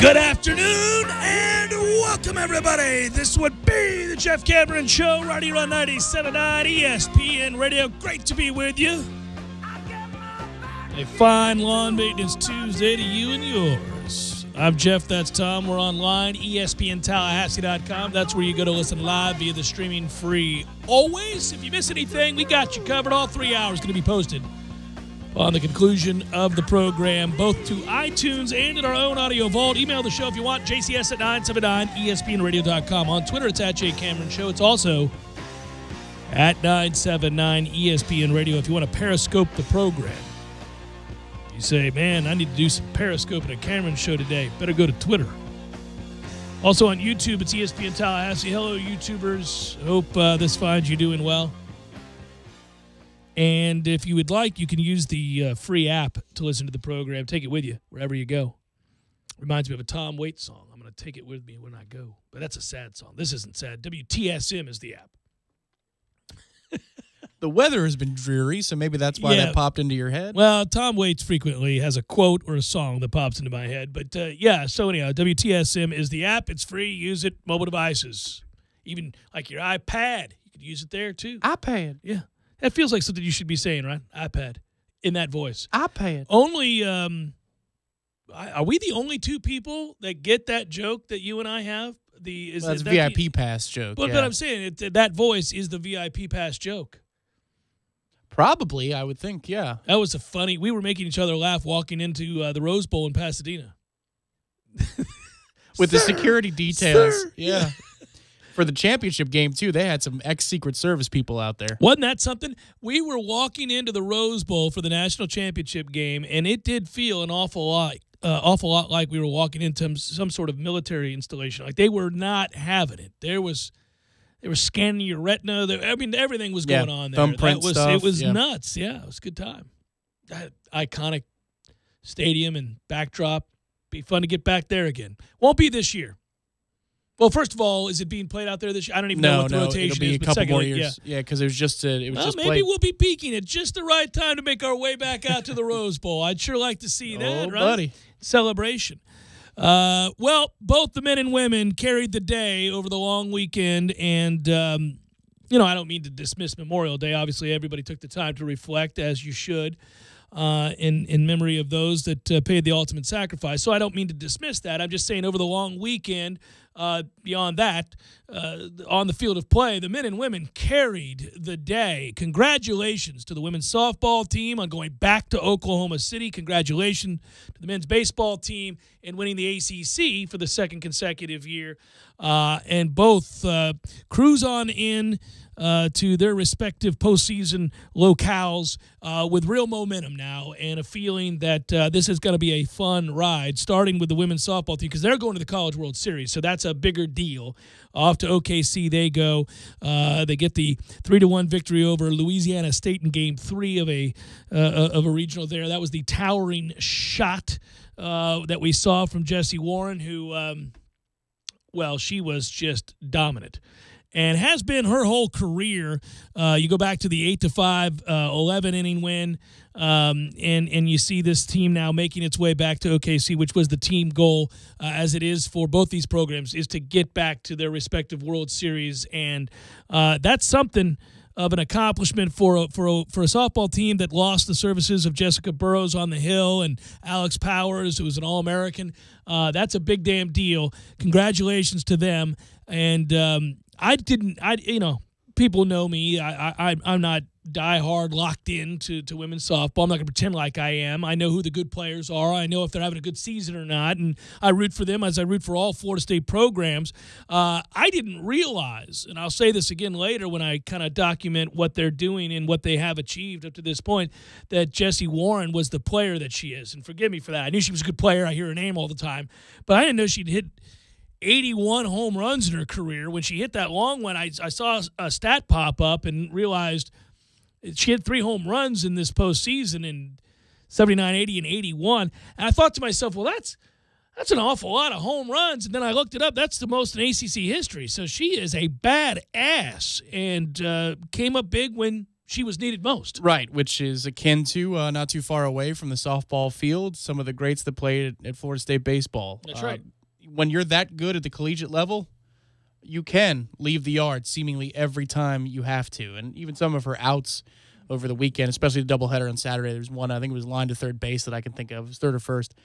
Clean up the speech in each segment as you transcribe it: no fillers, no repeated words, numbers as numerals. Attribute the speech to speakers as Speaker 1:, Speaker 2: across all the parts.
Speaker 1: Good afternoon and welcome, everybody. This would be the Jeff Cameron Show right here on 97.9 ESPN Radio. Great to be with you. A fine Lawn Maintenance Tuesday to you and yours. I'm Jeff, that's Tom. We're online, ESPNTallahassee.com. That's where you go to listen live via the streaming free. Always, if you miss anything, we got you covered. All 3 hours going to be posted on the conclusion of the program, both to iTunes and in our own audio vault. Email the show if you want, jcs at 979ESPNradio.com. On Twitter, it's at JCameron Show. It's also at 979 ESPN Radio if you want to Periscope the program. You say, man, I need to do some Periscope at a Cameron Show today. Better go to Twitter. Also on YouTube, it's ESPN Tallahassee. Hello, YouTubers. Hope this finds you doing well. And if you would like, you can use the free app to listen to the program. Take it with you wherever you go. Reminds me of a Tom Waits song. I'm going to take it with me when I go. But that's a sad song. This isn't sad. WTSM is the app.
Speaker 2: The weather has been dreary, so maybe that's why that popped into your head.
Speaker 1: Well, Tom Waits frequently has a quote or a song that pops into my head. But, so anyhow, WTSM is the app. It's free. Use it. Mobile devices. Even like your iPad. You could use it there, too.
Speaker 2: iPad.
Speaker 1: Yeah. That feels like something you should be saying, right? iPad. In that voice.
Speaker 2: iPad.
Speaker 1: Only, are we the only two people that get that joke that you and I have?
Speaker 2: That's a VIP pass joke.
Speaker 1: But I'm saying that voice is the VIP pass joke.
Speaker 2: Probably, I would think, yeah.
Speaker 1: That was we were making each other laugh walking into the Rose Bowl in Pasadena.
Speaker 2: With the security details.
Speaker 1: Sir.
Speaker 2: Yeah. For the championship game, too, they had some ex-Secret Service people out there.
Speaker 1: Wasn't that something? We were walking into the Rose Bowl for the national championship game, and it did feel an awful lot like we were walking into some sort of military installation. Like they were not having it. They were scanning your retina. Everything was going on there.
Speaker 2: Thumbprint stuff.
Speaker 1: It was nuts. Yeah, it was a good time. That iconic stadium and backdrop. Be fun to get back there again. Won't be this year. Well, first of all, is it being played out there this year? I don't even know what the rotation
Speaker 2: it'll be
Speaker 1: is.
Speaker 2: a couple more years. Yeah, because it was just
Speaker 1: maybe
Speaker 2: played.
Speaker 1: We'll be peaking at just the right time to make our way back out to the Rose Bowl. I'd sure like to see that, right?
Speaker 2: Buddy.
Speaker 1: Celebration. Well, both the men and women carried the day over the long weekend, and I don't mean to dismiss Memorial Day. Obviously, everybody took the time to reflect, as you should, in memory of those that paid the ultimate sacrifice. So I don't mean to dismiss that. I'm just saying over the long weekend, beyond that, on the field of play, the men and women carried the day. Congratulations to the women's softball team on going back to Oklahoma City. Congratulations to the men's baseball team in winning the ACC for the second consecutive year. And both cruise on in to their respective postseason locales with real momentum now and a feeling that this is going to be a fun ride, starting with the women's softball team because they're going to the College World Series, so that's a bigger deal. Off to OKC they go. They get the 3-1 victory over Louisiana State in Game 3 of a regional there. That was the towering shot that we saw from Jessie Warren, who, she was just dominant. And has been her whole career. You go back to the 8-5 11-inning win, and you see this team now making its way back to OKC, which was the team goal, as it is for both these programs, is to get back to their respective World Series, and that's something of an accomplishment for a softball team that lost the services of Jessica Burrows on the hill and Alex Powers, who was an All-American. That's a big damn deal. Congratulations to them, and people know me. I'm not diehard locked in to women's softball. I'm not going to pretend like I am. I know who the good players are. I know if they're having a good season or not, and I root for them as I root for all Florida State programs. I didn't realize, and I'll say this again later when I kind of document what they're doing and what they have achieved up to this point, that Jessie Warren was the player that she is. And forgive me for that. I knew she was a good player. I hear her name all the time. But I didn't know she'd hit 81 home runs in her career. When she hit that long one, I saw a stat pop up and realized she hit 3 home runs in this postseason in 79, 80, and 81. And I thought to myself, well, that's an awful lot of home runs. And then I looked it up. That's the most in ACC history. So she is a badass and came up big when she was needed most.
Speaker 2: Right, which is akin to not too far away from the softball field, some of the greats that played at Florida State baseball.
Speaker 1: That's right.
Speaker 2: When you're that good at the collegiate level, you can leave the yard seemingly every time you have to. And even some of her outs over the weekend, especially the doubleheader on Saturday, there's one, I think it was line to third base that I can think of. It was third or first.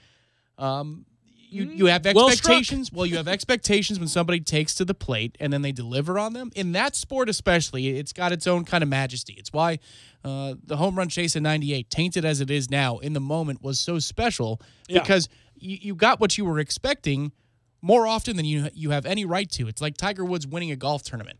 Speaker 2: You have expectations. Well, you have expectations when somebody takes to the plate and then they deliver on them. In that sport especially, it's got its own kind of majesty. It's why the home run chase in 98, tainted as it is now, in the moment was so special because you got what you were expecting more often than you have any right to. It's like Tiger Woods winning a golf tournament.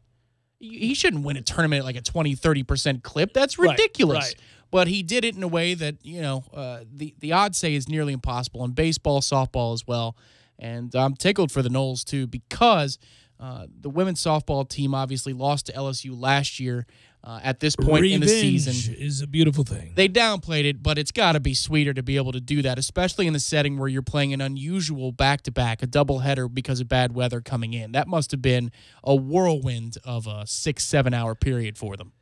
Speaker 2: He shouldn't win a tournament at like a 20, 30% clip. That's ridiculous.
Speaker 1: Right.
Speaker 2: But he did it in a way that, the odds say is nearly impossible in baseball, softball as well. And I'm tickled for the Noles, too, because the women's softball team obviously lost to LSU last year at this point in the season.
Speaker 1: Revenge is a beautiful thing.
Speaker 2: They downplayed it, but it's got to be sweeter to be able to do that, especially in the setting where you're playing an unusual back-to-back, a doubleheader because of bad weather coming in. That must have been a whirlwind of a 6-7 hour period for them.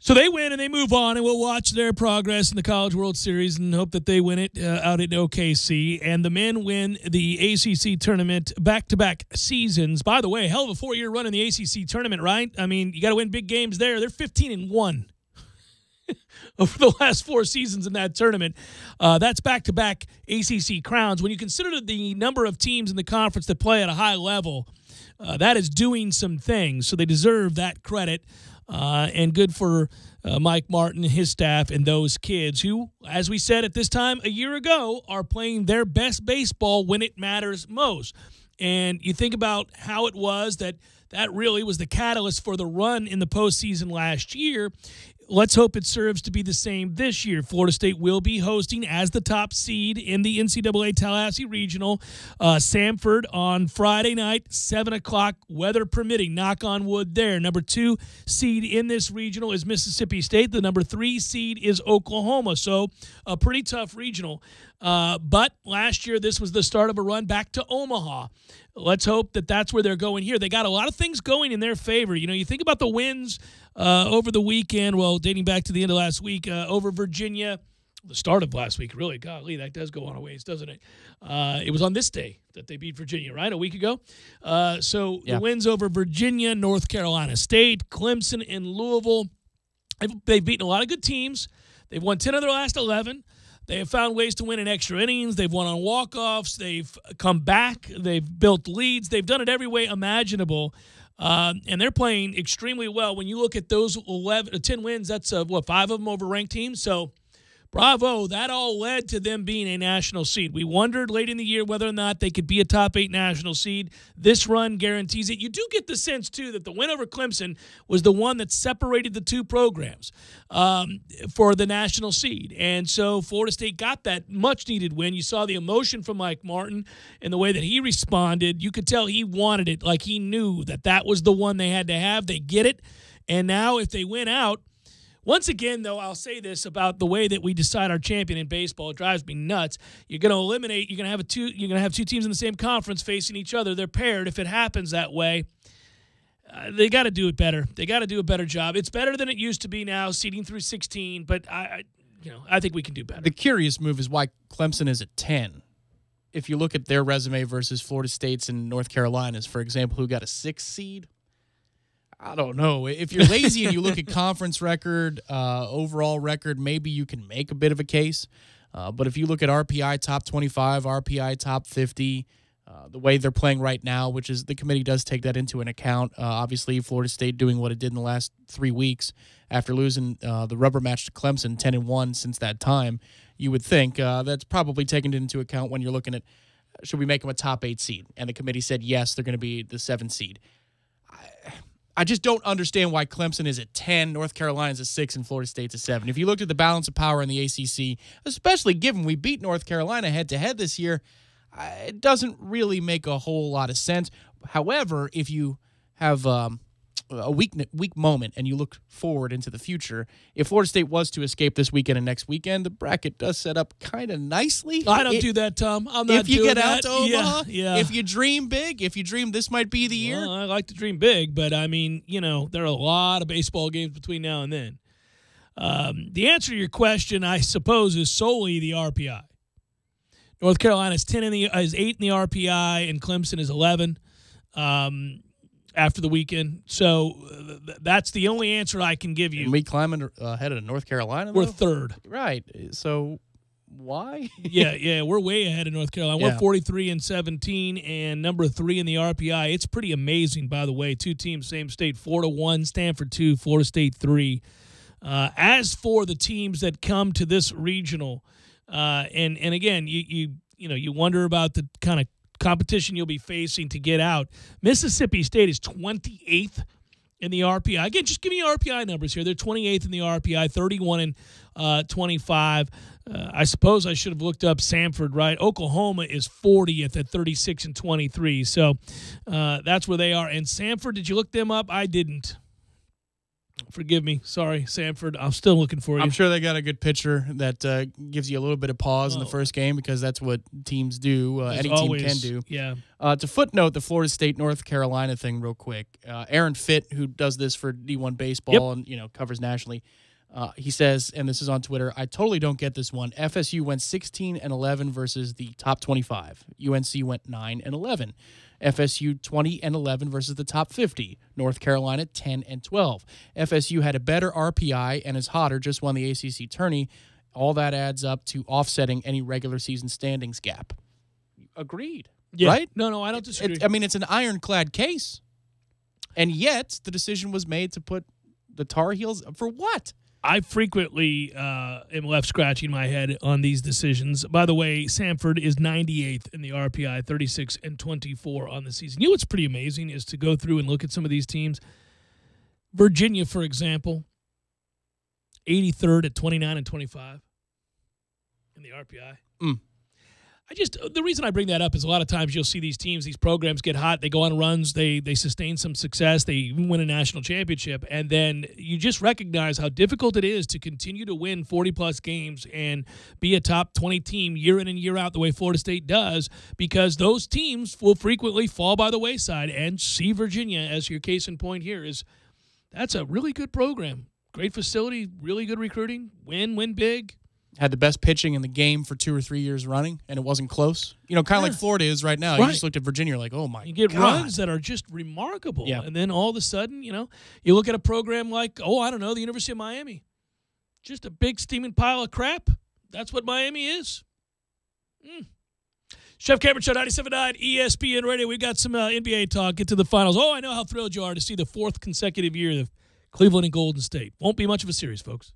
Speaker 1: So they win and they move on, and we'll watch their progress in the College World Series and hope that they win it out at OKC. And the men win the ACC tournament back-to-back seasons. By the way, hell of a 4-year run in the ACC tournament, right? I mean, you got to win big games there. They're 15-1 over the last 4 seasons in that tournament. That's back-to-back ACC crowns. When you consider the number of teams in the conference that play at a high level, that is doing some things. So they deserve that credit. And good for Mike Martin, his staff, and those kids who, as we said at this time a year ago, are playing their best baseball when it matters most. And you think about how it was that really was the catalyst for the run in the postseason last year. Let's hope it serves to be the same this year. Florida State will be hosting as the top seed in the NCAA Tallahassee Regional. Samford on Friday night, 7 o'clock, weather permitting. Knock on wood there. Number 2 seed in this regional is Mississippi State. The number 3 seed is Oklahoma. So a pretty tough regional. But last year, this was the start of a run back to Omaha. Let's hope that that's where they're going here. They got a lot of things going in their favor. You know, you think about the wins over the weekend, well, dating back to the end of last week, over Virginia, the start of last week, really. Golly, that does go on a ways, doesn't it? It was on this day that they beat Virginia, right, a week ago? The wins over Virginia, North Carolina State, Clemson, and Louisville. They've beaten a lot of good teams. They've won 10 of their last 11. They have found ways to win in extra innings. They've won on walk-offs. They've come back. They've built leads. They've done it every way imaginable. And they're playing extremely well. When you look at those 10 wins, that's 5 of them over ranked teams. So bravo, that all led to them being a national seed. We wondered late in the year whether or not they could be a top 8 national seed. This run guarantees it. You do get the sense, too, that the win over Clemson was the one that separated the two programs for the national seed. And so Florida State got that much-needed win. You saw the emotion from Mike Martin and the way that he responded. You could tell he wanted it, like he knew that that was the one they had to have. They get it. And now if they win out, once again, though, I'll say this about the way that we decide our champion in baseball. It drives me nuts. You're going to eliminate. You're going to have 2 teams in the same conference facing each other. They're paired. If it happens that way, they got to do it better. They got to do a better job. It's better than it used to be now, seeding through 16. But I think we can do better.
Speaker 2: The curious move is why Clemson is at 10. If you look at their resume versus Florida State's and North Carolina's, for example, who got a 6 seed. I don't know. If you're lazy and you look at conference record, overall record, maybe you can make a bit of a case. But if you look at RPI top 25, RPI top 50, the way they're playing right now, which is the committee does take that into an account. Obviously, Florida State doing what it did in the last 3 weeks after losing the rubber match to Clemson, 10-1 since that time. You would think that's probably taken into account when you're looking at, should we make them a top 8 seed? And the committee said, yes, they're going to be the 7 seed. I just don't understand why Clemson is at 10, North Carolina's at 6, and Florida State's at 7. If you looked at the balance of power in the ACC, especially given we beat North Carolina head-to-head this year, it doesn't really make a whole lot of sense. However, if you have a weak moment and you look forward into the future, if Florida State was to escape this weekend and next weekend, the bracket does set up kind of nicely.
Speaker 1: I don't do that, Tom. I'm not
Speaker 2: if you
Speaker 1: doing
Speaker 2: get out
Speaker 1: that.
Speaker 2: to Omaha,
Speaker 1: yeah.
Speaker 2: if you dream big, if you dream this might be the year.
Speaker 1: Well, I like to dream big, but I mean, there are a lot of baseball games between now and then. The answer to your question, I suppose, is solely the RPI. North Carolina is 8 in the RPI, and Clemson is 11 after the weekend. So that's the only answer I can give you.
Speaker 2: And we climbing ahead of North Carolina,
Speaker 1: We're
Speaker 2: though?
Speaker 1: third.
Speaker 2: Right. So why?
Speaker 1: yeah, we're way ahead of North Carolina.
Speaker 2: Yeah.
Speaker 1: We're 43 and 17, and number 3 in the RPI. It's pretty amazing, by the way. 2 teams, same state. Florida 1, Stanford 2, Florida State 3. As for the teams that come to this regional, and again, you wonder about the kind of competition you'll be facing to get out. Mississippi State is 28th in the RPI. Again, just give me RPI numbers here. They're 28th in the RPI, 31 and 25. I suppose I should have looked up Samford, right? Oklahoma is 40th at 36 and 23. So that's where they are. And Samford, did you look them up? I didn't. Forgive me. Sorry, Samford. I'm still looking for you.
Speaker 2: I'm sure they got a good pitcher that gives you a little bit of pause in the first game because that's what teams do. Any team can do.
Speaker 1: Yeah.
Speaker 2: To footnote the Florida State North Carolina thing real quick. Aaron Fitt, who does this for D1 baseball and covers nationally, he says, and this is on Twitter, I totally don't get this one. FSU went 16 and 11 versus the top 25. UNC went 9 and 11. FSU 20 and 11 versus the top 50. North Carolina 10 and 12. FSU had a better RPI and is hotter, just won the ACC tourney. All that adds up to offsetting any regular season standings gap. Agreed.
Speaker 1: Yeah.
Speaker 2: Right?
Speaker 1: No, I don't disagree.
Speaker 2: It's an ironclad case. And yet the decision was made to put the Tar Heels for what?
Speaker 1: I frequently am left scratching my head on these decisions. By the way, Samford is 98th in the RPI, 36 and 24 on the season. You know what's pretty amazing is to go through and look at some of these teams. Virginia, for example, 83rd at 29 and 25 in the RPI. The reason I bring that up is a lot of times you'll see these teams, these programs get hot, they go on runs, they sustain some success, they even win a national championship, and then you just recognize how difficult it is to continue to win 40-plus games and be a top 20 team year in and year out the way Florida State does, because those teams will frequently fall by the wayside. And see Virginia as your case in point here that's a really good program. Great facility, really good recruiting, win big.
Speaker 2: Had the best pitching in the game for 2 or 3 years running, and it wasn't close. Kind of like Florida is right now. Right. You just looked at Virginia, you're like, oh, my God.
Speaker 1: You get runs that are just remarkable. Yeah. And then all of a sudden, you look at a program like, the University of Miami. Just a big steaming pile of crap. That's what Miami is. Chef Cameron Show, 97.9 ESPN Radio. We've got some NBA talk. Get to the finals. I know how thrilled you are to see the 4th consecutive year of Cleveland and Golden State. Won't be much of a series, folks.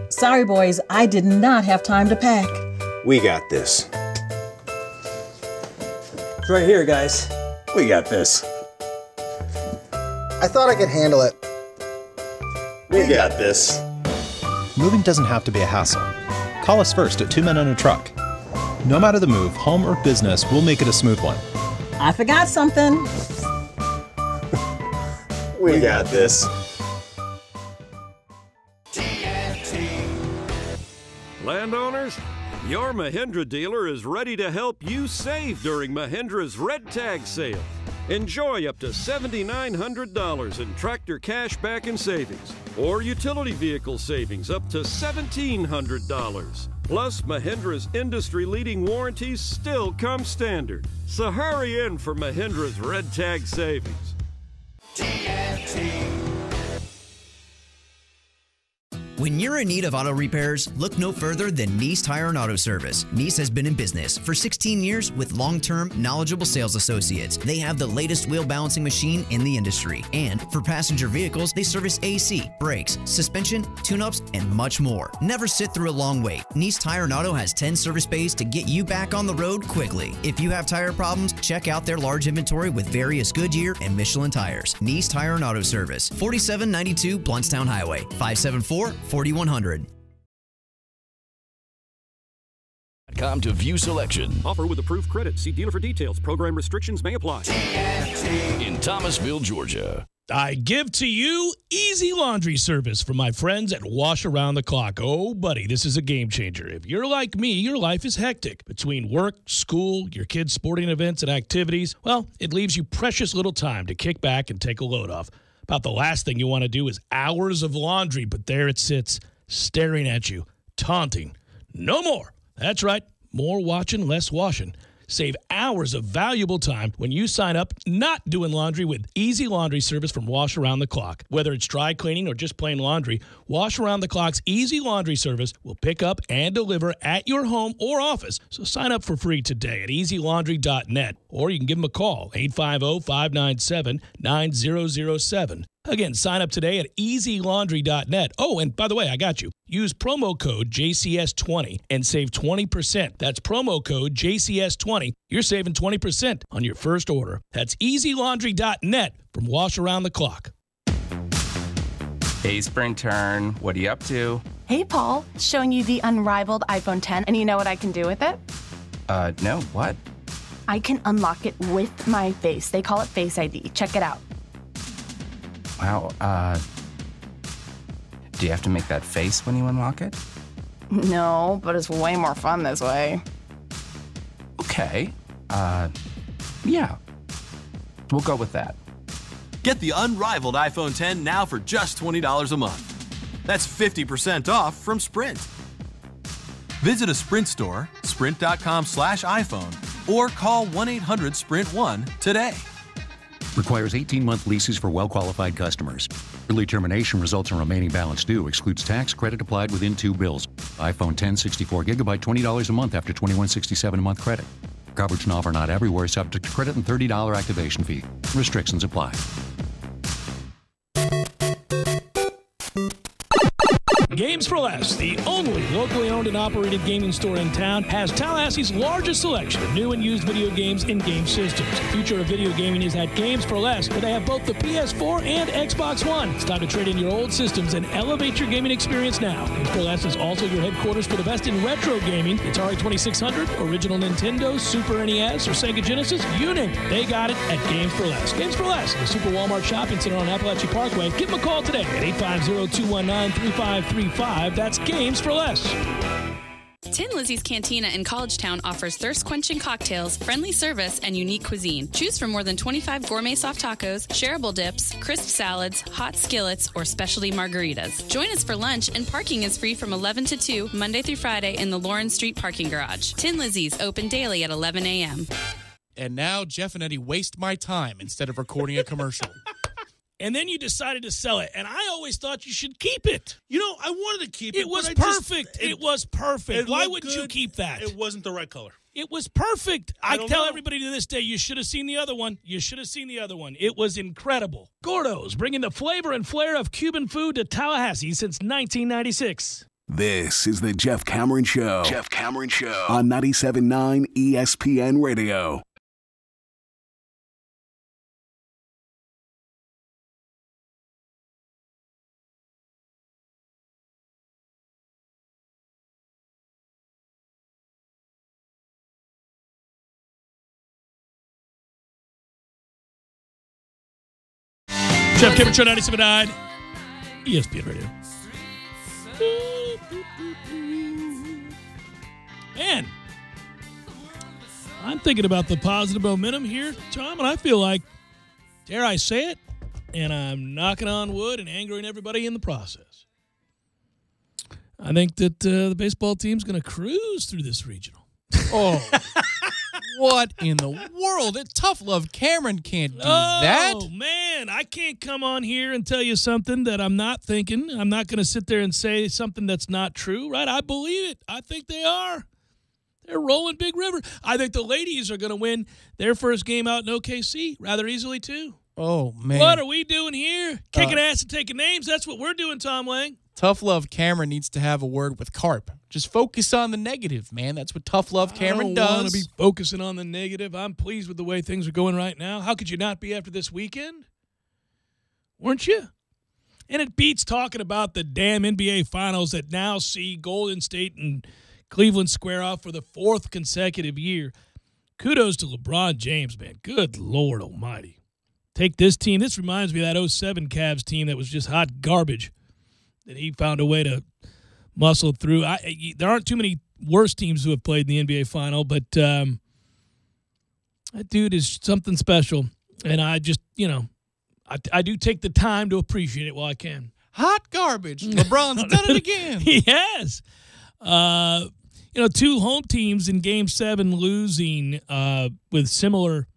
Speaker 3: Sorry, boys, I did not have time to pack.
Speaker 4: We got this.
Speaker 5: It's right here, guys.
Speaker 4: We got this.
Speaker 6: I thought I could handle it.
Speaker 4: We got this.
Speaker 7: Moving doesn't have to be a hassle. Call us first at 2 Men on a Truck. No matter the move, home or business, we'll make it a smooth one.
Speaker 3: I forgot something.
Speaker 4: We got this.
Speaker 8: Landowners, your Mahindra dealer is ready to help you save during Mahindra's Red Tag Sale. Enjoy up to $7,900 in tractor cash back and savings, or utility vehicle savings up to $1,700. Plus, Mahindra's industry-leading warranties still come standard. So hurry in for Mahindra's Red Tag Savings.
Speaker 9: When you're in need of auto repairs, look no further than Nice Tire and Auto Service. Nice has been in business for 16 years with long-term, knowledgeable sales associates. They have the latest wheel balancing machine in the industry. And for passenger vehicles, they service AC, brakes, suspension, tune-ups, and much more. Never sit through a long wait. Nice Tire and Auto has 10 service bays to get you back on the road quickly. If you have tire problems, check out their large inventory with various Goodyear and Michelin tires. Nice Tire and Auto Service, 4792 Bluntstown Highway, 574-4100.
Speaker 10: .com to view selection.
Speaker 8: Offer with approved credit. See dealer for details. Program restrictions may apply.
Speaker 10: In Thomasville, Georgia.
Speaker 1: I give to you easy laundry service from my friends at Wash Around the Clock. Oh, buddy, this is a game changer. If you're like me, your life is hectic. Between work, school, your kids' sporting events and activities, well, it leaves you precious little time to kick back and take a load off. About the last thing you want to do is hours of laundry, but there it sits, staring at you, taunting. No more. That's right. More watching, less washing. Save hours of valuable time when you sign up not doing laundry with easy laundry service from Wash Around the Clock. Whether it's dry cleaning or just plain laundry, Wash Around the Clock's easy laundry service will pick up and deliver at your home or office. So sign up for free today at easylaundry.net, or you can give them a call, 850-597-9007. Again, sign up today at easylaundry.net. Oh, and by the way, I got you. Use promo code JCS20 and save 20%. That's promo code JCS20. You're saving 20% on your first order. That's easylaundry.net from Wash Around the Clock.
Speaker 5: Hey, Sprintern, what are you up to?
Speaker 6: Hey, Paul, showing you the unrivaled iPhone 10, and you know what I can do with it?
Speaker 5: No, what?
Speaker 6: I can unlock it with my face. They call it Face ID. Check it out.
Speaker 5: Wow, do you have to make that face when you unlock it?
Speaker 6: No, but it's way more fun this way.
Speaker 5: Okay, yeah, we'll go with that.
Speaker 11: Get the unrivaled iPhone 10 now for just $20 a month. That's 50% off from Sprint. Visit a Sprint store, sprint.com/iPhone, or call 1-800-SPRINT1 today.
Speaker 12: Requires 18-month leases for well-qualified customers. Early termination results in remaining balance due. Excludes tax credit applied within 2 bills. iPhone 10 64GB, $20 a month after $21.67 a month credit. Coverage and offer not everywhere, subject to credit and $30 activation fee. Restrictions apply.
Speaker 1: Games for Less, the only locally owned and operated gaming store in town, has Tallahassee's largest selection of new and used video games and game systems. The future of video gaming is at Games for Less, where they have both the PS4 and Xbox One. It's time to trade in your old systems and elevate your gaming experience now. Games for Less is also your headquarters for the best in retro gaming. Atari 2600, original Nintendo, Super NES, or Sega Genesis, you name it. They got it at Games for Less. Games for Less, the Super Walmart Shopping Center on Appalachia Parkway. Give them a call today at 850-219-3535. That's Games for Less.
Speaker 13: Tin Lizzie's Cantina in Collegetown offers thirst-quenching cocktails, friendly service, and unique cuisine. Choose from more than 25 gourmet soft tacos, shareable dips, crisp salads, hot skillets, or specialty margaritas. Join us for lunch, and parking is free from 11 to 2, Monday through Friday in the Lawrence Street parking garage. Tin Lizzie's, open daily at 11 a.m.
Speaker 2: And now Jeff and Eddie waste my time instead of recording a commercial.
Speaker 1: And then you decided to sell it. And I always thought you should keep it.
Speaker 14: You know, I wanted to keep it.
Speaker 1: It was perfect. It was perfect. Why wouldn't you keep that?
Speaker 14: It wasn't the right color.
Speaker 1: It was perfect. I tell
Speaker 14: know.
Speaker 1: everybody to this day, you should have seen the other one. You should have seen the other one. It was incredible. Gordo's, bringing the flavor and flair of Cuban food to Tallahassee since 1996.
Speaker 15: This is the Jeff Cameron Show. Jeff Cameron Show. On 97.9 ESPN Radio.
Speaker 1: Jeff Cameron Show, 97.9 ESPN Radio. Man, I'm thinking about the positive momentum here, Tom, and I feel like, dare I say it, and I'm knocking on wood and angering everybody in the process. I think that the baseball team's going to cruise through this regional.
Speaker 2: Oh, what in the world? Tough Love Cameron can't do that.
Speaker 1: Oh, man, I can't come on here and tell you something that I'm not thinking. I'm not going to sit there and say something that's not true, right? I believe it. I think they are. They're rolling Big River. I think the ladies are going to win their first game out in OKC rather easily, too.
Speaker 2: Oh, man.
Speaker 1: What are we doing here? Kicking ass and taking names? That's what we're doing, Tom Lang.
Speaker 2: Tough Love Cameron needs to have a word with Carp. Just focus on the negative, man. That's what Tough Love Cameron does.
Speaker 1: I don't want to be focusing on the negative. I'm pleased with the way things are going right now. How could you not be after this weekend? Weren't you? And it beats talking about the damn NBA Finals that now see Golden State and Cleveland square off for the 4th consecutive year. Kudos to LeBron James, man. Good Lord almighty. take this team. This reminds me of that 07 Cavs team that was just hot garbage that he found a way to muscle through. There aren't too many worse teams who have played in the NBA final, but that dude is something special. And I just, I do take the time to appreciate it while I can.
Speaker 2: Hot garbage. LeBron's done it again.
Speaker 1: He has. 2 home teams in Game 7 losing with similar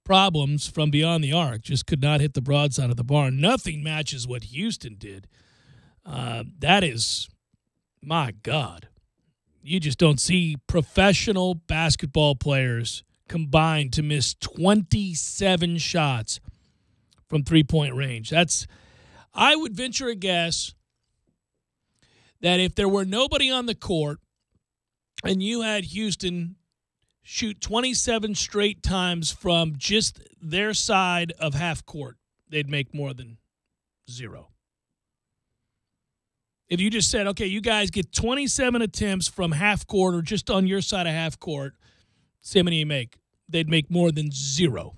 Speaker 1: problems from beyond the arc. Just could not hit the broadside of the barn. Nothing matches what Houston did. That is, my God. You just don't see professional basketball players combined to miss 27 shots from three-point range. I would venture a guess that if there were nobody on the court and you had Houston shoot 27 straight times from just their side of half court, they'd make more than 0. If you just said, okay, you guys get 27 attempts from half court or just on your side of half court, see how many you make. They'd make more than 0.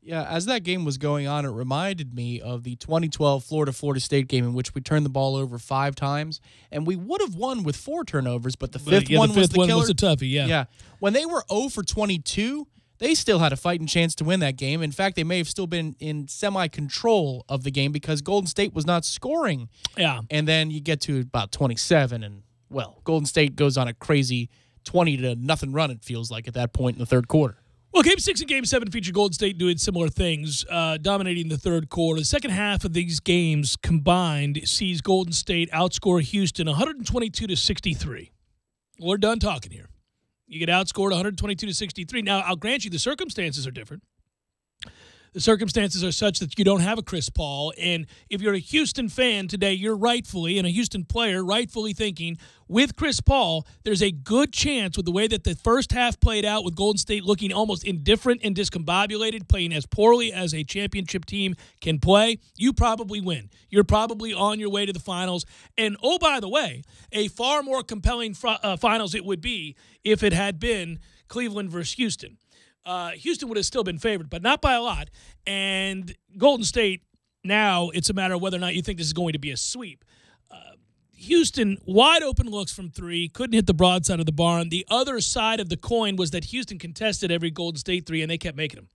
Speaker 2: Yeah, as that game was going on, it reminded me of the 2012 Florida State game in which we turned the ball over 5 times, and we would have won with 4 turnovers, but the fifth one was the killer.
Speaker 1: Was a toughie, yeah.
Speaker 2: Yeah. When they were 0 for 22, they still had a fighting chance to win that game. In fact, they may have still been in semi-control of the game because Golden State was not scoring.
Speaker 1: Yeah.
Speaker 2: And then you get to about 27, and, well, Golden State goes on a crazy 20-0 run, it feels like, at that point in the third quarter.
Speaker 1: Well, Game 6 and Game 7 featured Golden State doing similar things, dominating the third quarter. The second half of these games combined sees Golden State outscore Houston 122-63. We're done talking here. You get outscored 122-63. Now, I'll grant you the circumstances are different. The circumstances are such that you don't have a Chris Paul, and if you're a Houston fan today, you're rightfully, and a Houston player, rightfully thinking, with Chris Paul, there's a good chance with the way that the first half played out with Golden State looking almost indifferent and discombobulated, playing as poorly as a championship team can play, you probably win. You're probably on your way to the finals. And, oh, by the way, a far more compelling finals it would be if it had been Cleveland versus Houston. Houston would have still been favored, but not by a lot. And Golden State, now it's a matter of whether or not you think this is going to be a sweep. Houston, wide open looks from 3, couldn't hit the broadside of the barn. The other side of the coin was that Houston contested every Golden State 3, and they kept making them.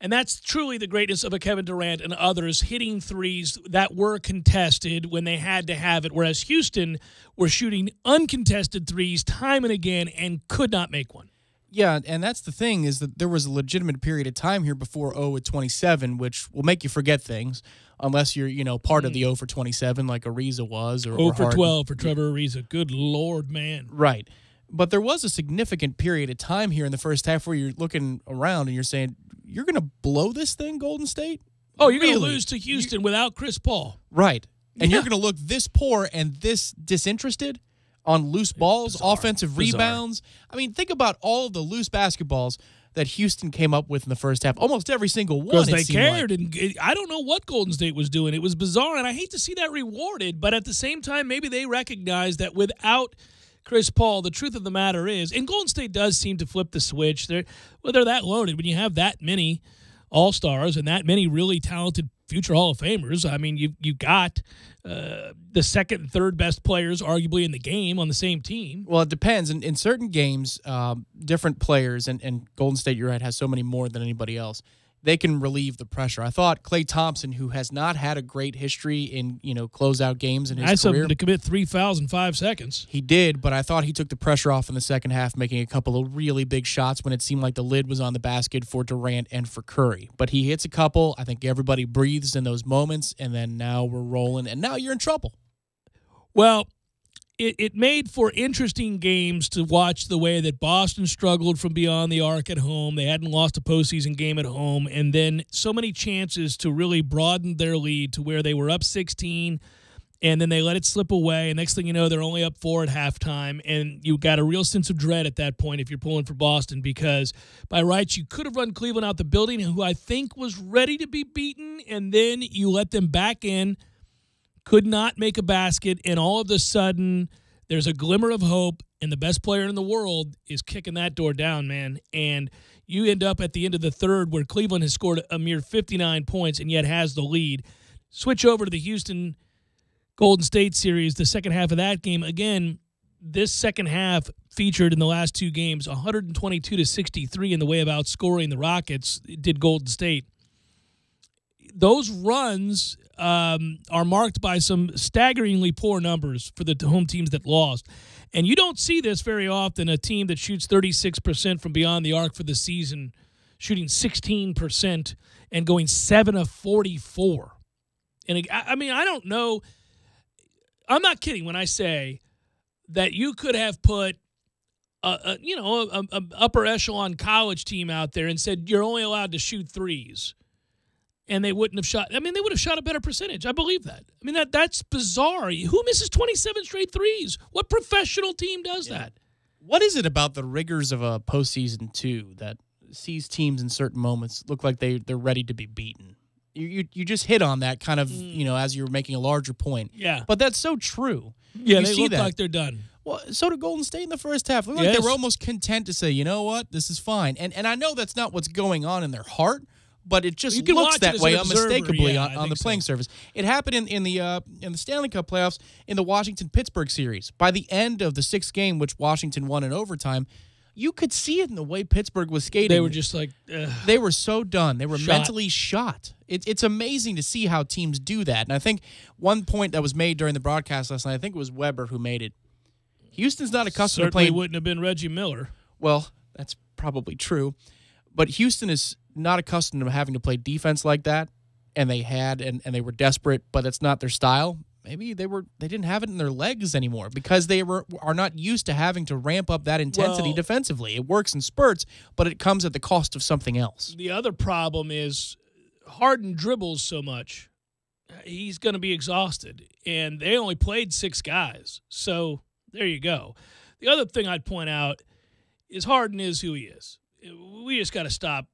Speaker 1: And that's truly the greatness of a Kevin Durant and others hitting threes that were contested when they had to have it, whereas Houston were shooting uncontested threes time and again and could not make one.
Speaker 2: Yeah, and that's the thing, is that there was a legitimate period of time here before 0 at 27, which will make you forget things, unless you're, part of the 0 for 27 like Ariza was. Or
Speaker 1: 0 for
Speaker 2: Harden.
Speaker 1: 12 for Trevor Ariza. Good Lord, man.
Speaker 2: Right. But there was a significant period of time here in the first half where you're looking around and you're saying, you're going to blow this thing, Golden State?
Speaker 1: Oh, you're going to lose to Houston without Chris Paul.
Speaker 2: Right. And you're going to look this poor and this disinterested on loose balls, offensive rebounds. I mean, think about all of the loose basketballs that Houston came up with in the first half. Almost every single one.
Speaker 1: Because they cared. And I don't know what Golden State was doing. It was bizarre, and I hate to see that rewarded. But at the same time, maybe they recognize that without Chris Paul, the truth of the matter is, and Golden State does seem to flip the switch. They're that loaded. When you have that many all-stars and that many really talented future Hall of Famers, I mean, you got the second and third best players arguably in the game on the same team.
Speaker 2: Well, it depends. In certain games, different players, and Golden State, you're right, has so many more than anybody else, they can relieve the pressure. I thought Klay Thompson, who has not had a great history in, closeout games in his career.
Speaker 1: I something to commit 3 fouls in 5 seconds.
Speaker 2: He did, but I thought he took the pressure off in the second half, making a couple of really big shots when it seemed like the lid was on the basket for Durant and for Curry. But he hits a couple. I think everybody breathes in those moments, and then now we're rolling, and now you're in trouble.
Speaker 1: Well, it made for interesting games to watch the way that Boston struggled from beyond the arc at home. They hadn't lost a postseason game at home, and then so many chances to really broaden their lead to where they were up 16, and then they let it slip away. And next thing you know, they're only up 4 at halftime, and you got a real sense of dread at that point if you're pulling for Boston, because by rights you could have run Cleveland out the building, who I think was ready to be beaten, and then you let them back in, could not make a basket, and all of a sudden there's a glimmer of hope, and the best player in the world is kicking that door down, man. And you end up at the end of the third where Cleveland has scored a mere 59 points and yet has the lead. Switch over to the Houston Golden State series, the second half of that game. Again, this second half featured in the last two games 122-63 in the way of outscoring the Rockets, did Golden State. Those runs are marked by some staggeringly poor numbers for the home teams that lost. And you don't see this very often, a team that shoots 36% from beyond the arc for the season, shooting 16% and going 7 of 44. And I mean, I don't know. I'm not kidding when I say that you could have put a upper echelon college team out there and said you're only allowed to shoot threes, and they wouldn't have shot. I mean, they would have shot a better percentage. I believe that. I mean, that's bizarre. Who misses 27 straight threes? What professional team does that?
Speaker 2: What is it about the rigors of a postseason too that sees teams in certain moments look like they're ready to be beaten? You just hit on that kind of, as you're making a larger point.
Speaker 1: Yeah.
Speaker 2: But that's so true.
Speaker 1: Yeah,
Speaker 2: you
Speaker 1: they
Speaker 2: see
Speaker 1: look
Speaker 2: that.
Speaker 1: like they're done.
Speaker 2: Well, so did Golden State in the first half. Looked like they were almost content to say, you know what, this is fine. And I know that's not what's going on in their heart, but it just looks that way unmistakably on the playing surface. It happened in the Stanley Cup playoffs in the Washington-Pittsburgh series. By the end of the sixth game, which Washington won in overtime, you could see it in the way Pittsburgh was skating.
Speaker 1: They were just like...
Speaker 2: They were so done. They were mentally shot. It's amazing to see how teams do that. And I think one point that was made during the broadcast last night, I think it was Weber who made it. Houston's not accustomed to playing...
Speaker 1: Certainly wouldn't have been Reggie Miller.
Speaker 2: Well, that's probably true. But Houston is not accustomed to having to play defense like that, and they had, and they were desperate, but it's not their style. Maybe they didn't have it in their legs anymore because they are not used to having to ramp up that intensity defensively. It works in spurts, but it comes at the cost of something else.
Speaker 1: The other problem is Harden dribbles so much. He's going to be exhausted, and they only played 6 guys. So there you go. The other thing I'd point out is Harden is who he is. We just got to stop.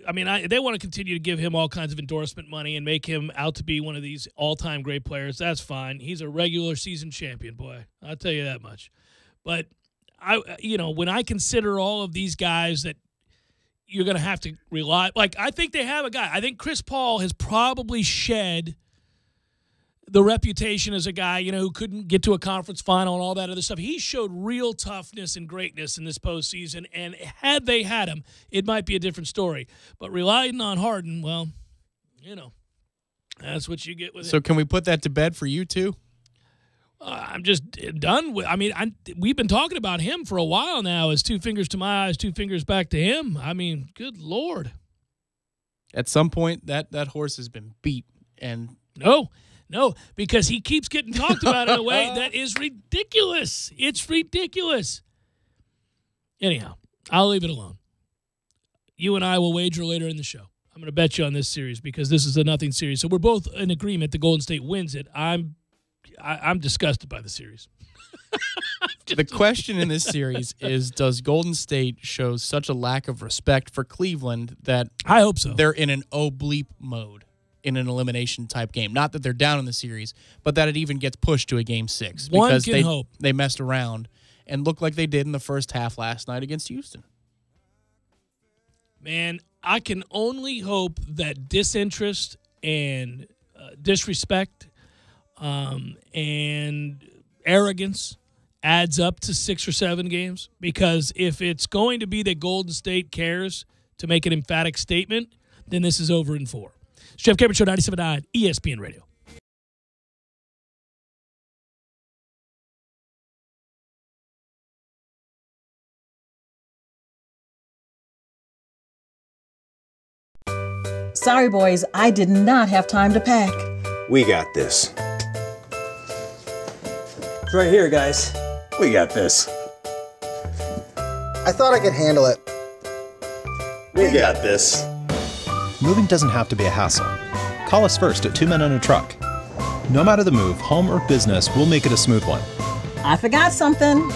Speaker 1: I mean, they want to continue to give him all kinds of endorsement money and make him out to be one of these all-time great players. That's fine. He's a regular season champion, boy. I'll tell you that much. But when I consider all of these guys that you're going to have to rely, like I think they have a guy. I think Chris Paul has probably shed the reputation as a guy, who couldn't get to a conference final and all that other stuff. He showed real toughness and greatness in this postseason, and had they had him, it might be a different story. But relying on Harden, well, that's what you get with it.
Speaker 2: So can we put that to bed for you too?
Speaker 1: I'm just done with. I mean, we've been talking about him for a while now. As 2 fingers to my eyes, 2 fingers back to him. I mean, good Lord.
Speaker 2: At some point, that horse has been beat, and
Speaker 1: No, because he keeps getting talked about in a way that is ridiculous. It's ridiculous. Anyhow, I'll leave it alone. You and I will wager later in the show. I'm going to bet you on this series because this is a nothing series. So we're both in agreement that Golden State wins it. I'm disgusted by the series.
Speaker 2: The question in this series is, does Golden State show such a lack of respect for Cleveland that
Speaker 1: I hope so.
Speaker 2: They're in an bleep mode in an elimination type game? Not that they're down in the series, but that it even gets pushed to a game 6 because they messed around and looked like they did in the first half last night against Houston.
Speaker 1: Man, I can only hope that disinterest and disrespect and arrogance adds up to 6 or 7 games, because if it's going to be that Golden State cares to make an emphatic statement, then this is over in 4. It's Jeff Cameron Show, 97.9 ESPN Radio.
Speaker 3: Sorry, boys, I did not have time to pack.
Speaker 4: We got this.
Speaker 16: It's right here, guys.
Speaker 4: We got this.
Speaker 16: I thought I could handle it.
Speaker 4: We got this.
Speaker 7: Moving doesn't have to be a hassle. Call us first at 2 Men and a Truck. No matter the move, home or business, we'll make it a smooth one.
Speaker 3: I forgot something.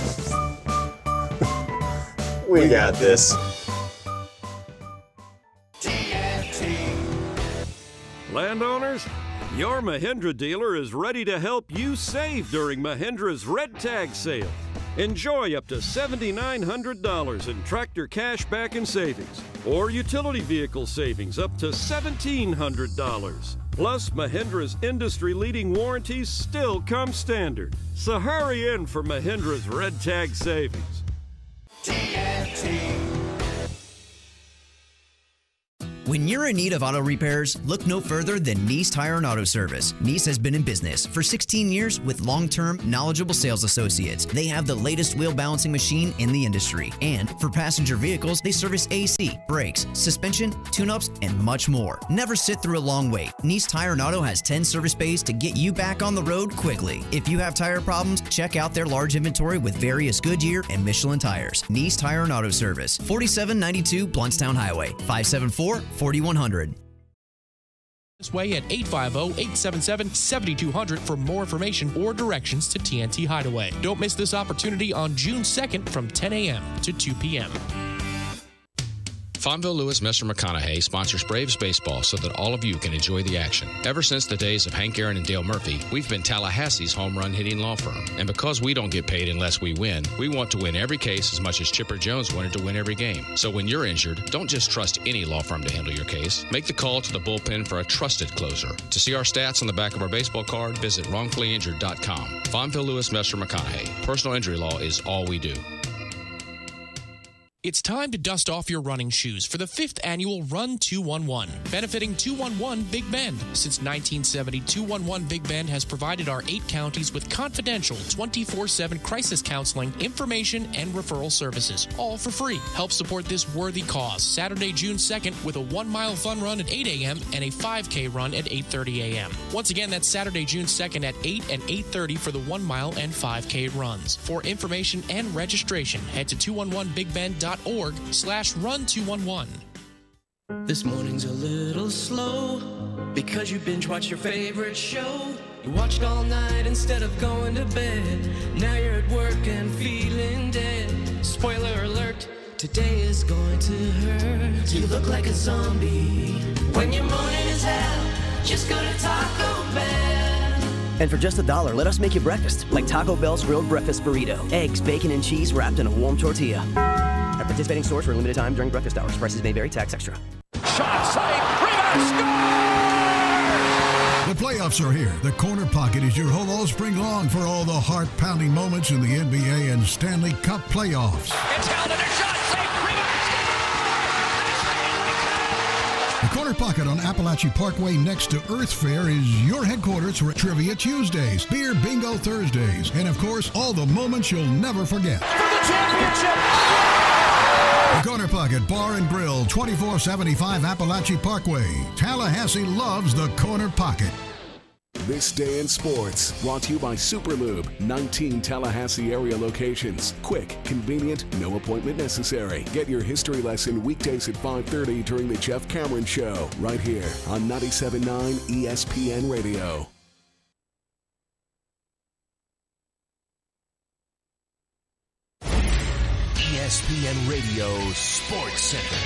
Speaker 4: We got this.
Speaker 8: Landowners, your Mahindra dealer is ready to help you save during Mahindra's Red Tag sale. Enjoy up to $7,900 in tractor cash back and savings, or utility vehicle savings up to $1,700. Plus, Mahindra's industry-leading warranties still come standard. So hurry in for Mahindra's Red Tag Savings.
Speaker 9: TNT. When you're in need of auto repairs, look no further than Nice Tire and Auto Service. Nice has been in business for 16 years with long-term, knowledgeable sales associates. They have the latest wheel balancing machine in the industry. And for passenger vehicles, they service AC, brakes, suspension, tune-ups, and much more. Never sit through a long wait. Nice Tire and Auto has 10 service bays to get you back on the road quickly. If you have tire problems, check out their large inventory with various Goodyear and Michelin tires. Nice Tire and Auto Service, 4792 Bluntstown Highway, 574-4100.
Speaker 2: This way at 850-877-7200 for more information or directions to TNT Hideaway. Don't miss this opportunity on June 2nd from 10 a.m. to 2 p.m.
Speaker 17: Fonville Lewis Messer McConaughey sponsors Braves baseball so that all of you can enjoy the action. Ever since the days of Hank Aaron and Dale Murphy, we've been Tallahassee's home run hitting law firm. And because we don't get paid unless we win, we want to win every case as much as Chipper Jones wanted to win every game. So when you're injured, don't just trust any law firm to handle your case. Make the call to the bullpen for a trusted closer. To see our stats on the back of our baseball card, visit wrongfullyinjured.com. Fonville Lewis Messer McConaughey. Personal injury law is all we do.
Speaker 2: It's time to dust off your running shoes for the 5th annual Run 211, benefiting 211 Big Bend. Since 1970, 211 Big Bend has provided our 8 counties with confidential 24/7 crisis counseling, information, and referral services, all for free. Help support this worthy cause Saturday, June 2nd with a 1-mile fun run at 8 a.m. and a 5K run at 8:30 a.m. Once again, that's Saturday, June 2nd at 8 and 8:30 for the 1-mile and 5K runs. For information and registration, head to 211bigbend.org/run211.
Speaker 18: This morning's a little slow because you binge watched your favorite show. You watched all night instead of going to bed. Now you're at work and feeling dead. Spoiler alert, today is going to hurt. You look like a zombie. When your morning is hell, just go to Taco Bell.
Speaker 19: And for just $1, let us make you breakfast, like Taco Bell's grilled breakfast burrito. Eggs, bacon, and cheese wrapped in a warm tortilla. At participating stores for a limited time during breakfast hours. Prices may vary. Tax extra.
Speaker 20: Shot, save, rebound, score! The playoffs are here. The Corner Pocket is your home all spring long for all the heart-pounding moments in the NBA and Stanley Cup playoffs. It's held in a shot, save, rebound, score! The Corner Pocket on Appalachia Parkway next to Earth Fair is your headquarters for Trivia Tuesdays, Beer Bingo Thursdays, and of course, all the moments you'll never forget.
Speaker 18: For the championship!
Speaker 20: The Corner Pocket Bar and Grill, 2475 Appalachia Parkway. Tallahassee loves the Corner Pocket.
Speaker 15: This Day in Sports, brought to you by Superlube, 19 Tallahassee area locations. Quick, convenient, no appointment necessary. Get your history lesson weekdays at 5:30 during the Jeff Cameron Show, right here on 97.9 ESPN Radio.
Speaker 10: ESPN Radio Sports Center.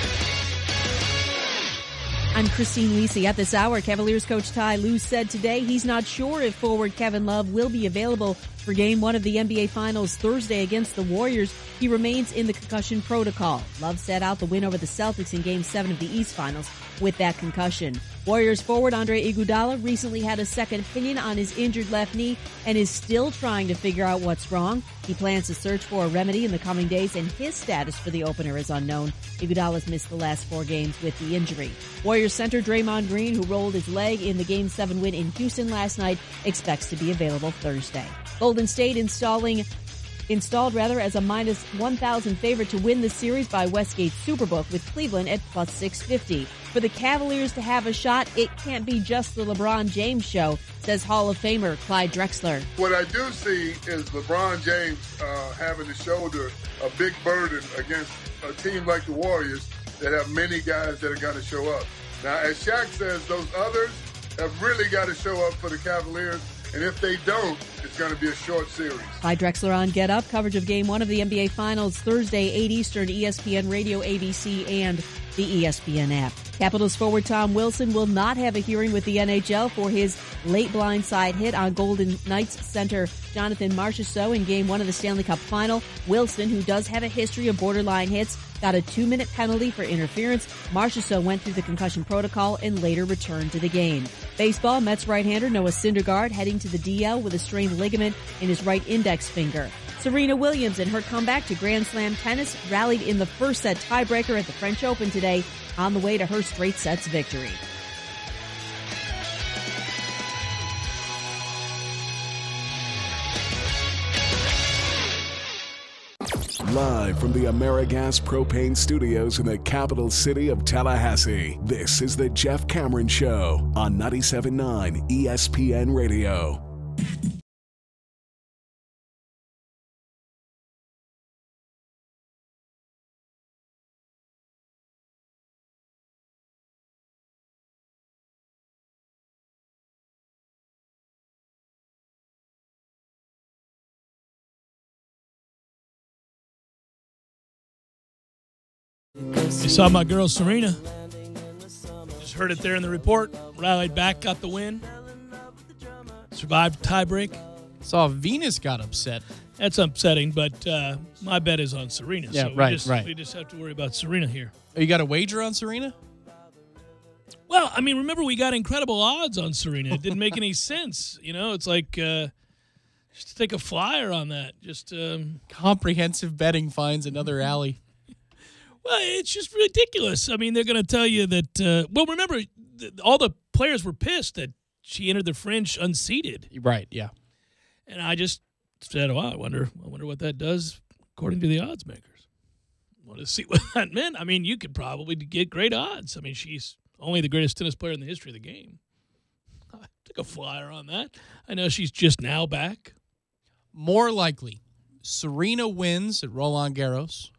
Speaker 21: I'm Christine Lisi. At this hour, Cavaliers coach Ty Lue said today he's not sure if forward Kevin Love will be available for Game 1 of the NBA Finals Thursday against the Warriors. He remains in the concussion protocol. Love sat out the win over the Celtics in Game 7 of the East Finals with that concussion. Warriors forward Andre Iguodala recently had a second opinion on his injured left knee and is still trying to figure out what's wrong. He plans to search for a remedy in the coming days, and his status for the opener is unknown. Iguodala's missed the last 4 games with the injury. Warriors center Draymond Green, who rolled his leg in the Game 7 win in Houston last night, expects to be available Thursday. Golden State installed as a minus 1,000 favorite to win the series by Westgate Superbook, with Cleveland at plus 650. For the Cavaliers to have a shot, it can't be just the LeBron James show, says Hall of Famer Clyde Drexler.
Speaker 22: What I do see is LeBron James having to shoulder a big burden against a team like the Warriors that have many guys that are going to show up. Now, as Shaq says, those others have really got to show up for the Cavaliers. And if they don't, it's going to be a short series.
Speaker 21: Clyde Drexler on Get Up. Coverage of Game 1 of the NBA Finals Thursday, 8 Eastern, ESPN Radio, ABC, and the ESPN app. Capitals forward Tom Wilson will not have a hearing with the NHL for his late blindside hit on Golden Knights center Jonathan Marchessault in Game 1 of the Stanley Cup Final. Wilson, who does have a history of borderline hits, got a 2-minute penalty for interference. Marchessault went through the concussion protocol and later returned to the game. Baseball, Mets right-hander Noah Syndergaard heading to the DL with a strained ligament in his right index finger. Serena Williams in her comeback to Grand Slam tennis rallied in the first set tiebreaker at the French Open today on the way to her straight sets victory.
Speaker 15: Live from the AmeriGas Propane Studios in the capital city of Tallahassee, this is the Jeff Cameron Show on 97.9 ESPN Radio.
Speaker 1: You saw my girl Serena. Just heard it there in the report. Rallied back, got the win. Survived tiebreak.
Speaker 2: Saw Venus got upset.
Speaker 1: That's upsetting, but my bet is on Serena.
Speaker 2: Yeah,
Speaker 1: so
Speaker 2: right.
Speaker 1: We just have to worry about Serena here.
Speaker 2: Oh, you got a wager on Serena?
Speaker 1: Well, I mean, remember we got incredible odds on Serena. It didn't make any sense. You know, it's like just take a flyer on that. Just
Speaker 2: comprehensive betting finds another alley.
Speaker 1: Well, it's just ridiculous. I mean, they're going to tell you that. Well, remember, all the players were pissed that she entered the French unseeded.
Speaker 2: Right. Yeah.
Speaker 1: And I just said, "Well, I wonder what that does according to the odds makers." Want to see what that meant? I mean, you could probably get great odds. I mean, she's only the greatest tennis player in the history of the game. I took a flyer on that. I know she's just now back.
Speaker 2: More likely, Serena wins at Roland Garros,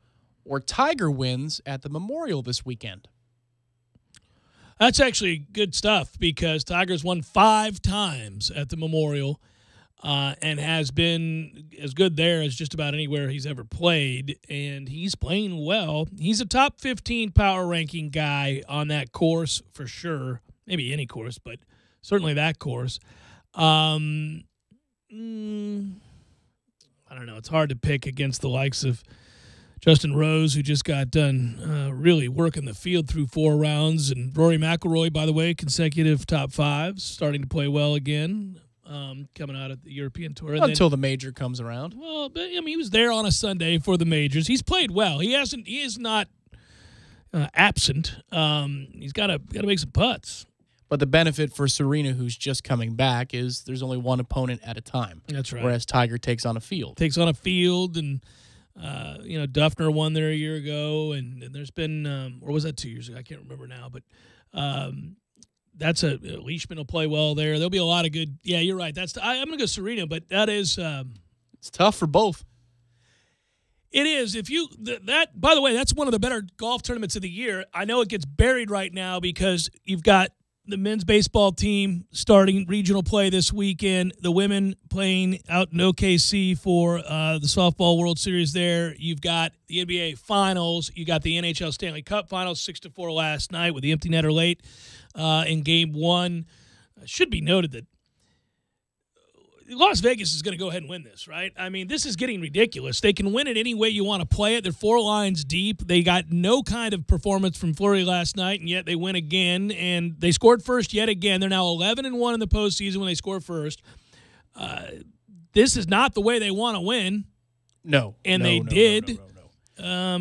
Speaker 2: or Tiger wins at the Memorial this weekend.
Speaker 1: That's actually good stuff because Tiger's won 5 times at the Memorial and has been as good there as just about anywhere he's ever played, and he's playing well. He's a top 15 power ranking guy on that course for sure. Maybe any course, but certainly that course. I don't know. It's hard to pick against the likes of Justin Rose, who just got done really working the field through 4 rounds. And Rory McIlroy, by the way, consecutive top 5s, starting to play well again, coming out of the European Tour. And
Speaker 2: until the major comes around.
Speaker 1: Well, but I mean, he was there on a Sunday for the majors. He's played well. He is not absent. He's got to make some putts.
Speaker 2: But the benefit for Serena, who's just coming back, is there's only one opponent at a time.
Speaker 1: That's right.
Speaker 2: Whereas Tiger takes on a field.
Speaker 1: And Duffner won there a year ago, and there's been, or was that 2 years ago? I can't remember now, but that's Leishman will play well there. There'll be a lot of good. Yeah, you're right. I'm going to go Serena, but that is
Speaker 2: it's tough for both.
Speaker 1: It is. By the way, that's one of the better golf tournaments of the year. I know it gets buried right now because you've got the men's baseball team starting regional play this weekend. The women playing out in OKC for the softball World Series there. You've got the NBA Finals. You got the NHL Stanley Cup Finals, 6-4 last night with the empty netter late in Game 1. Should be noted that Las Vegas is going to go ahead and win this, right? I mean, this is getting ridiculous. They can win it any way you want to play it. They're 4 lines deep. They got no kind of performance from Fleury last night, and yet they win again. And they scored first yet again. They're now 11-1 in the postseason when they score first. This is not the way they want to win.
Speaker 2: No.
Speaker 1: And they did.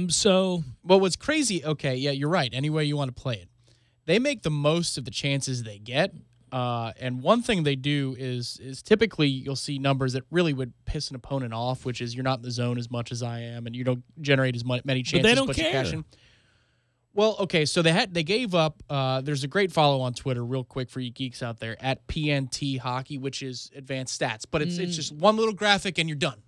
Speaker 1: So.
Speaker 2: Well, what's crazy, okay, yeah, you're right. Any way you want to play it. They make the most of the chances they get. And one thing they do is typically you'll see numbers that really would piss an opponent off, which is you're not in the zone as much as I am, and you don't generate as many chances.
Speaker 1: But they don't care.
Speaker 2: You cash in. Well, okay, so they gave up. There's a great follow on Twitter, real quick for you geeks out there, at PNT Hockey, which is advanced stats, but it's just one little graphic and you're done.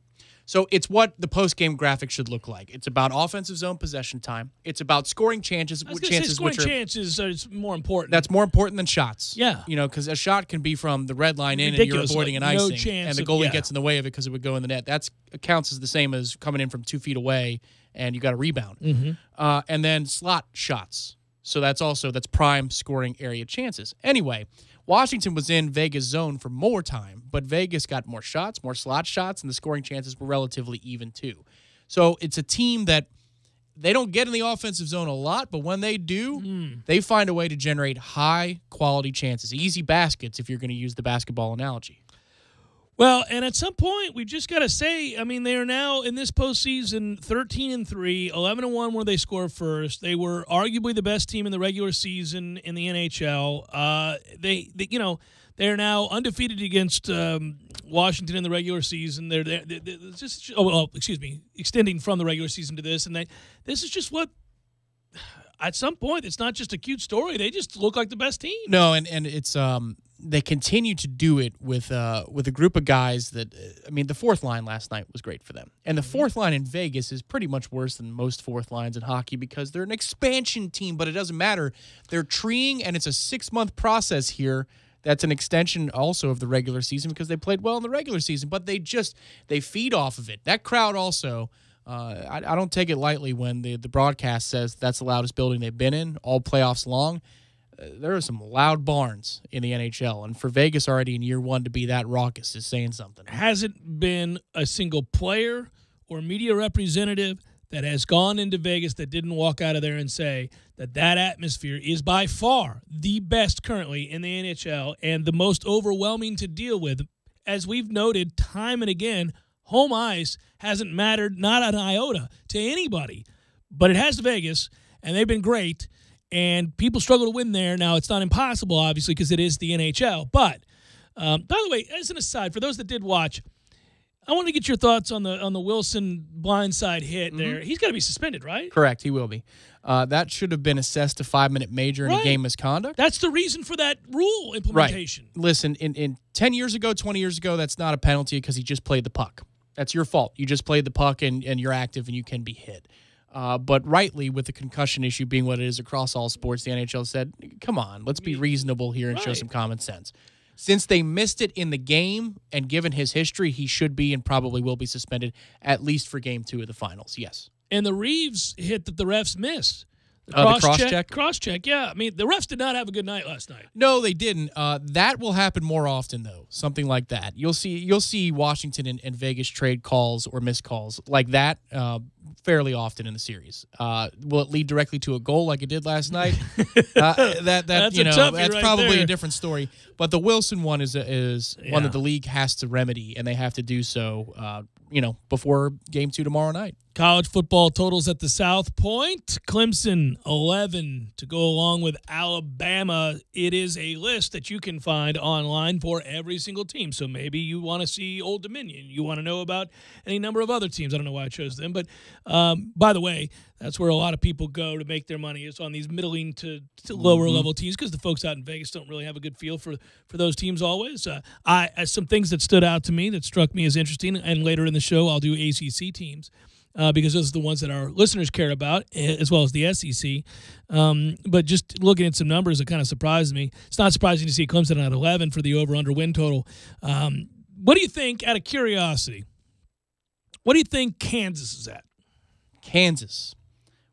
Speaker 2: So it's what the post-game graphic should look like. It's about offensive zone possession time. It's about scoring chances.
Speaker 1: Scoring chances is more important.
Speaker 2: That's more important than shots.
Speaker 1: Yeah.
Speaker 2: You know, because a shot can be from the red line in and you're avoiding an icing. And the goalie gets in the way of it because it would go in the net. That counts as the same as coming in from 2 feet away and you got a rebound.
Speaker 1: Mm-hmm.
Speaker 2: And then slot shots. So that's prime scoring area chances. Anyway, Washington was in Vegas' zone for more time, but Vegas got more shots, more slot shots, and the scoring chances were relatively even too. So it's a team that they don't get in the offensive zone a lot, but when they do, they find a way to generate high-quality chances, easy baskets if you're going to use the basketball analogy.
Speaker 1: Well, and at some point, we've just got to say, I mean, they are now in this postseason 13-3, 11-1 where they score first. They were arguably the best team in the regular season in the NHL. They're now undefeated against Washington in the regular season. They're just extending from the regular season to this, and this is just what. At some point, it's not just a cute story. They just look like the best team.
Speaker 2: No, and it's they continue to do it with a group of guys that the fourth line last night was great for them, and the fourth line in Vegas is pretty much worse than most fourth lines in hockey because they're an expansion team, but it doesn't matter. They're treeing, and it's a 6-month process here. That's an extension also of the regular season because they played well in the regular season, but they feed off of it. That crowd also. I don't take it lightly when the broadcast says that's the loudest building they've been in all playoffs long. There are some loud barns in the NHL, and for Vegas already in year one to be that raucous is saying something.
Speaker 1: Hasn't been a single player or media representative that has gone into Vegas that didn't walk out of there and say that atmosphere is by far the best currently in the NHL and the most overwhelming to deal with. As we've noted time and again, home ice hasn't mattered, not an iota, to anybody. But it has to Vegas, and they've been great, and people struggle to win there. Now, it's not impossible, obviously, because it is the NHL. But, by the way, as an aside, for those that did watch, I want to get your thoughts on the Wilson blindside hit there. He's got to be suspended, right?
Speaker 2: Correct, he will be. That should have been assessed a 5-minute major in a game misconduct.
Speaker 1: That's the reason for that rule implementation.
Speaker 2: Right. Listen, in 10 years ago, 20 years ago, that's not a penalty because he just played the puck. That's your fault. You just played the puck and you're active and you can be hit. But rightly, with the concussion issue being what it is across all sports, the NHL said, come on, let's be reasonable here and show some common sense. Since they missed it in the game, and given his history, he should be and probably will be suspended at least for Game 2 of the finals, yes.
Speaker 1: And the Reeves hit that the refs missed.
Speaker 2: The cross-check?
Speaker 1: Cross-check, yeah. I mean, the refs did not have a good night last night.
Speaker 2: No, they didn't. That will happen more often, though, something like that. You'll see Washington and Vegas trade calls or missed calls like that fairly often in the series. Will it lead directly to a goal like it did last night? That's probably a different story. But the Wilson one is one that the league has to remedy, and they have to do so before Game 2 tomorrow night.
Speaker 1: College football totals at the South Point. Clemson, 11 to go along with Alabama. It is a list that you can find online for every single team. So maybe you want to see Old Dominion. You want to know about any number of other teams. I don't know why I chose them. But, by the way, that's where a lot of people go to make their money is on these middling to lower-level teams because the folks out in Vegas don't really have a good feel for those teams always. Some things that stood out to me that struck me as interesting, and later in the show I'll do ACC teams. Because those are the ones that our listeners care about, as well as the SEC. But just looking at some numbers, it kind of surprised me. It's not surprising to see Clemson at 11 for the over-under win total. What do you think, out of curiosity, what do you think Kansas is at?
Speaker 2: Kansas,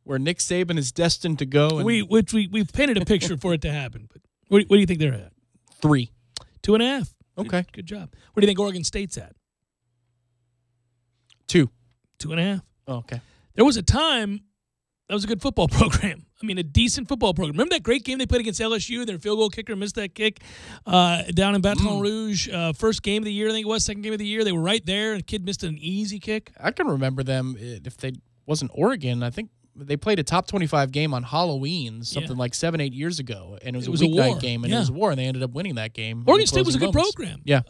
Speaker 2: where Nick Saban is destined to go. And
Speaker 1: We've painted a picture for it to happen. But what do you think they're at?
Speaker 2: 3.
Speaker 1: 2.5.
Speaker 2: Okay.
Speaker 1: Good job. What do you think Oregon State's at?
Speaker 2: 2.
Speaker 1: 2.5.
Speaker 2: Oh, okay.
Speaker 1: There was a time that was a good football program. I mean, a decent football program. Remember that great game they played against LSU? Their field goal kicker missed that kick down in Baton Rouge. First game of the year, I think it was. Second game of the year. They were right there, and a kid missed an easy kick.
Speaker 2: I can remember them. If they wasn't Oregon, I think they played a top 25 game on Halloween, something like 7-8 years ago, and it was a weeknight game, and it was a war, and they ended up winning that game.
Speaker 1: Oregon State was a good program.
Speaker 2: Yeah.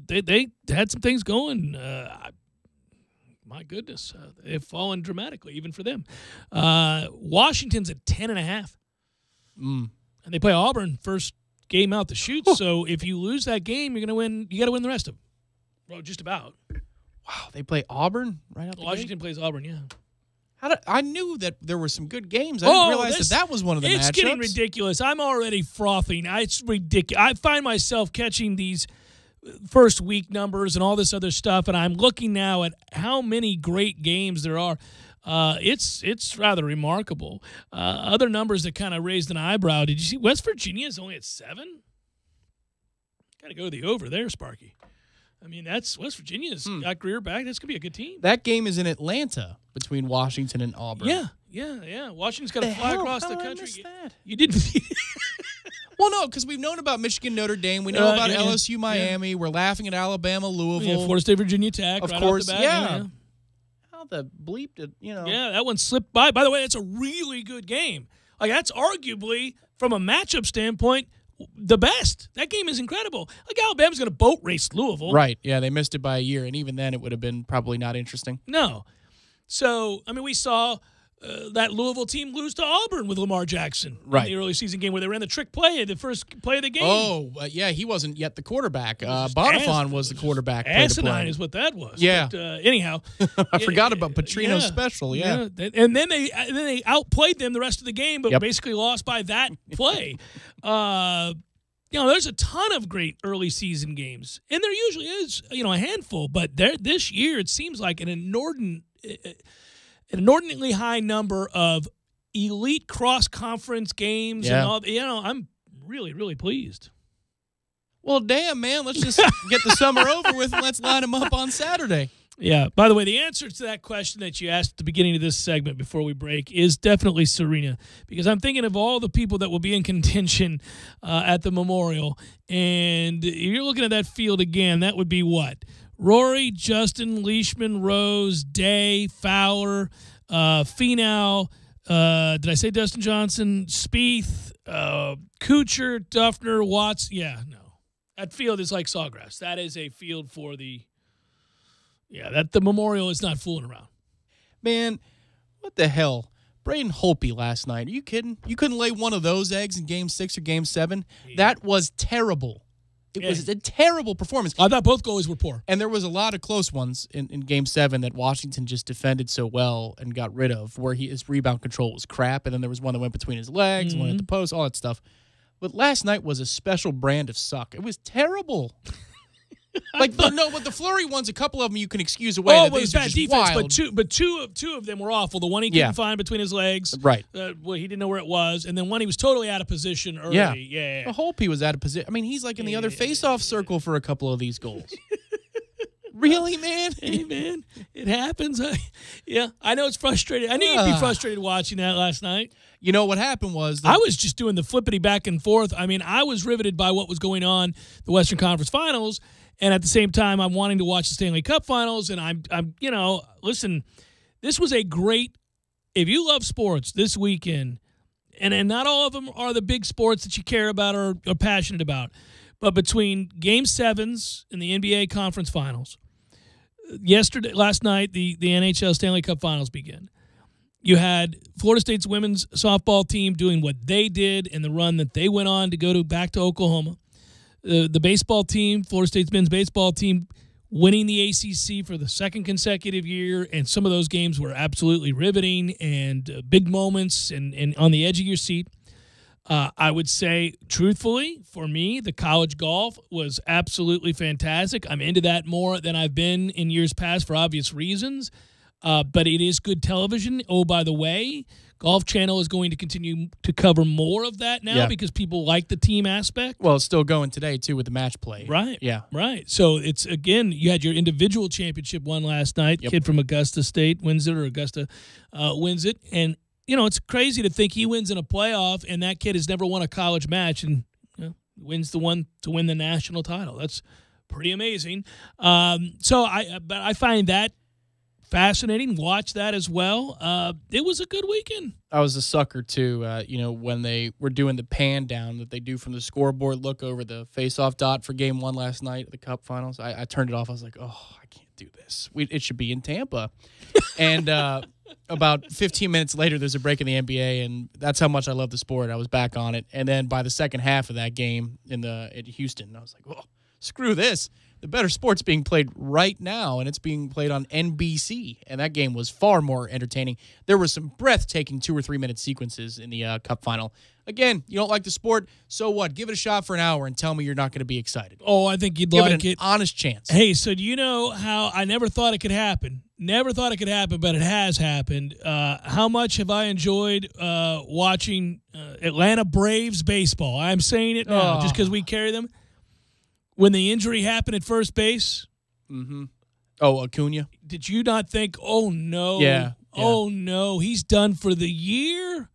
Speaker 1: They had some things going. My goodness, they've fallen dramatically, even for them. Washington's at 10.5. And they play Auburn first game out the chute. So if you lose that game, you're going to win. You got to win the rest of them. Well, just about.
Speaker 2: Wow, they play Auburn right out the
Speaker 1: Washington plays Auburn, yeah.
Speaker 2: I knew that there were some good games. I didn't realize that was one of the matchups.
Speaker 1: It's getting ridiculous. I'm already frothing. It's ridiculous. I find myself catching these first week numbers and all this other stuff, and I'm looking now at how many great games there are. It's rather remarkable. Other numbers that kind of raised an eyebrow. Did you see West Virginia is only at 7? Got to go to the over there, Sparky. I mean, that's West Virginia's got Greer back. That's going to be a good team.
Speaker 2: That game is in Atlanta between Washington and Auburn.
Speaker 1: Yeah. Washington's got to fly across the country. You didn't.
Speaker 2: Well, no, because we've known about Michigan, Notre Dame. We know about LSU, Miami. Yeah. We're laughing at Alabama, Louisville.
Speaker 1: Yeah, Florida State, Virginia Tech.
Speaker 2: Of
Speaker 1: right
Speaker 2: course,
Speaker 1: off the bat.
Speaker 2: How the bleep did,
Speaker 1: Yeah, that one slipped by. By the way, that's a really good game. Like, that's arguably, from a matchup standpoint, the best. That game is incredible. Like, Alabama's going to boat race Louisville.
Speaker 2: Right, yeah, they missed it by a year, and even then it would have been probably not interesting.
Speaker 1: No. So, I mean, we saw that Louisville team lose to Auburn with Lamar Jackson in the early season game where they ran the trick play, the first play of the game.
Speaker 2: Oh, yeah, he wasn't yet the quarterback. Bonifon was the quarterback.
Speaker 1: Asinine is what that was.
Speaker 2: Yeah.
Speaker 1: But, anyhow.
Speaker 2: I forgot about Petrino's special, yeah.
Speaker 1: And then they outplayed them the rest of the game, but basically lost by that play. There's a ton of great early season games, and there usually is, a handful. But this year, it seems like an inordinately high number of elite cross-conference games.
Speaker 2: Yeah.
Speaker 1: And all. I'm really, really pleased.
Speaker 2: Well, damn, man, let's just get the summer over with and let's line them up on Saturday.
Speaker 1: Yeah. By the way, the answer to that question that you asked at the beginning of this segment before we break is definitely Serena, because I'm thinking of all the people that will be in contention at the Memorial, and if you're looking at that field again, that would be what? Rory, Justin, Leishman, Rose, Day, Fowler, Finau, did I say Dustin Johnson? Spieth, Kuchar, Duffner, Watts. Yeah, no. That field is like Sawgrass. That is a field for the Memorial is not fooling around.
Speaker 2: Man, what the hell? Braden Holtby last night. Are you kidding? You couldn't lay one of those eggs in Game 6 or Game 7? Yeah. That was terrible. It was a terrible performance.
Speaker 1: I thought both goalies were poor.
Speaker 2: And there was a lot of close ones in Game 7 that Washington just defended so well and got rid of, where his rebound control was crap, and then there was one that went between his legs, one at the post, all that stuff. But last night was a special brand of suck. It was terrible. But the Fleury ones, a couple of them you can excuse away.
Speaker 1: Oh, it was bad defense, wild. but two of them were awful. The one he couldn't find between his legs,
Speaker 2: right?
Speaker 1: He didn't know where it was, and then one he was totally out of position early. Yeah.
Speaker 2: The Holtby was out of position. I mean, he's like in the other face-off circle for a couple of these goals. Really, man?
Speaker 1: Hey, man, it happens. I know it's frustrating. I knew you'd be frustrated watching that last night.
Speaker 2: You know what happened was
Speaker 1: I was just doing the flippity back and forth. I mean, I was riveted by what was going on the Western Conference Finals. And at the same time, I'm wanting to watch the Stanley Cup Finals, and I'm listen, this was a great, if you love sports this weekend, and not all of them are the big sports that you care about or are passionate about, but between Game 7s in the NBA Conference Finals, last night, the NHL Stanley Cup Finals began. You had Florida State's women's softball team doing what they did and the run that they went on to go back to Oklahoma. The baseball team, Florida State's men's baseball team, winning the ACC for the second consecutive year, and some of those games were absolutely riveting and big moments and on the edge of your seat. I would say, truthfully, for me, the college golf was absolutely fantastic. I'm into that more than I've been in years past for obvious reasons, but it is good television. Oh, by the way, Golf Channel is going to continue to cover more of that now because people like the team aspect.
Speaker 2: Well, it's still going today, too, with the match play.
Speaker 1: Right.
Speaker 2: Yeah.
Speaker 1: Right. So it's, again, you had your individual championship one last night. Yep. Kid from Augusta State wins it, or Augusta wins it. And, it's crazy to think he wins in a playoff and that kid has never won a college match and wins the one to win the national title. That's pretty amazing. So I find that fascinating. Watch that as well. It was a good weekend.
Speaker 2: I was a sucker too. When they were doing the pan down that they do from the scoreboard, look over the face-off dot for Game 1 last night at the Cup Finals. I turned it off. I was like, oh, I can't do this. It should be in Tampa. And about 15 minutes later, there's a break in the NBA, and that's how much I love the sport. I was back on it. And then by the second half of that game at Houston, I was like, oh, screw this. The better sport's being played right now, and it's being played on NBC, and that game was far more entertaining. There were some breathtaking 2 or 3 minute sequences in the Cup final. Again, you don't like the sport, so what? Give it a shot for an hour and tell me you're not going to be excited.
Speaker 1: Oh, I think you'd
Speaker 2: Give
Speaker 1: like
Speaker 2: it an honest chance.
Speaker 1: Hey, so do you know how I never thought it could happen? Never thought it could happen, but it has happened. How much have I enjoyed watching Atlanta Braves baseball? I'm saying it now just because we carry them. When the injury happened at first base.
Speaker 2: Mm-hmm. Oh, Acuna?
Speaker 1: Did you not think, oh, no.
Speaker 2: Yeah.
Speaker 1: Oh, no, he's done for the year?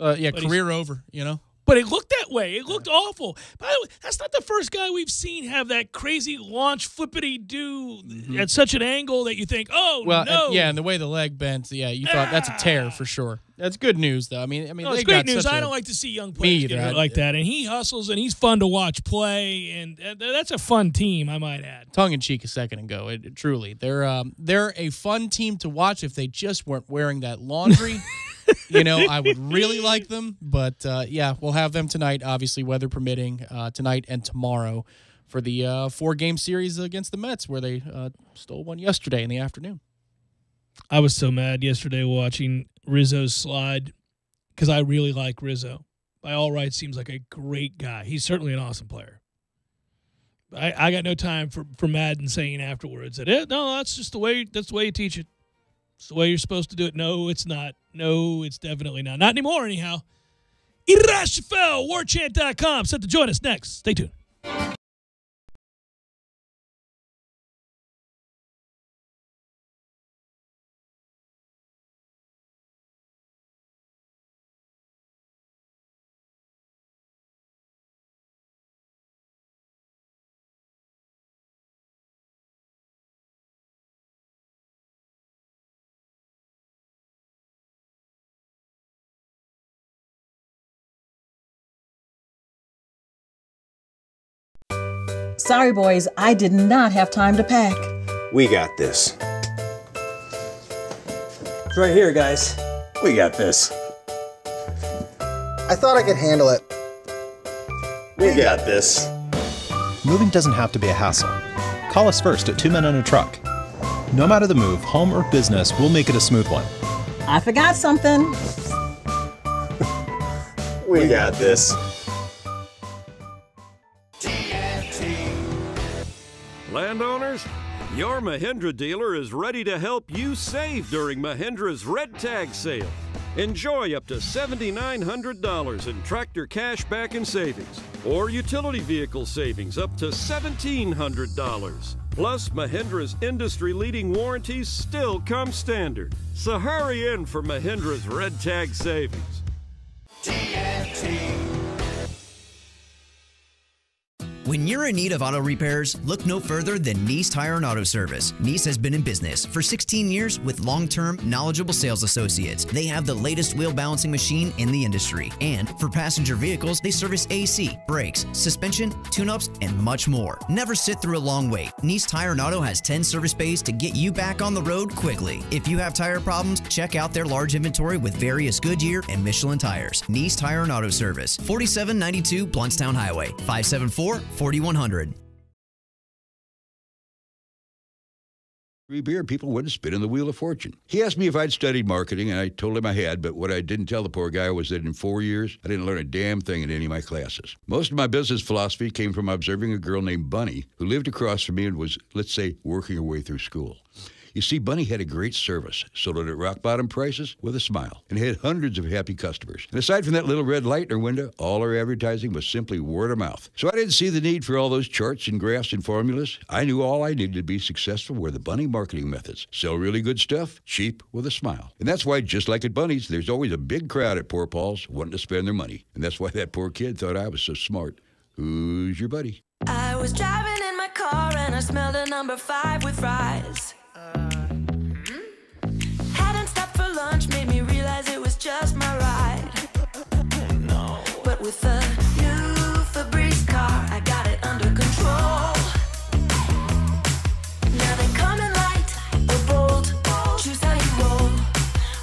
Speaker 2: Yeah, but career over, you know?
Speaker 1: But it looked that way. It looked awful. By the way, that's not the first guy we've seen have that crazy launch flippity-do at such an angle that you think, oh, no.
Speaker 2: And the way the leg bent, you thought that's a tear for sure. That's good news, though. I mean,
Speaker 1: no, it's great news. I don't like to see young players get hurt like that. And he hustles, and he's fun to watch play, and that's a fun team, I might add.
Speaker 2: Tongue-in-cheek a second ago, truly. They're a fun team to watch if they just weren't wearing that laundry. I would really like them, but we'll have them tonight, obviously, weather permitting, tonight and tomorrow for the 4-game series against the Mets, where they stole one yesterday in the afternoon.
Speaker 1: I was so mad yesterday watching Rizzo's slide because I really like Rizzo. By all rights, seems like a great guy. He's certainly an awesome player. I got no time for Madden saying afterwards that no, that's just the way you teach it. It's the way you're supposed to do it. No, it's not. No, it's definitely not. Not anymore, anyhow. Irashafel, warchant.com. Set to join us next. Stay tuned.
Speaker 3: Sorry, boys, I did not have time to pack.
Speaker 4: We got this.
Speaker 16: It's right here, guys.
Speaker 4: We got this.
Speaker 16: I thought I could handle it.
Speaker 4: We got this.
Speaker 7: Moving doesn't have to be a hassle. Call us first at 2 Men and a Truck. No matter the move, home or business, we'll make it a smooth one.
Speaker 3: I forgot something.
Speaker 4: We got this.
Speaker 8: Landowners, your Mahindra dealer is ready to help you save during Mahindra's Red Tag sale. Enjoy up to $7,900 in tractor cash back and savings, or utility vehicle savings up to $1,700. Plus, Mahindra's industry-leading warranties still come standard. So hurry in for Mahindra's Red Tag savings.
Speaker 9: When you're in need of auto repairs, look no further than Nice Tire and Auto Service. Nice has been in business for 16 years with long-term, knowledgeable sales associates. They have the latest wheel balancing machine in the industry. And for passenger vehicles, they service AC, brakes, suspension, tune-ups, and much more. Never sit through a long wait. Nice Tire and Auto has 10 service bays to get you back on the road quickly. If you have tire problems, check out their large inventory with various Goodyear and Michelin tires. Nice Tire and Auto Service, 4792 Bluntstown Highway, 574-4100.
Speaker 5: Beer, people wouldn't spin in the wheel of fortune. He asked me if I'd studied marketing, and I told him I had, but what I didn't tell the poor guy was that in 4 years, I didn't learn a damn thing in any of my classes. Most of my business philosophy came from observing a girl named Bunny who lived across from me and was, let's say, working her way through school. You see, Bunny had a great service, sold it at rock-bottom prices with a smile, and had hundreds of happy customers. And aside from that little red light in her window, all her advertising was simply word of mouth. So I didn't see the need for all those charts and graphs and formulas. I knew all I needed to be successful were the Bunny marketing methods. Sell really good stuff, cheap, with a smile. And that's why, just like at Bunny's, there's always a big crowd at Poor Paul's wanting to spend their money. And that's why that poor kid thought I was so smart. Who's your buddy?
Speaker 18: I was driving in my car and I smelled a number 5 with fries. Hadn't stopped for lunch, made me realize it was just my ride. No. But with the new Febreze car, I got it under control. Now they come in light or bold, choose how you roll.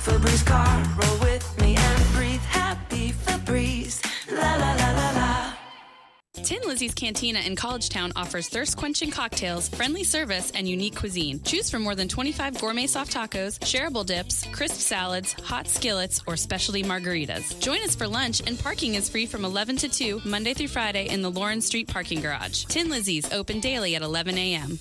Speaker 18: Febreze car, roll with me and breathe happy Febreze. La la la la la.
Speaker 13: Tin Lizzy's Cantina in Collegetown offers thirst-quenching cocktails, friendly service, and unique cuisine. Choose from more than 25 gourmet soft tacos, shareable dips, crisp salads, hot skillets, or specialty margaritas. Join us for lunch, and parking is free from 11 to 2, Monday through Friday in the Lawrence Street parking garage. Tin Lizzy's open daily at 11 a.m.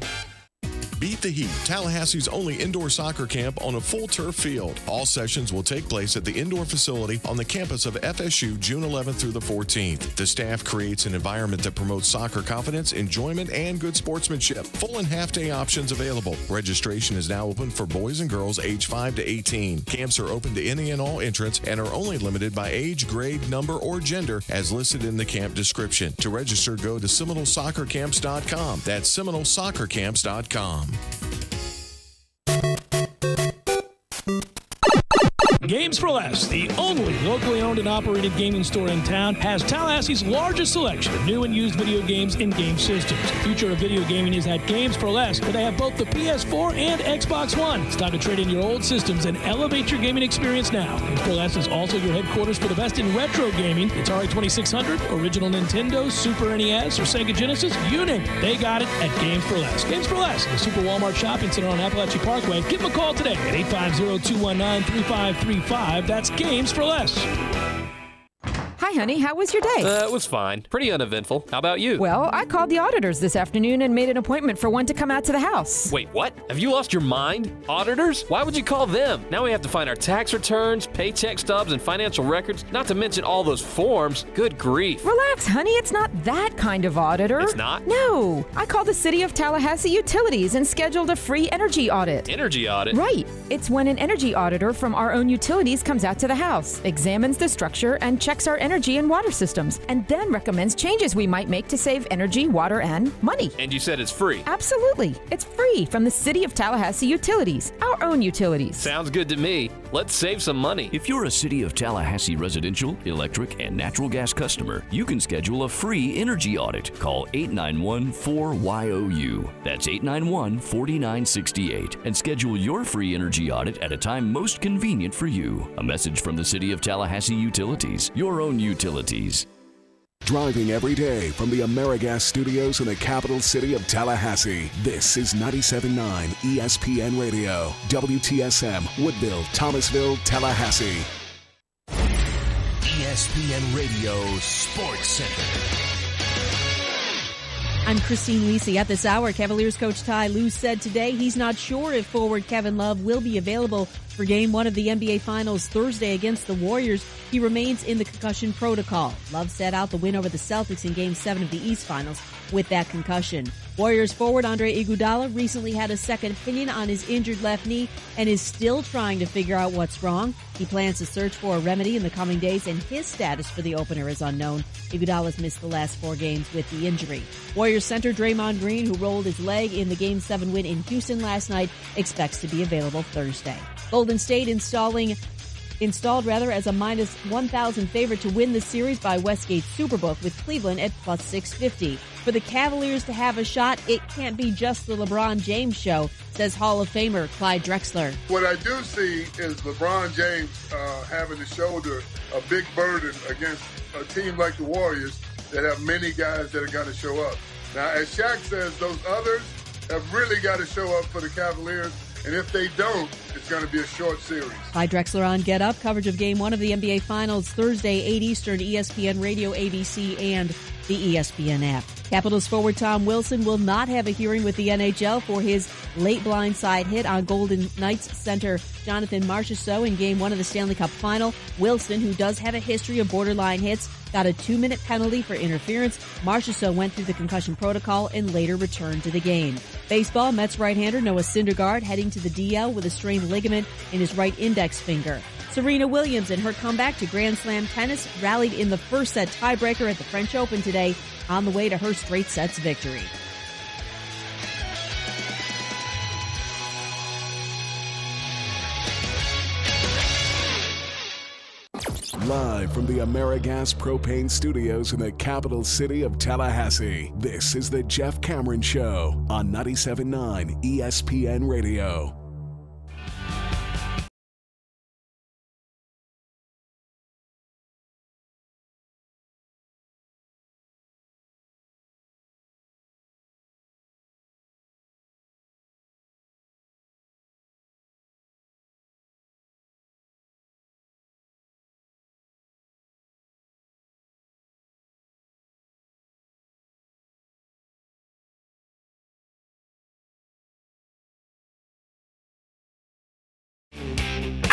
Speaker 6: Beat the Heat, Tallahassee's only indoor soccer camp on a full turf field. All sessions will take place at the indoor facility on the campus of FSU June 11th through the 14th. The staff creates an environment that promotes soccer confidence, enjoyment, and good sportsmanship. Full and half-day options available. Registration is now open for boys and girls age 5 to 18. Camps are open to any and all entrants and are only limited by age, grade, number, or gender as listed in the camp description. To register, go to SeminolesSoccerCamps.com. That's SeminolesSoccerCamps.com.
Speaker 1: Games for Less, the only locally owned and operated gaming store in town, has Tallahassee's largest selection of new and used video games and game systems. The future of video gaming is at Games for Less, where they have both the PS4 and Xbox One. It's time to trade in your old systems and elevate your gaming experience now. Games for Less is also your headquarters for the best in retro gaming. It's Atari 2600, original Nintendo, Super NES, or Sega Genesis, you name it. They got it at Games for Less. Games for Less, the Super Walmart Shopping Center on Appalachia Parkway. Give them a call today at 850-219-3535. That's Games for Less.
Speaker 11: Hi, honey. How was your day?
Speaker 23: It was fine. Pretty uneventful. How about you?
Speaker 11: Well, I called the auditors this afternoon and made an appointment for one to come out to the house.
Speaker 23: Wait, what? Have you lost your mind? Auditors? Why would you call them? Now we have to find our tax returns, paycheck stubs, and financial records, not to mention all those forms. Good grief.
Speaker 11: Relax, honey. It's not that kind of auditor.
Speaker 23: It's not?
Speaker 11: No. I called the City of Tallahassee Utilities and scheduled a free energy audit.
Speaker 23: Energy audit?
Speaker 11: Right. It's when an energy auditor from our own utilities comes out to the house, examines the structure, and checks our energy and water systems, and then recommends changes we might make to save energy, water, and money.
Speaker 23: And you said it's free?
Speaker 11: Absolutely. It's free from the City of Tallahassee Utilities, our own utilities.
Speaker 23: Sounds good to me. Let's save some money.
Speaker 24: If you're a City of Tallahassee residential, electric, and natural gas customer, you can schedule a free energy audit. Call 891-4YOU. That's 891-4968. And schedule your free energy audit at a time most convenient for you. A message from the City of Tallahassee Utilities, your own utilities.
Speaker 15: Driving every day from the AmeriGas studios in the capital city of Tallahassee, this is 97.9 ESPN Radio, WTSM, Woodville, Thomasville, Tallahassee.
Speaker 10: ESPN Radio Sports Center.
Speaker 21: I'm Christine Lisi. At this hour, Cavaliers coach Ty Lue said today he's not sure if forward Kevin Love will be available for Game 1 of the NBA Finals Thursday against the Warriors. He remains in the concussion protocol. Love sat out the win over the Celtics in Game 7 of the East Finals with that concussion. Warriors forward Andre Iguodala recently had a second opinion on his injured left knee and is still trying to figure out what's wrong. He plans to search for a remedy in the coming days, and his status for the opener is unknown. Iguodala's missed the last 4 games with the injury. Warriors center Draymond Green, who rolled his leg in the Game 7 win in Houston last night, expects to be available Thursday. Golden State installed as a minus 1,000 favorite to win the series by Westgate Superbook, with Cleveland at plus 650. For the Cavaliers to have a shot, it can't be just the LeBron James show, says Hall of Famer Clyde Drexler.
Speaker 22: What I do see is LeBron James having to shoulder a big burden against a team like the Warriors that have many guys that are going to show up. Now, as Shaq says, those others have really got to show up for the Cavaliers, and if they don't, it's going to be a short series.
Speaker 21: Clyde Drexler on Get Up. Coverage of Game 1 of the NBA Finals Thursday, 8 Eastern, ESPN Radio, ABC, and the ESPN app. Capitals forward Tom Wilson will not have a hearing with the NHL for his late blindside hit on Golden Knights center Jonathan Marchessault in Game 1 of the Stanley Cup Final. Wilson, who does have a history of borderline hits, got a 2-minute penalty for interference. Marchessault went through the concussion protocol and later returned to the game. Baseball, Mets right-hander Noah Syndergaard heading to the DL with a strained ligament in his right index finger. Serena Williams and her comeback to Grand Slam tennis rallied in the first set tiebreaker at the French Open today on the way to her straight sets victory.
Speaker 15: Live from the AmeriGas Propane Studios in the capital city of Tallahassee, this is the Jeff Cameron Show on 97.9 ESPN Radio.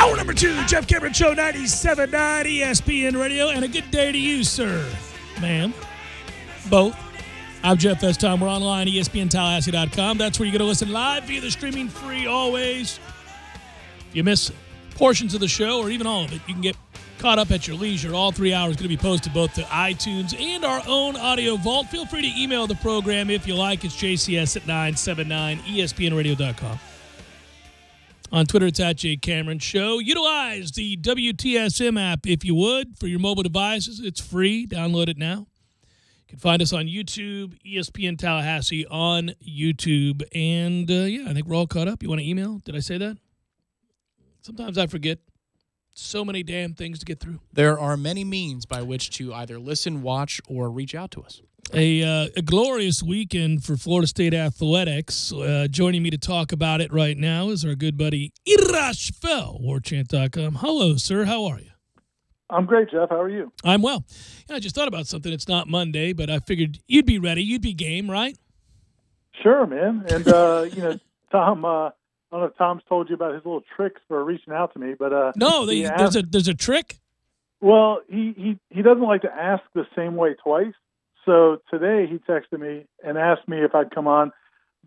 Speaker 1: Hour number 2, Jeff Cameron Show, 97.9 ESPN Radio, and a good day to you, sir, ma'am, both. I'm Jeff S. Tom. We're online, ESPNTallahassee.com. That's where you're going to listen live via the streaming free always. If you miss portions of the show or even all of it, you can get caught up at your leisure. All 3 hours going to be posted both to iTunes and our own audio vault. Feel free to email the program if you like. It's JCS at 979 ESPNradio.com. On Twitter, it's at J. Cameron Show. Utilize the WTSM app if you would for your mobile devices. It's free. Download it now. You can find us on YouTube, ESPN Tallahassee on YouTube. And, I think we're all caught up. You want to email? Did I say that? Sometimes I forget. So many damn things to get through.
Speaker 2: There are many means by which to either listen, watch, or reach out to us.
Speaker 1: A glorious weekend for Florida State athletics. Joining me to talk about it right now is our good buddy Irash Fell, warchant.com. Hello, sir. How are you?
Speaker 12: I'm great, Jeff. How are you?
Speaker 1: I'm well. I just thought about something. It's not Monday, but I figured you'd be ready. You'd be game, right?
Speaker 12: Sure, man. And, Tom, I don't know if Tom's told you about his little tricks for reaching out to me, but
Speaker 1: no, there's a trick.
Speaker 12: Well, he doesn't like to ask the same way twice. So today he texted me and asked me if I'd come on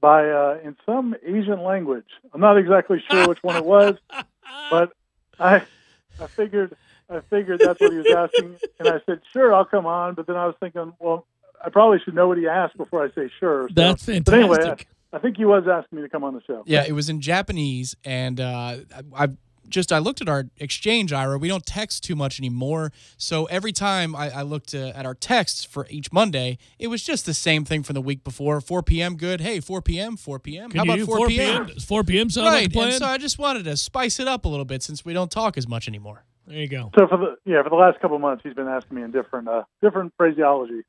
Speaker 12: by in some Asian language. I'm not exactly sure which one it was, but I figured that's what he was asking, and I said sure, I'll come on. But then I was thinking, well, I probably should know what he asked before I say sure. So,
Speaker 1: that's fantastic.
Speaker 12: But anyway, I think he was asking me to come on the show.
Speaker 2: Yeah, it was in Japanese, and I looked at our exchange, Ira. We don't text too much anymore, so every time I looked at our texts for each Monday, it was just the same thing from the week before. 4 p.m. good. Hey, 4 p.m. 4 p.m.
Speaker 1: Can
Speaker 2: How about
Speaker 1: you do
Speaker 2: 4 p.m.?
Speaker 1: Does 4 p.m. sound
Speaker 2: right,
Speaker 1: like a plan?
Speaker 2: and so I just wanted to spice it up a little bit since we don't talk as much anymore.
Speaker 1: There you go.
Speaker 12: So for the last couple of months, he's been asking me in different phraseology.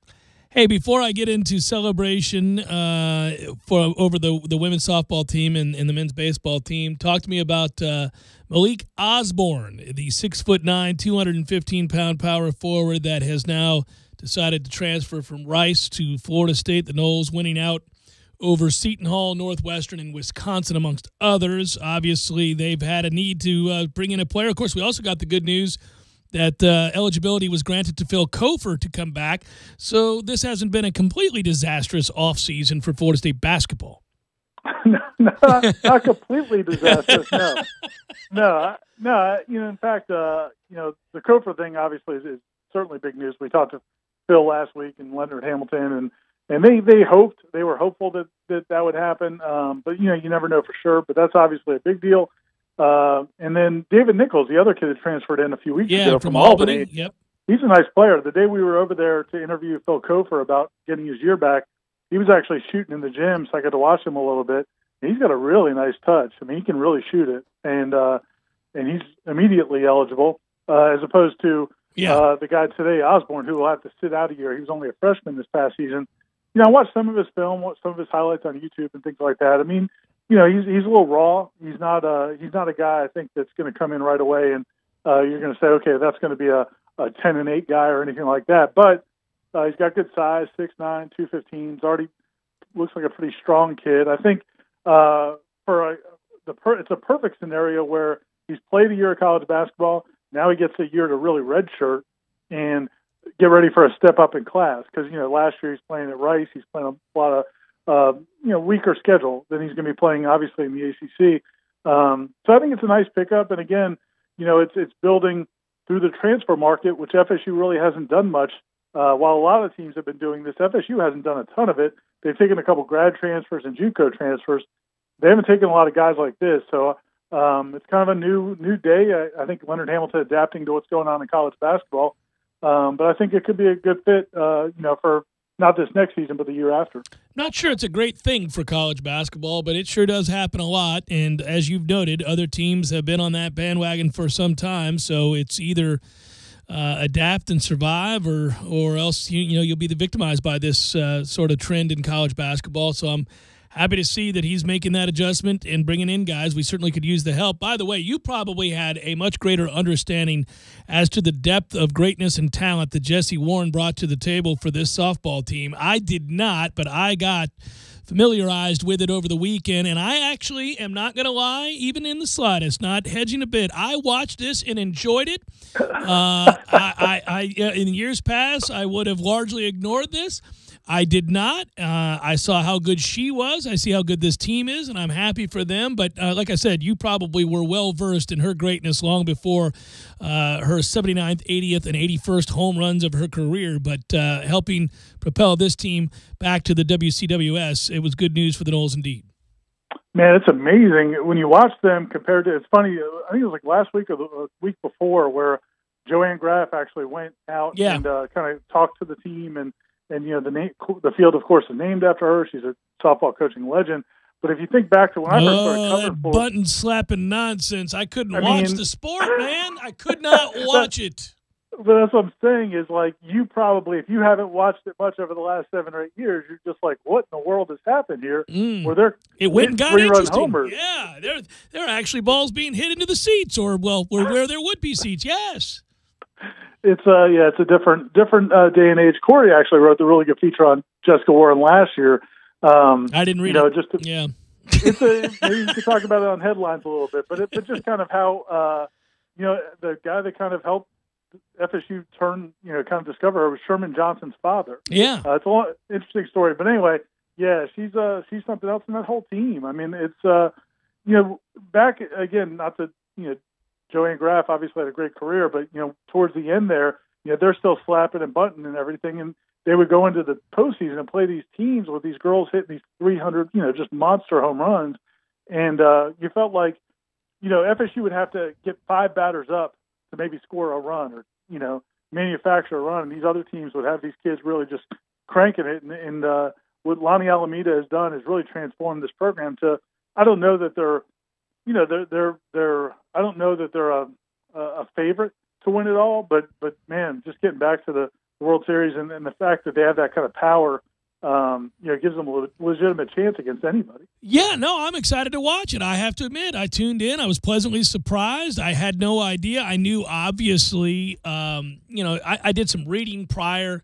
Speaker 1: Hey, before I get into celebration over the women's softball team and the men's baseball team, talk to me about Malik Osborne, the 6'9", 215-pound power forward that has now decided to transfer from Rice to Florida State. The Noles winning out over Seton Hall, Northwestern, and Wisconsin, amongst others. Obviously, they've had a need to bring in a player. Of course, we also got the good news that eligibility was granted to Phil Kofer to come back. So this hasn't been a completely disastrous offseason for Florida State basketball.
Speaker 12: Not completely disastrous, no. In fact, the Kofer thing obviously is certainly big news. We talked to Phil last week and Leonard Hamilton, and they were hopeful that would happen. But you never know for sure. But that's obviously a big deal. And then David Nichols, the other kid that transferred in a few weeks ago from Albany.
Speaker 1: Yep.
Speaker 12: He's a nice player. The day we were over there to interview Phil Kofer about getting his year back, he was actually shooting in the gym, so I got to watch him a little bit. And he's got a really nice touch. I mean, he can really shoot it, and he's immediately eligible, as opposed to the guy today, Osborne, who will have to sit out a year. He was only a freshman this past season. I watched some of his film, some of his highlights on YouTube and things like that. I mean, he's a little raw. He's not a guy I think that's going to come in right away and you're going to say, okay, that's going to be a 10-8 guy or anything like that. But he's got good size, 6'9", 215. He's already looks like a pretty strong kid. I think it's a perfect scenario where he's played a year of college basketball. Now he gets a year to really redshirt and get ready for a step up in class. Because last year he's playing at Rice. He's playing a lot of weaker schedule than he's going to be playing, obviously, in the ACC. So I think it's a nice pickup. And again, it's building through the transfer market, which FSU really hasn't done much. While a lot of teams have been doing this, FSU hasn't done a ton of it. They've taken a couple grad transfers and JUCO transfers. They haven't taken a lot of guys like this. So it's kind of a new day. I think Leonard Hamilton adapting to what's going on in college basketball. But I think it could be a good fit, for not this next season, but the year after.
Speaker 1: Not sure it's a great thing for college basketball, but it sure does happen a lot. And as you've noted, other teams have been on that bandwagon for some time. So it's either adapt and survive, or else you'll be victimized by this sort of trend in college basketball. So I'm happy to see that he's making that adjustment and bringing in guys. We certainly could use the help. By the way, you probably had a much greater understanding as to the depth of greatness and talent that Jesse Warren brought to the table for this softball team. I did not, but I got familiarized with it over the weekend, and I actually am not going to lie, even in the slightest, not hedging a bit. I watched this and enjoyed it. In years past, I would have largely ignored this. I did not. I saw how good she was. I see how good this team is, and I'm happy for them. But like I said, you probably were well-versed in her greatness long before her 79th, 80th, and 81st home runs of her career. But helping propel this team back to the WCWS, it was good news for the Noles indeed.
Speaker 12: Man, it's amazing when you watch them compared to – it's funny, I think it was like last week or the week before where Joanne Graff actually went out and kind of talked to the team and the field, of course, is named after her. She's a softball coaching legend. But if you think back to when I first started covering
Speaker 1: that button slapping nonsense. I couldn't watch the sport, man. I could not watch it.
Speaker 12: But that's what I'm saying is, like, you probably, if you haven't watched it much over the last 7 or 8 years, you're just like, what in the world has happened here? Where
Speaker 1: it went and got interesting.
Speaker 12: Homers.
Speaker 1: Yeah, there are actually balls being hit into the seats, or where there would be seats. Yes.
Speaker 12: It's a different day and age. Corey actually wrote the really good feature on Jessica Warren last year.
Speaker 1: I didn't read it.
Speaker 12: Maybe you could talk about it on headlines a little bit, but just kind of how the guy that kind of helped FSU turn, kind of discover her was Sherman Johnson's father.
Speaker 1: Yeah,
Speaker 12: it's a interesting story. But anyway, yeah, she's something else in that whole team. I mean, it's back again, not to Joanne Graff obviously had a great career, but towards the end there, they're still slapping and bunting and everything, and they would go into the postseason and play these teams with these girls hitting these 300, just monster home runs, and you felt like, FSU would have to get 5 batters up to maybe score a run or manufacture a run, and these other teams would have these kids really just cranking it, and what Lonnie Alameda has done is really transformed this program to. I don't know that they're. I don't know that they're a favorite to win it all, but man, just getting back to the World Series and the fact that they have that kind of power, gives them a legitimate chance against anybody.
Speaker 1: Yeah, no, I'm excited to watch it. I have to admit, I tuned in. I was pleasantly surprised. I had no idea. I knew, obviously, I did some reading prior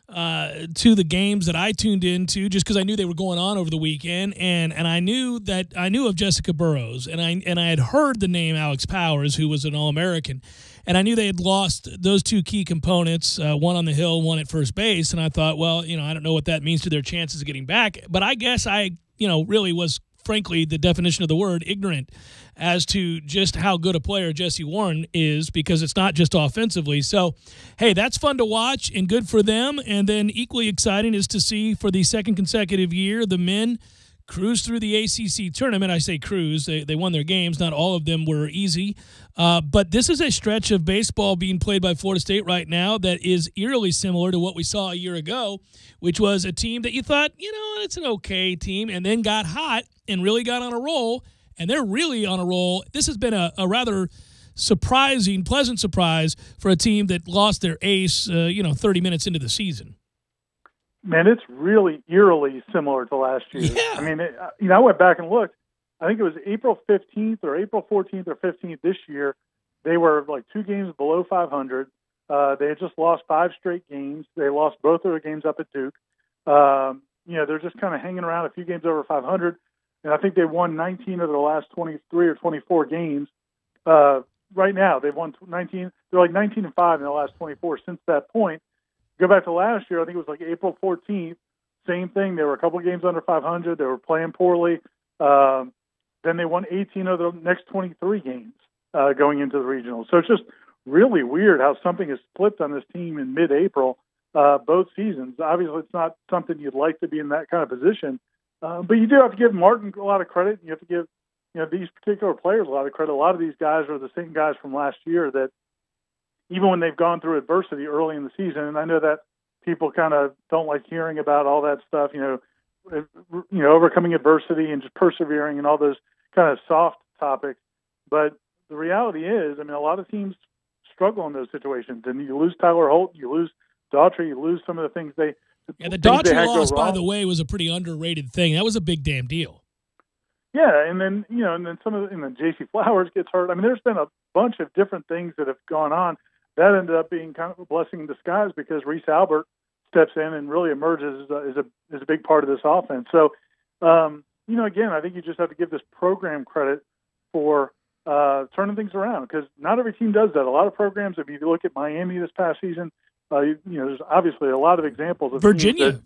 Speaker 1: to the games that I tuned into, just because I knew they were going on over the weekend, and I knew of Jessica Burrows, and I had heard the name Alex Powers, who was an All-American, and I knew they had lost those 2 key components, one on the hill, one at first base, and I thought, well, I don't know what that means to their chances of getting back, but I guess I really was, frankly, the definition of the word, ignorant as to just how good a player Jessie Warren is, because it's not just offensively. So, hey, that's fun to watch and good for them. And then equally exciting is to see for the second consecutive year the men cruise through the ACC tournament. I say cruise. They won their games. Not all of them were easy. But this is a stretch of baseball being played by Florida State right now that is eerily similar to what we saw a year ago, which was a team that you thought, it's an okay team, and then got hot and really got on a roll, and they're really on a roll. This has been a rather surprising, pleasant surprise for a team that lost their ace, 30 minutes into the season.
Speaker 12: Man, it's really eerily similar to last year.
Speaker 1: Yeah.
Speaker 12: I mean, I went back and looked. I think it was April 15th or April 14th or 15th this year. They were like 2 games below 500. They had just lost 5 straight games. They lost both of their games up at Duke. They're just kind of hanging around a few games over 500. And I think they won 19 of their last 23 or 24 games. Right now, they've won 19. They're like 19-5 in the last 24 since that point. Go back to last year, I think it was like April 14th. Same thing. They were a couple of games under 500. They were playing poorly. Then they won 18 of the next 23 games going into the regional. So it's just really weird how something has flipped on this team in mid-April, both seasons. Obviously, it's not something you'd like to be in that kind of position. But you do have to give Martin a lot of credit. You have to give these particular players a lot of credit. A lot of these guys are the same guys from last year that even when they've gone through adversity early in the season, and I know that people kind of don't like hearing about all that stuff, overcoming adversity and just persevering and all those kind of soft topics. But the reality is, a lot of teams struggle in those situations. And you lose Tyler Holt, you lose Daughtry, you lose some of the things they –
Speaker 1: Yeah, the Daughtry loss, by the way, was a pretty underrated thing. That was a big damn deal.
Speaker 12: Yeah, and then J.C. Flowers gets hurt. There's been a bunch of different things that have gone on. That ended up being kind of a blessing in disguise because Reese Albert steps in and really emerges as a big part of this offense. So Again, I think you just have to give this program credit for turning things around, because not every team does that. A lot of programs, if you look at Miami this past season, there's obviously a lot of examples of
Speaker 1: Virginia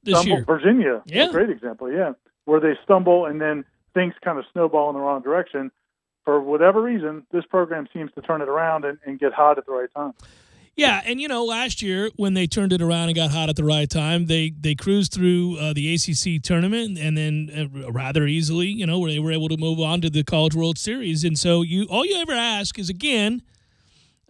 Speaker 1: this year.
Speaker 12: Virginia,
Speaker 1: yeah,
Speaker 12: a great example, yeah, where they stumble and then things kind of snowball in the wrong direction. For whatever reason, this program seems to turn it around and get hot at the right time.
Speaker 1: Yeah, and last year when they turned it around and got hot at the right time, they cruised through the ACC tournament, and then rather easily, where they were able to move on to the College World Series. And so all you ever ask is, again,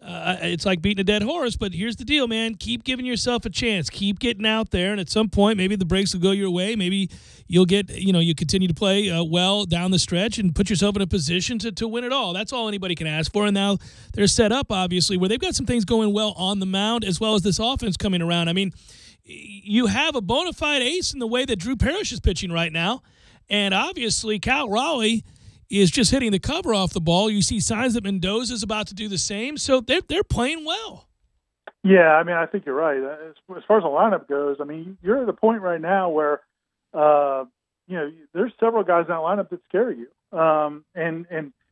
Speaker 1: it's like beating a dead horse, but here's the deal, man. Keep giving yourself a chance. Keep getting out there, and at some point, maybe the breaks will go your way. Maybe you'll get, you continue to play well down the stretch and put yourself in a position to win it all. That's all anybody can ask for. And now they're set up, obviously, where they've got some things going well on the mound, as well as this offense coming around. I mean, you have a bona fide ace in the way that Drew Parrish is pitching right now, and obviously Cal Raleigh is just hitting the cover off the ball. You see signs that Mendoza's about to do the same, so they're playing well.
Speaker 12: Yeah, I mean, I think you're right. As far as the lineup goes, I mean, you're at the point right now where, there's several guys in that lineup that scare you. And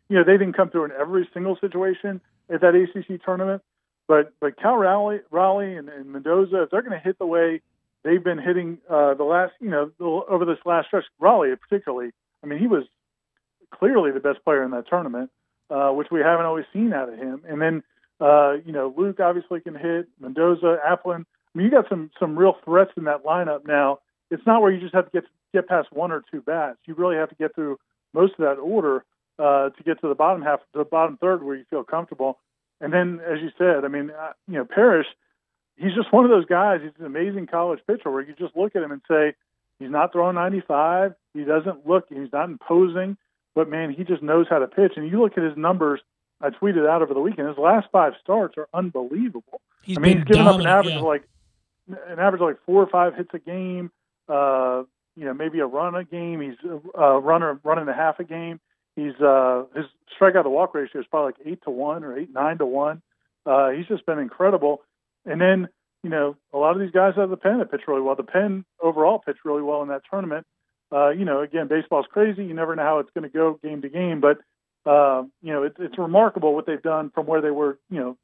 Speaker 12: they didn't come through in every single situation at that ACC tournament, but Cal Raleigh and Mendoza, if they're going to hit the way they've been hitting over this last stretch, Raleigh particularly, I mean, he was clearly the best player in that tournament, which we haven't always seen out of him. And then, Luke obviously can hit, Mendoza, Applin. I mean, you got some real threats in that lineup now. It's not where you just have to get past one or two bats. You really have to get through most of that order to get to the bottom half, the bottom third, where you feel comfortable. And then, as you said, I mean, Parrish, he's just one of those guys. He's an amazing college pitcher where you just look at him and say, he's not throwing 95. He doesn't look, he's not imposing. But, man, he just knows how to pitch. And you look at his numbers, I tweeted out over the weekend, his last 5 starts are unbelievable. He's given up an average of like 4 or 5 hits a game, maybe a run a game. He's a run and a half a game. He's his strikeout to walk ratio is probably like 8-1 or 9 to 1. He's just been incredible. And then, a lot of these guys out of the pen that pitch really well. The pen overall pitched really well in that tournament. Again, baseball's crazy. You never know how it's going to go game to game, but it's remarkable what they've done from where they were,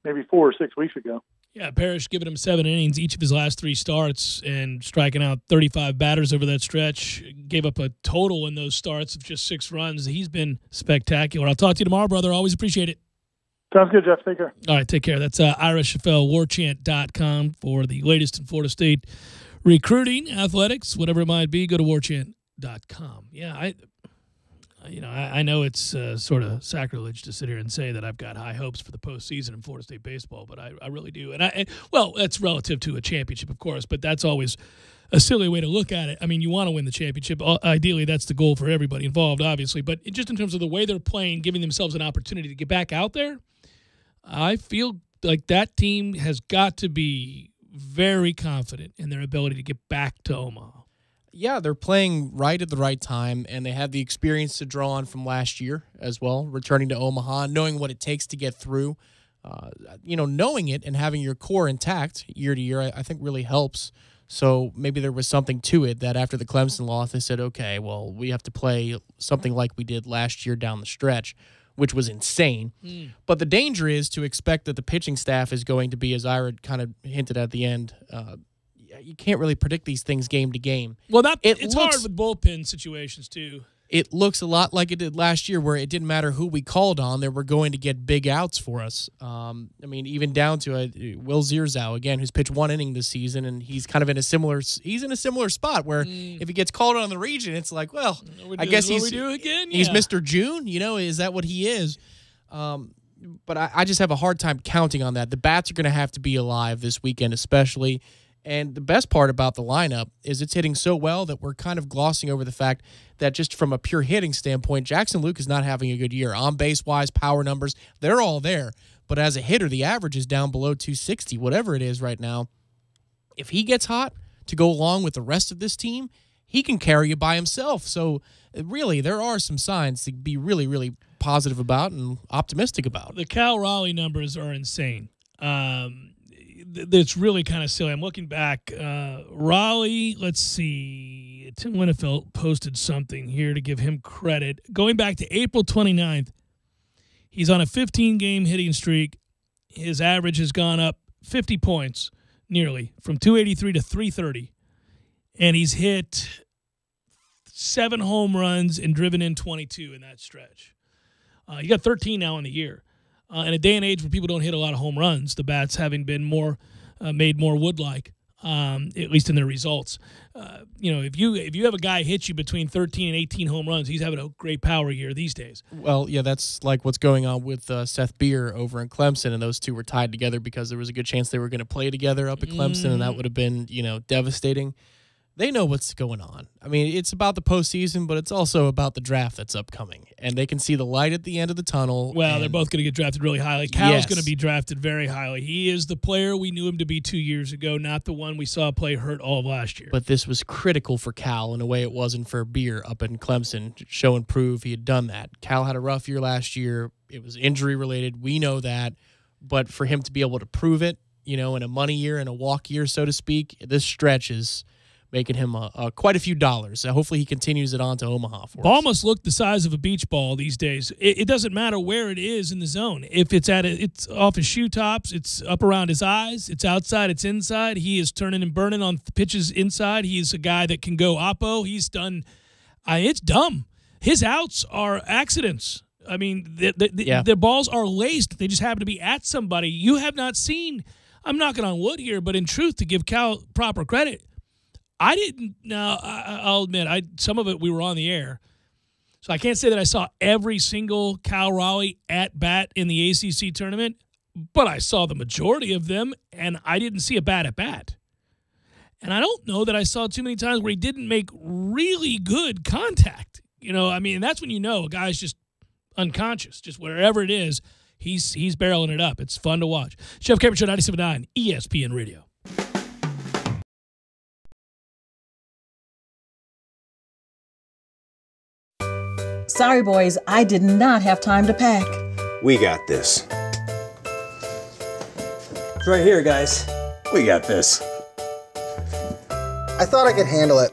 Speaker 12: maybe 4 or 6 weeks ago.
Speaker 1: Yeah, Parrish giving him 7 innings each of his last 3 starts and striking out 35 batters over that stretch. Gave up a total in those starts of just 6 runs. He's been spectacular. I'll talk to you tomorrow, brother. Always appreciate it.
Speaker 12: Sounds good, Jeff. Take care.
Speaker 1: All right, take care. That's Ira Schoffel, warchant.com for the latest in Florida State recruiting, athletics, whatever it might be. Go to warchant.com. Yeah, I know it's sort of sacrilege to sit here and say that I've got high hopes for the postseason in Florida State baseball, but I really do. And that's relative to a championship, of course, but that's always a silly way to look at it. I mean, you want to win the championship. Ideally, that's the goal for everybody involved, obviously. But just in terms of the way they're playing, giving themselves an opportunity to get back out there, I feel like that team has got to be very confident in their ability to get back to Omaha.
Speaker 2: Yeah, they're playing right at the right time, and they have the experience to draw on from last year as well, returning to Omaha, knowing what it takes to get through. Knowing it and having your core intact year to year, I think really helps. So maybe there was something to it that after the Clemson loss, they said, okay, well, we have to play something like we did last year down the stretch, which was insane. But the danger is to expect that the pitching staff is going to be, as Ira kind of hinted at the end, you can't really predict these things game to game.
Speaker 1: Well, it's hard with bullpen situations, too.
Speaker 2: It looks a lot like it did last year, where it didn't matter who we called on, they were going to get big outs for us. Even down to Will Zierzow, again, who's pitched 1 inning this season, and he's kind of in a similar spot where if he gets called on the region, it's like, well, I guess he's Mr. June. Is that what he is? But I just have a hard time counting on that. The bats are going to have to be alive this weekend, especially. And the best part about the lineup is it's hitting so well that we're kind of glossing over the fact that just from a pure hitting standpoint, Jackson Luke is not having a good year. On base-wise, power numbers, they're all there. But as a hitter, the average is down below 260, whatever it is right now. If he gets hot to go along with the rest of this team, he can carry you by himself. So really, there are some signs to be really, really positive about and optimistic about.
Speaker 1: The Cal Raleigh numbers are insane. That's really kind of silly. I'm looking back. Raleigh, let's see, Tim Winnefeld posted something here to give him credit. Going back to April 29th, he's on a 15-game hitting streak. His average has gone up 50 points, nearly, from 283 to 330. And he's hit 7 home runs and driven in 22 in that stretch. He got 13 now in the year. In a day and age where people don't hit a lot of home runs, the bats having been made more wood-like, at least in their results. If you have a guy hit you between 13 and 18 home runs, he's having a great power year these days.
Speaker 2: Well, yeah, that's like what's going on with Seth Beer over in Clemson, and those two were tied together because there was a good chance they were going to play together up at Clemson, and that would have been, devastating. They know what's going on. I mean, it's about the postseason, but it's also about the draft that's upcoming. And they can see the light at the end of the tunnel.
Speaker 1: Well, they're both going to get drafted really highly. Cal's going to be drafted very highly. He is the player we knew him to be 2 years ago, not the one we saw play hurt all of last year.
Speaker 2: But this was critical for Cal in a way it wasn't for Beer up in Clemson. Show and prove he had done that. Cal had a rough year last year. It was injury-related. We know that. But for him to be able to prove it, in a money year, in a walk year, so to speak, this stretch is making him quite a few dollars. Hopefully he continues it on to Omaha for
Speaker 1: ball
Speaker 2: us.
Speaker 1: must look the size of a beach ball these days. It doesn't matter where it is in the zone. If it's it's off his shoe tops, it's up around his eyes, it's outside, it's inside. He is turning and burning on pitches inside. He's a guy that can go oppo. He's done. It's dumb. His outs are accidents. I mean, the balls are laced. They just happen to be at somebody. You have not seen. I'm knocking on wood here, but in truth, to give Cal proper credit, I didn't. Now, I'll admit, some of it we were on the air, so I can't say that I saw every single Cal Raleigh at bat in the ACC tournament, but I saw the majority of them, and I didn't see a bad at bat. And I don't know that I saw too many times where he didn't make really good contact. And that's when a guy's just unconscious, just wherever it is, he's barreling it up. It's fun to watch. Jeff Cameron Show, 97.9 ESPN Radio.
Speaker 3: Sorry, boys, I did not have time to pack.
Speaker 4: We got this.
Speaker 14: It's right here, guys.
Speaker 4: We got this.
Speaker 16: I thought I could handle it.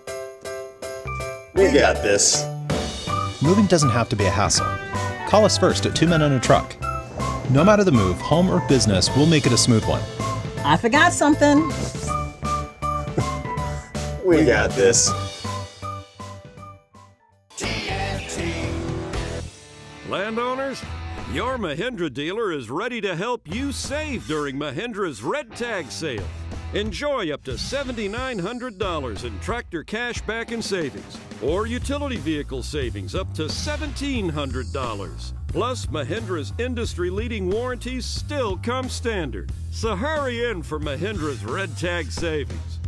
Speaker 4: We got this.
Speaker 7: Moving doesn't have to be a hassle. Call us first at 2 Men and a Truck. No matter the move, home or business, we'll make it a smooth one.
Speaker 3: I forgot something.
Speaker 4: We got this.
Speaker 8: Landowners, your Mahindra dealer is ready to help you save during Mahindra's Red Tag Sale. Enjoy up to $7,900 in tractor cash back and savings, or utility vehicle savings up to $1,700. Plus, Mahindra's industry-leading warranties still come standard. So hurry in for Mahindra's Red Tag Savings.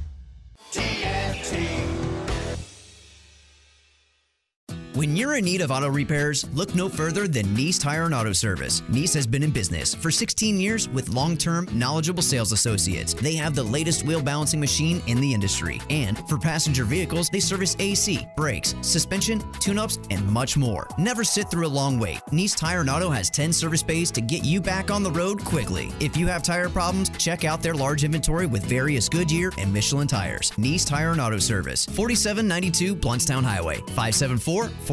Speaker 9: When you're in need of auto repairs, look no further than Nice Tire and Auto Service. Nice has been in business for 16 years with long-term, knowledgeable sales associates. They have the latest wheel balancing machine in the industry. And for passenger vehicles, they service AC, brakes, suspension, tune-ups, and much more. Never sit through a long wait. Nice Tire and Auto has 10 service bays to get you back on the road quickly. If you have tire problems, check out their large inventory with various Goodyear and Michelin tires. Nice Tire and Auto Service, 4792 Bluntstown Highway, 574-4100.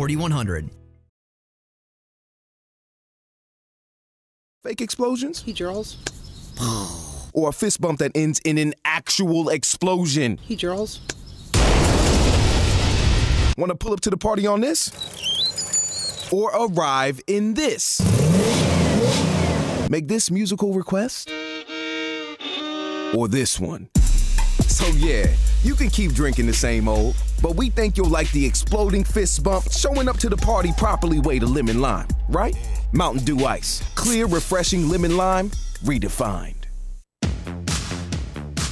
Speaker 17: Fake explosions? Hey, Charles. Or a fist bump that ends in an actual explosion. Hey, Charles. Want to pull up to the party on this? Or arrive in this? Make this musical request? Or this one? So yeah, you can keep drinking the same old, but we think you'll like the exploding fist bump, showing up to the party properly way to lemon lime, right? Mountain Dew Ice. Clear, refreshing lemon lime, redefined.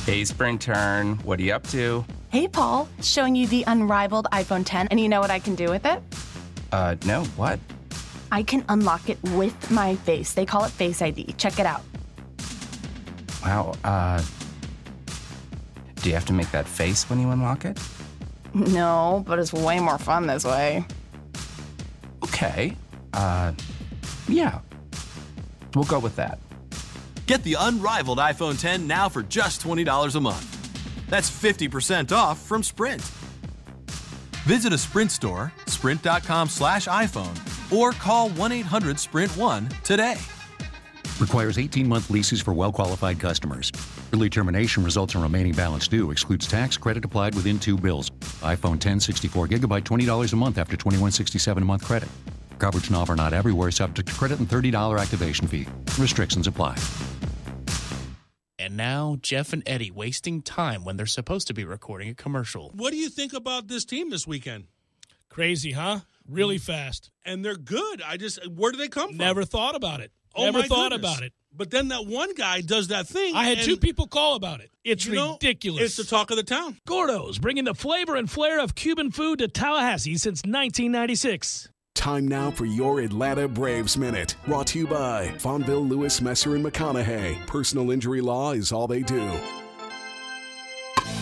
Speaker 19: Hey, Spring Turn, what are you up to?
Speaker 20: Hey, Paul, showing you the unrivaled iPhone 10, and you know what I can do with it?
Speaker 19: No, what?
Speaker 20: I can unlock it with my face. They call it Face ID. Check it out.
Speaker 19: Wow, do you have to make that face when you unlock it?
Speaker 20: No, but it's way more fun this way.
Speaker 19: Okay, yeah. We'll go with that.
Speaker 25: Get the unrivaled iPhone 10 now for just $20 a month. That's 50% off from Sprint. Visit a Sprint store, sprint.com/iPhone, or call 1-800-SPRINT1 today.
Speaker 5: Requires 18-month leases for well-qualified customers. Early termination results in remaining balance due. Excludes tax credit applied within 2 bills. iPhone 10, 64 gigabyte, $20 a month after $21.67 a month credit. Coverage and offer not everywhere, subject to credit and $30 activation fee. Restrictions apply.
Speaker 2: And now, Jeff and Eddie wasting time when they're supposed to be recording a commercial.
Speaker 6: What do you think about this team this weekend?
Speaker 1: Crazy, huh? Really fast.
Speaker 6: And they're good. Where do they come from?
Speaker 1: Never thought about it.
Speaker 6: Oh,
Speaker 1: Never
Speaker 6: my
Speaker 1: thought
Speaker 6: goodness.
Speaker 1: about it.
Speaker 6: But then that one guy does that thing.
Speaker 1: I had 2 people call about it. It's
Speaker 6: know,
Speaker 1: ridiculous.
Speaker 6: It's the talk of the town.
Speaker 1: Gordo's, bringing the flavor and flair of Cuban food to Tallahassee since 1996.
Speaker 15: Time now for your Atlanta Braves Minute. Brought to you by Fonville, Lewis, Messer, and McConaughey. Personal injury law is all they do.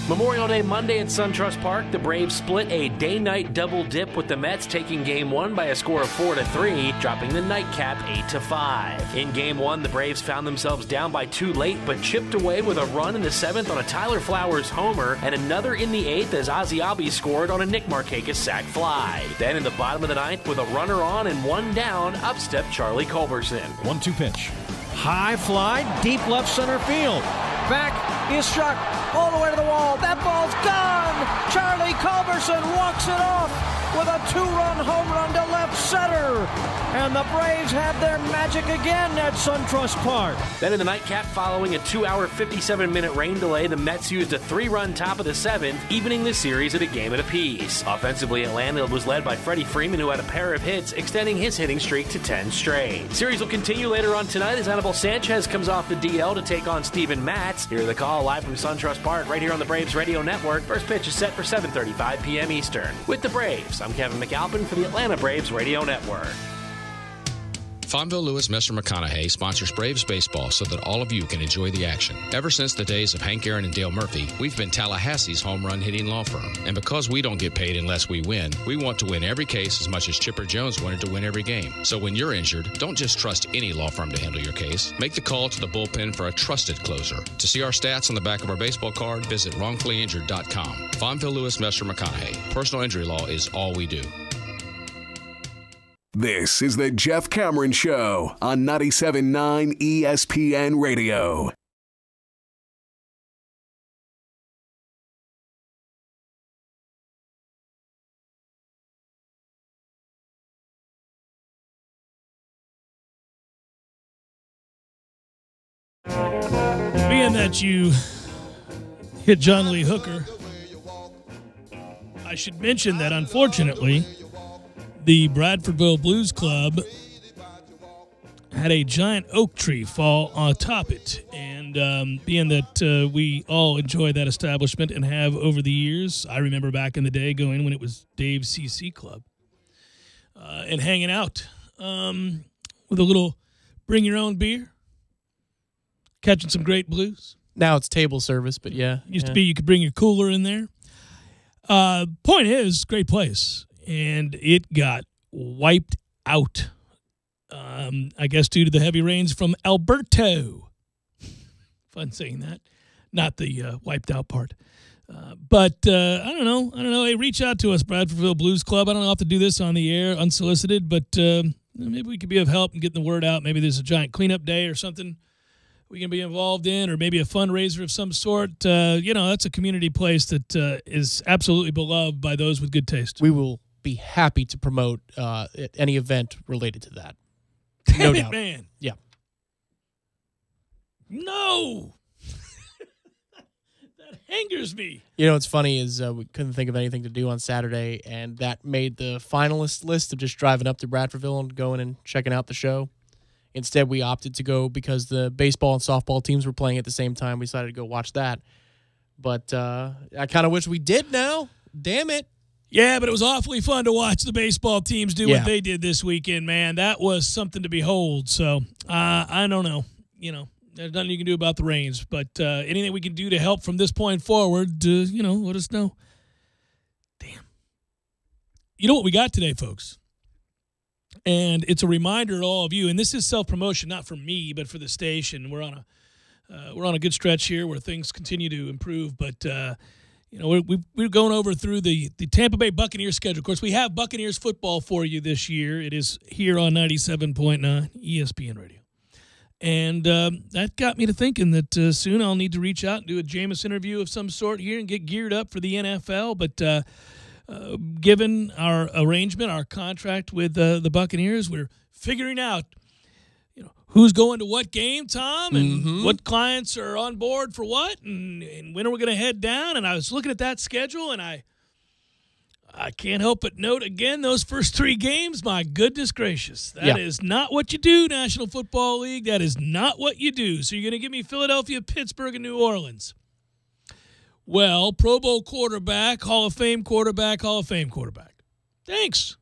Speaker 23: Memorial Day Monday at SunTrust Park, the Braves split a day-night double dip with the Mets, taking Game 1 by a score of 4-3, dropping the nightcap 8-5. In Game 1, the Braves found themselves down by 2 late, but chipped away with a run in the 7th on a Tyler Flowers homer, and another in the 8th as Ozzie Albies scored on a Nick Markakis sac fly. Then in the bottom of the 9th, with a runner on and 1 down, up stepped Charlie Culberson.
Speaker 11: 1-2 pitch. High fly, deep left center field. Back is struck all the way to the wall. That ball's gone. Charlie Culberson walks it off with a 2-run home run to left center. And the Braves have their magic again at SunTrust Park.
Speaker 23: Then in the nightcap, following a 2-hour, 57-minute rain delay, the Mets used a 3-run top of the 7th, evening the series at a game apiece. Offensively, Atlanta was led by Freddie Freeman, who had a pair of hits, extending his hitting streak to 10 straight. Series will continue later on tonight as Anibal Sanchez comes off the DL to take on Steven Matz. Hear the call live from SunTrust Park right here on the Braves Radio Network. First pitch is set for 7:35 p.m. Eastern. With the Braves, I'm Kevin McAlpin for the Atlanta Braves Radio Network.
Speaker 13: Fonville, Lewis, Messer, McConaughey sponsors Braves baseball so that all of you can enjoy the action. Ever since the days of Hank Aaron and Dale Murphy, we've been Tallahassee's home run hitting law firm. And because we don't get paid unless we win, we want to win every case as much as Chipper Jones wanted to win every game. So when you're injured, don't just trust any law firm to handle your case. Make the call to the bullpen for a trusted closer. To see our stats on the back of our baseball card, visit wrongfullyinjured.com. Fonville, Lewis, Messer, McConaughey. Personal injury law is all we do.
Speaker 15: This is the Jeff Cameron Show on 97.9 ESPN Radio.
Speaker 1: Being that you hit John Lee Hooker, I should mention that unfortunately, the Bradfordville Blues Club had a giant oak tree fall on top it. And being that we all enjoy that establishment and have over the years, I remember back in the day going when it was Dave's CC Club and hanging out with a little bring your own beer, catching some great blues.
Speaker 2: Now it's table service, but yeah.
Speaker 1: Used to be you could bring your cooler in there. Point is, great place. And it got wiped out, I guess due to the heavy rains from Alberto. Fun saying that. Not the wiped out part. But I don't know. Hey, reach out to us, Bradfordville Blues Club. I don't know how to do this on the air, unsolicited, but maybe we could be of help in getting the word out. Maybe there's a giant cleanup day or something we can be involved in, or maybe a fundraiser of some sort. That's a community place that is absolutely beloved by those with good taste.
Speaker 2: We will be happy to promote any event related to that.
Speaker 1: Damn
Speaker 2: no
Speaker 1: it,
Speaker 2: doubt.
Speaker 1: man.
Speaker 2: Yeah.
Speaker 1: No. That angers me.
Speaker 2: You know what's funny is we couldn't think of anything to do on Saturday, and that made the finalist list of just driving up to Bradfordville and going and checking out the show. Instead, we opted to go because the baseball and softball teams were playing at the same time. We decided to go watch that. But I kind of wish we did now. Damn it.
Speaker 1: Yeah, but it was awfully fun to watch the baseball teams do what they did this weekend, man. That was something to behold. So I don't know. There's nothing you can do about the rains. But anything we can do to help from this point forward, let us know. Damn. You know what we got today, folks? And it's a reminder to all of you, and this is self-promotion, not for me, but for the station. We're on a good stretch here where things continue to improve. But, we're going over through the Tampa Bay Buccaneers schedule. Of course, we have Buccaneers football for you this year. It is here on 97.9 ESPN Radio. And that got me to thinking that soon I'll need to reach out and do a Jameis interview of some sort here and get geared up for the NFL. But given our arrangement, our contract with the Buccaneers, we're figuring out who's going to what game, Tom, and what clients are on board for what, and when are we going to head down. And I was looking at that schedule, and I can't help but note again those first 3 games. My goodness gracious, that is not what you do, National Football League. That is not what you do. So you're going to give me Philadelphia, Pittsburgh, and New Orleans. Well, Pro Bowl quarterback, Hall of Fame quarterback, Hall of Fame quarterback. Thanks.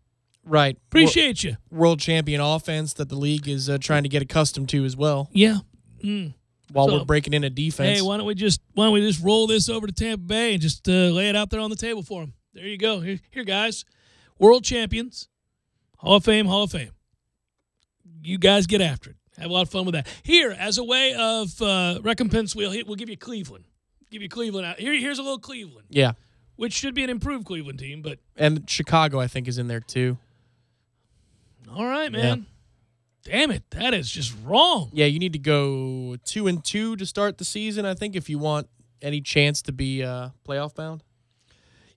Speaker 2: Right.
Speaker 1: Appreciate you.
Speaker 2: World champion offense that the league is trying to get accustomed to as well.
Speaker 1: Yeah.
Speaker 2: While we're breaking in a defense.
Speaker 1: Hey, why don't we just roll this over to Tampa Bay and just lay it out there on the table for them? There you go. Here, guys. World champions, Hall of Fame, Hall of Fame. You guys get after it. Have a lot of fun with that. Here, as a way of recompense, we'll give you Cleveland. Give you Cleveland out. Here's a little Cleveland.
Speaker 2: Yeah.
Speaker 1: Which should be an improved Cleveland team, but
Speaker 2: and Chicago, I think, is in there too.
Speaker 1: All right, man. Yeah. Damn it, that is just wrong.
Speaker 2: Yeah, you need to go 2-2 to start the season, I think, if you want any chance to be playoff bound.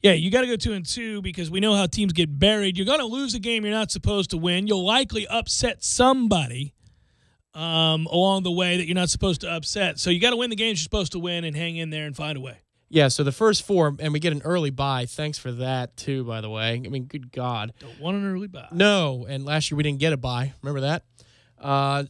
Speaker 1: Yeah, you got to go 2-2 because we know how teams get buried. You're going to lose a game you're not supposed to win. You'll likely upset somebody along the way that you're not supposed to upset. So you got to win the games you're supposed to win and hang in there and find a way.
Speaker 2: Yeah, so the first 4, and we get an early bye. Thanks for that, too, by the way. I mean, good God.
Speaker 1: Don't want an early bye.
Speaker 2: No, and last year we didn't get a bye. Remember that?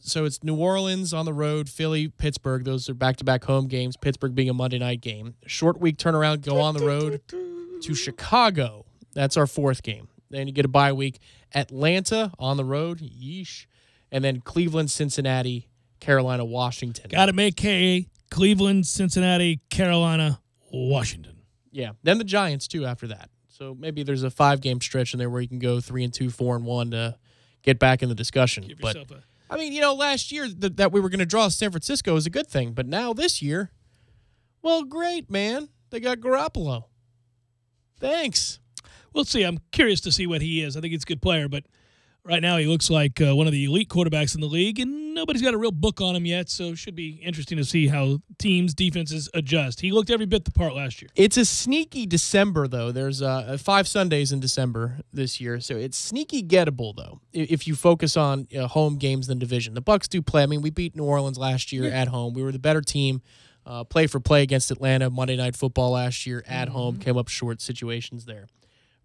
Speaker 2: So it's New Orleans on the road, Philly, Pittsburgh. Those are back-to-back home games, Pittsburgh being a Monday night game. Short week turnaround, go on the road to Chicago. That's our 4th game. Then you get a bye week. Atlanta on the road, yeesh. And then Cleveland, Cincinnati, Carolina, Washington.
Speaker 1: Got to make hay. Cleveland, Cincinnati, Carolina, Washington.
Speaker 2: Yeah. Then the Giants, too, after that. So maybe there's a 5-game stretch in there where you can go 3-2, 4-1 to get back in the discussion. I mean, last year that we were going to draw San Francisco is a good thing. But now this year, well, great, man. They got Garoppolo. Thanks.
Speaker 1: We'll see. I'm curious to see what he is. I think he's a good player, but right now he looks like one of the elite quarterbacks in the league, and nobody's got a real book on him yet, so it should be interesting to see how teams' defenses adjust. He looked every bit the part last year.
Speaker 2: It's a sneaky December, though. There's 5 Sundays in December this year, so it's sneaky gettable, though, if you focus on home games than division. The Bucs do play. I mean, we beat New Orleans last year at home. We were the better team. Play for play against Atlanta, Monday Night Football last year at home, came up short situations there.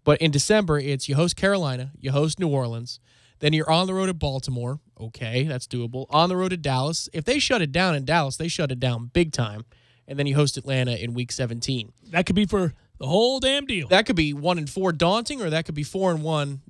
Speaker 2: But in December, it's you host Carolina, you host New Orleans, then you're on the road at Baltimore. Okay, that's doable. On the road at Dallas. If they shut it down in Dallas, they shut it down big time. And then you host Atlanta in Week 17.
Speaker 1: That could be for the whole damn deal.
Speaker 2: That could be 1-4 daunting, or that could be 4-1.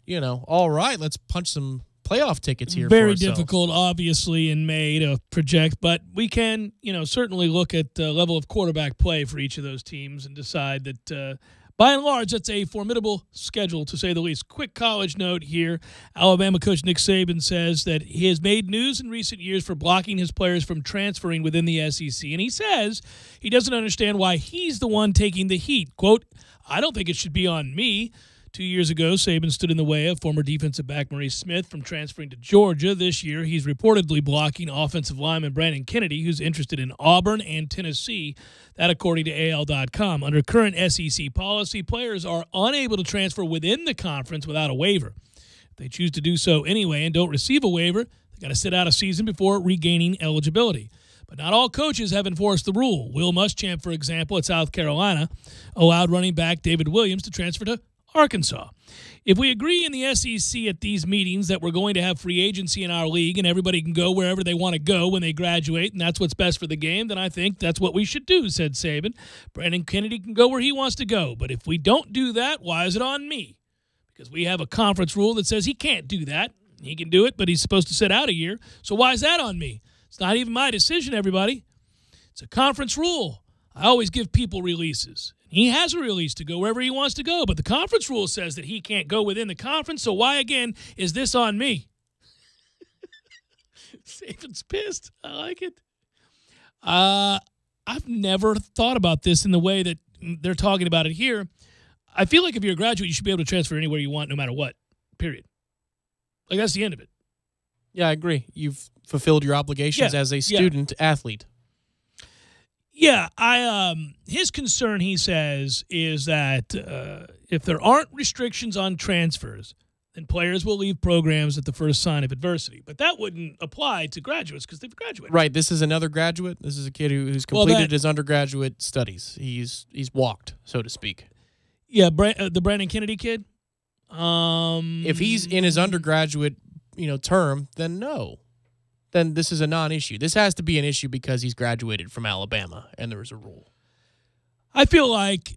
Speaker 2: All right, let's punch some playoff tickets here.
Speaker 1: Very difficult, obviously, in May to project, but we can, certainly look at the level of quarterback play for each of those teams and decide that, by and large, that's a formidable schedule, to say the least. Quick college note here. Alabama coach Nick Saban says that he has made news in recent years for blocking his players from transferring within the SEC, and he says he doesn't understand why he's the one taking the heat. Quote, "I don't think it should be on me." 2 years ago, Saban stood in the way of former defensive back Maurice Smith from transferring to Georgia. This year, he's reportedly blocking offensive lineman Brandon Kennedy, who's interested in Auburn and Tennessee. That, according to AL.com. Under current SEC policy, players are unable to transfer within the conference without a waiver. If they choose to do so anyway and don't receive a waiver, they got to sit out a season before regaining eligibility. But not all coaches have enforced the rule. Will Muschamp, for example, at South Carolina, allowed running back David Williams to transfer to Arkansas. If we agree in the SEC at these meetings that we're going to have free agency in our league and everybody can go wherever they want to go when they graduate, and that's what's best for the game, then I think that's what we should do, said Saban. Brandon Kennedy can go where he wants to go, but if we don't do that, why is it on me? Because we have a conference rule that says he can't do that. He can do it, but he's supposed to sit out a year. So why is that on me? It's not even my decision, everybody. It's a conference rule. I always give people releases. He has a release to go wherever he wants to go, but the conference rule says that he can't go within the conference, so why, again, is this on me? Saban's pissed. I like it. I've never thought about this in the way that they're talking about it here. I feel like if you're a graduate, you should be able to transfer anywhere you want, no matter what, period. Like, that's the end of it.
Speaker 2: Yeah, I agree. You've fulfilled your obligations as a student athlete.
Speaker 1: Yeah, his concern, he says, is that if there aren't restrictions on transfers, then players will leave programs at the first sign of adversity. But that wouldn't apply to graduates because they've graduated.
Speaker 2: Right. This is another graduate. This is a kid who's completed his undergraduate studies. He's walked, so to speak.
Speaker 1: Yeah, the Brandon Kennedy kid.
Speaker 2: If he's in his undergraduate, term, then no. Then this is a non-issue. This has to be an issue because he's graduated from Alabama, and there is a rule.
Speaker 1: I feel like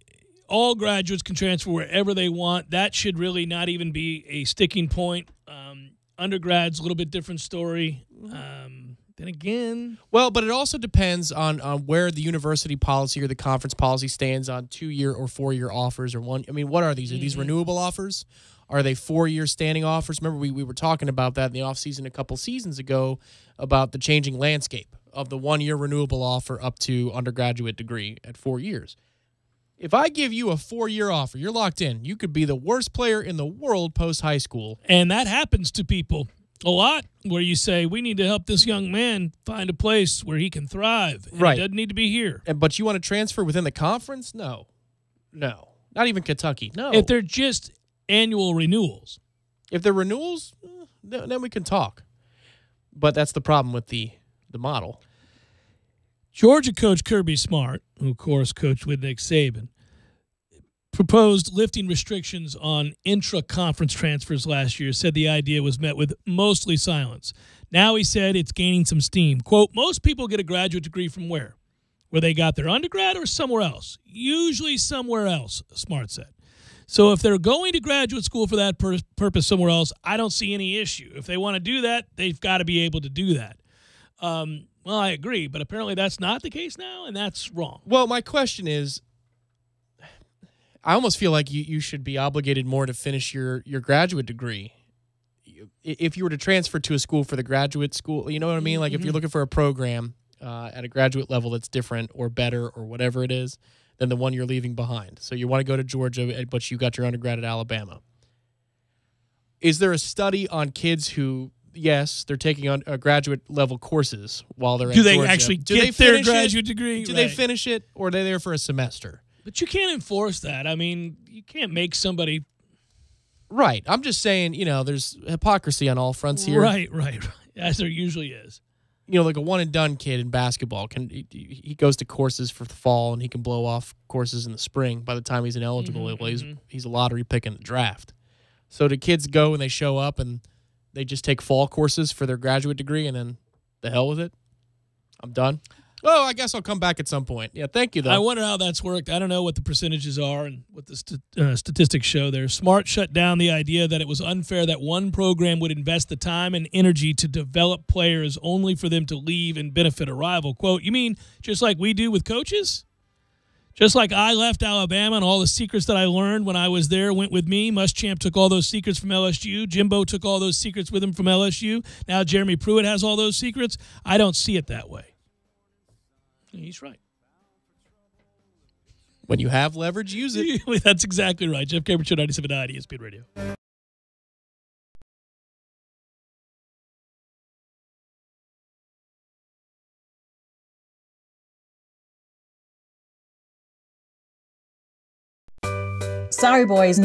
Speaker 1: all graduates can transfer wherever they want. That should really not even be a sticking point. Undergrads, a little bit different story. Then again...
Speaker 2: Well, but it also depends on where the university policy or the conference policy stands on 2-year or 4-year offers or one. I mean, what are these? Are these renewable offers? Are they 4-year standing offers? Remember, we were talking about that in the offseason a couple seasons ago about the changing landscape of the 1-year renewable offer up to undergraduate degree at 4 years. If I give you a 4-year offer, you're locked in. You could be the worst player in the world post-high school.
Speaker 1: And that happens to people a lot, where you say, we need to help this young man find a place where he can thrive. And
Speaker 2: right.
Speaker 1: He doesn't need to be here.
Speaker 2: But you want to transfer within the conference? No. Not even Kentucky. No.
Speaker 1: If they're just annual renewals.
Speaker 2: If they're renewals, then we can talk. But that's the problem with the model.
Speaker 1: Georgia coach Kirby Smart, who, of course, coached with Nick Saban, proposed lifting restrictions on intra-conference transfers last year, said the idea was met with mostly silence. Now he said it's gaining some steam. Quote, most people get a graduate degree from where? Where they got their undergrad or somewhere else? Usually somewhere else, Smart said. So if they're going to graduate school for that purpose somewhere else, I don't see any issue. If they want to do that, they've got to be able to do that. Well, I agree, but apparently that's not the case now, and that's wrong.
Speaker 2: Well, my question is, I almost feel like you should be obligated more to finish your graduate degree. If you were to transfer to a school for the graduate school, you know what I mean? Like if you're looking for a program at a graduate level that's different or better or whatever it is than the one you're leaving behind. So you want to go to Georgia, but you got your undergrad at Alabama. Is there a study on kids who, yes, they're taking on graduate level courses while they're at Georgia?
Speaker 1: Do they actually get their graduate degree?
Speaker 2: Do they finish it, or are they there for a semester?
Speaker 1: But you can't enforce that. I mean, you can't make somebody...
Speaker 2: Right. I'm just saying, there's hypocrisy on all fronts here.
Speaker 1: Right. As there usually is.
Speaker 2: Like a one-and-done kid in basketball, he goes to courses for the fall, and he can blow off courses in the spring. By the time he's ineligible, he's a lottery pick in the draft. So do kids go and they show up, and they just take fall courses for their graduate degree, and then the hell with it? I'm done. Oh, I guess I'll come back at some point. Yeah, thank you, though.
Speaker 1: I wonder how that's worked. I don't know what the percentages are and what the statistics show there. Smart shut down the idea that it was unfair that one program would invest the time and energy to develop players only for them to leave and benefit a rival. Quote, you mean just like we do with coaches? Just like I left Alabama and all the secrets that I learned when I was there went with me. Muschamp took all those secrets from LSU. Jimbo took all those secrets with him from LSU. Now Jeremy Pruitt has all those secrets. I don't see it that way. He's right.
Speaker 2: When you have leverage, use it.
Speaker 1: That's exactly right. Jeff Cameron Show, 97.9 ESPN Radio.
Speaker 3: Sorry, boys.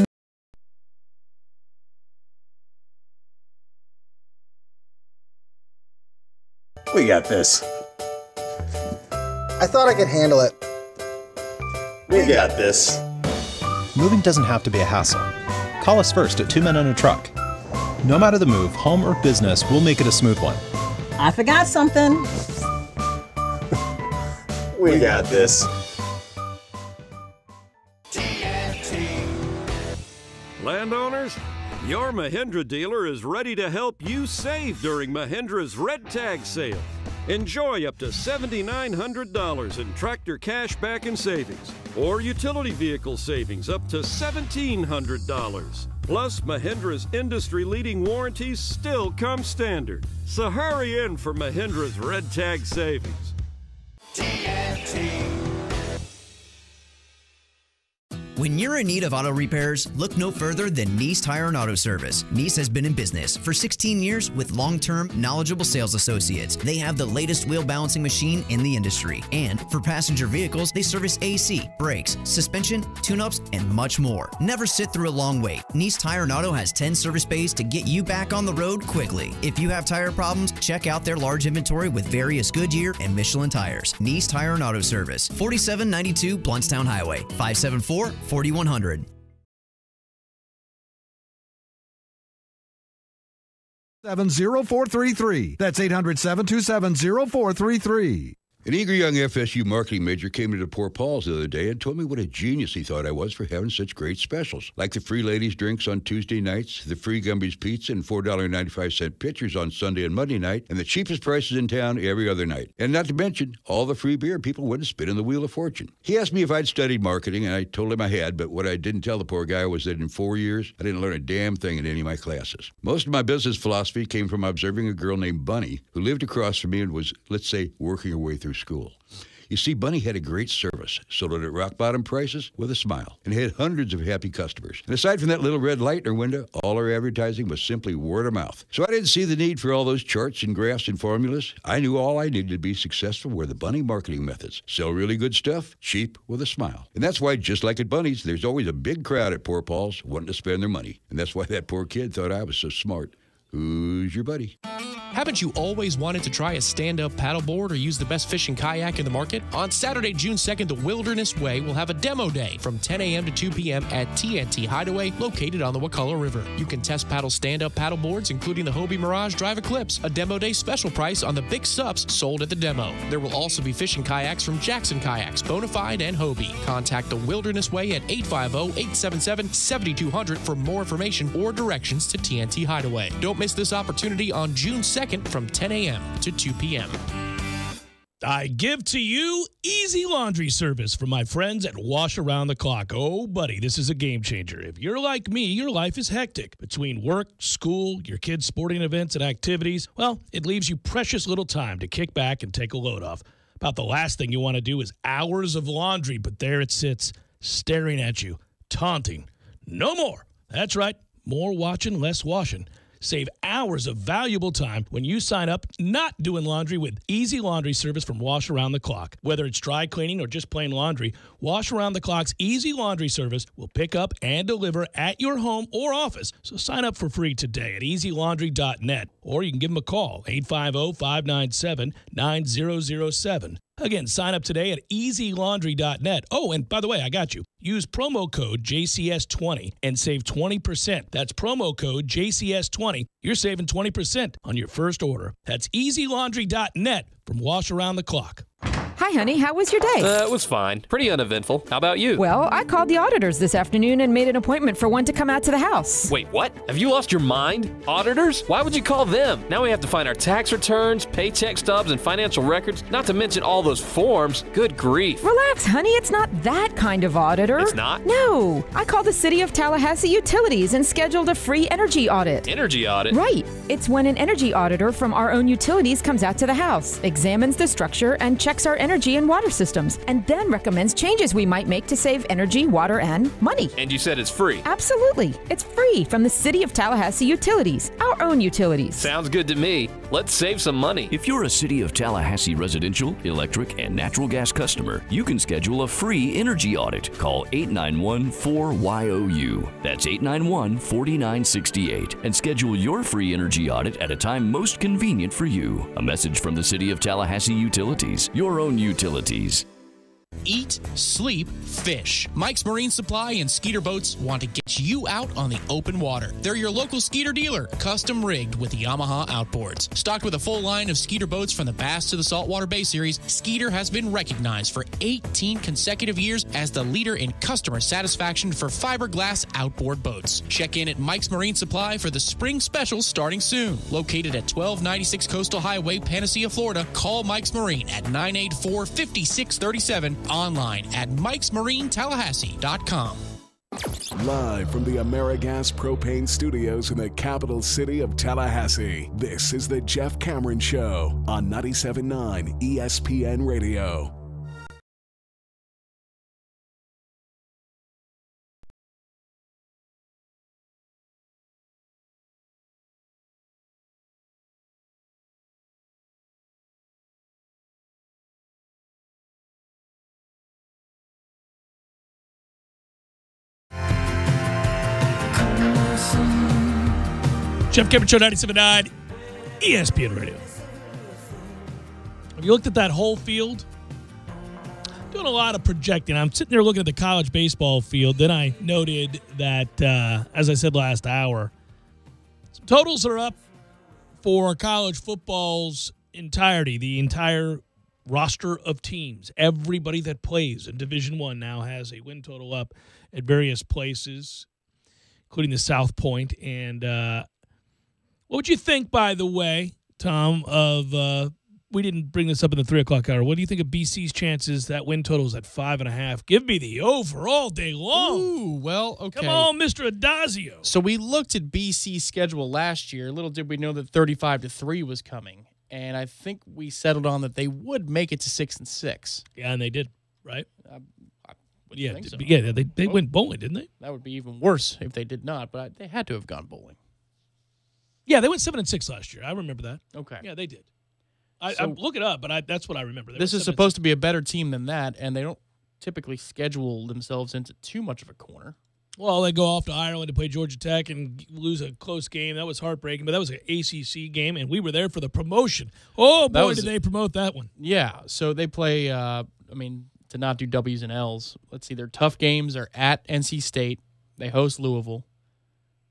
Speaker 4: We got this.
Speaker 16: I thought I could handle it.
Speaker 4: We got this.
Speaker 7: Moving doesn't have to be a hassle. Call us first at 2 Men and a Truck. No matter the move, home or business, we'll make it a smooth one.
Speaker 3: I forgot something.
Speaker 4: We got this.
Speaker 8: Landowners, your Mahindra dealer is ready to help you save during Mahindra's Red Tag sale. Enjoy up to $7,900 in tractor cash back and savings, or utility vehicle savings up to $1,700. Plus, Mahindra's industry-leading warranties still come standard. So hurry in for Mahindra's Red Tag savings.
Speaker 9: When you're in need of auto repairs, look no further than Nice Tire and Auto Service. Nice has been in business for 16 years with long-term, knowledgeable sales associates. They have the latest wheel balancing machine in the industry. And for passenger vehicles, they service AC, brakes, suspension, tune-ups, and much more. Never sit through a long wait. Nice Tire and Auto has 10 service bays to get you back on the road quickly. If you have tire problems, check out their large inventory with various Goodyear and Michelin tires. Nice Tire and Auto Service, 4792 Bluntstown Highway, 574-4100.
Speaker 10: That's 800-727-0433.
Speaker 18: An eager young FSU marketing major came into Poor Paul's the other day and told me what a genius he thought I was for having such great specials, like the free ladies' drinks on Tuesday nights, the free Gumby's pizza and $4.95 pitchers on Sunday and Monday night, and the cheapest prices in town every other night. And not to mention, all the free beer people wouldn't spit in the wheel of fortune. He asked me if I'd studied marketing, and I told him I had, but what I didn't tell the poor guy was that in 4 years, I didn't learn a damn thing in any of my classes. Most of my business philosophy came from observing a girl named Bunny, who lived across from me and was, let's say, working her way through school. You see, Bunny had a great service, sold it at rock-bottom prices with a smile, and had hundreds of happy customers. And aside from that little red light in her window, all her advertising was simply word of mouth. So I didn't see the need for all those charts and graphs and formulas. I knew all I needed to be successful were the Bunny marketing methods. Sell really good stuff, cheap, with a smile. And that's why, just like at Bunny's, there's always a big crowd at Poor Paul's wanting to spend their money. And that's why that poor kid thought I was so smart. Who's your buddy?
Speaker 2: Haven't you always wanted to try a stand-up paddleboard or use the best fishing kayak in the market? On Saturday, June 2nd, the Wilderness Way will have a demo day from 10 a.m. to 2 p.m. at TNT Hideaway, located on the Wakulla River. You can test paddle stand-up paddleboards, including the Hobie Mirage Drive Eclipse, a demo day special price on the big SUPs sold at the demo. There will also be fishing kayaks from Jackson Kayaks, Bonafide, and Hobie. Contact the Wilderness Way at 850-877-7200 for more information or directions to TNT Hideaway. Don't miss this opportunity on June 2nd from 10 a.m. to 2 p.m.
Speaker 1: I give to you easy laundry service from my friends at Wash Around the Clock. Oh, buddy, this is a game changer. If you're like me, your life is hectic. Between work, school, your kids' sporting events and activities, well, it leaves you precious little time to kick back and take a load off. About the last thing you want to do is hours of laundry, but there it sits, staring at you, taunting. No more. That's right. More watching, less washing. Save hours of valuable time when you sign up not doing laundry with easy laundry service from Wash Around the Clock. Whether it's dry cleaning or just plain laundry, Wash Around the Clock's easy laundry service will pick up and deliver at your home or office. So sign up for free today at easylaundry.net, or you can give them a call, 850-597-9007. Again, sign up today at easylaundry.net. Oh, and by the way, I got you. Use promo code JCS20 and save 20%. That's promo code JCS20. You're saving 20% on your first order. That's easylaundry.net from Wash Around the Clock.
Speaker 21: Hi, honey. How was your day?
Speaker 23: It was fine. Pretty uneventful. How about you?
Speaker 21: Well, I called the auditors this afternoon and made an appointment for one to come out to the house.
Speaker 23: Wait, what? Have you lost your mind? Auditors? Why would you call them? Now we have to find our tax returns, paycheck stubs, and financial records, not to mention all those forms. Good grief.
Speaker 21: Relax, honey. It's not that kind of auditor.
Speaker 23: It's not?
Speaker 21: No. I called the City of Tallahassee Utilities and scheduled a free energy audit.
Speaker 23: Energy audit?
Speaker 21: Right. It's when an energy auditor from our own utilities comes out to the house, examines the structure, and checks our energy and water systems, and then recommends changes we might make to save energy, water, and money.
Speaker 23: And you said it's free?
Speaker 21: Absolutely. It's free from the City of Tallahassee Utilities, our own utilities.
Speaker 23: Sounds good to me. Let's save some money.
Speaker 22: If you're a City of Tallahassee residential, electric, and natural gas customer, you can schedule a free energy audit. Call 891-4YOU. That's 891-4968. And schedule your free energy audit at a time most convenient for you. A message from the City of Tallahassee Utilities, your own utilities.
Speaker 2: Eat, sleep, fish. Mike's Marine Supply and Skeeter Boats want to get you out on the open water. They're your local Skeeter dealer, custom rigged with the Yamaha outboards. Stocked with a full line of Skeeter boats from the Bass to the Saltwater Bay Series, Skeeter has been recognized for 18 consecutive years as the leader in customer satisfaction for fiberglass outboard boats. Check in at Mike's Marine Supply for the spring specials starting soon. Located at 1296 Coastal Highway, Panacea, Florida, call Mike's Marine at 984-5637. Online at mikesmarinetallahassee.com.
Speaker 15: Live from the AmeriGas Propane Studios in the capital city of Tallahassee, this is the Jeff Cameron Show on 97.9 ESPN Radio.
Speaker 1: Jeff Cameron Show 97.9 ESPN Radio. Have you looked at that whole field? Doing a lot of projecting. I'm sitting there looking at the college baseball field. Then I noted that, as I said last hour, some totals are up for college football's entirety, the entire roster of teams. Everybody that plays in Division I now has a win total up at various places, including the South Point. And what would you think, by the way, Tom, of we didn't bring this up in the 3 o'clock hour. What do you think of BC's chances? That win total is at 5.5. Give me the over all day long.
Speaker 2: Ooh, well, okay.
Speaker 1: Come on, Mr. Adazio.
Speaker 2: So we looked at BC's schedule last year. Little did we know that 35-3 was coming. And I think we settled on that they would make it to 6-6.
Speaker 1: Yeah, and they did, right?
Speaker 2: Yeah, think so.
Speaker 1: Yeah, they went bowling, didn't they?
Speaker 2: That would be even worse if they did not, but they had to have gone bowling.
Speaker 1: Yeah, they went 7-6 last year. I remember that.
Speaker 2: Okay.
Speaker 1: Yeah, they did. I look it up, but that's what I remember.
Speaker 2: This is supposed to be a better team than that, and they don't typically schedule themselves into too much of a corner.
Speaker 1: Well, they go off to Ireland to play Georgia Tech and lose a close game. That was heartbreaking, but that was an ACC game, and we were there for the promotion. Oh, boy, did they promote that one.
Speaker 2: Yeah, so they play, to not do W's and L's, let's see, their tough games are at NC State. They host Louisville.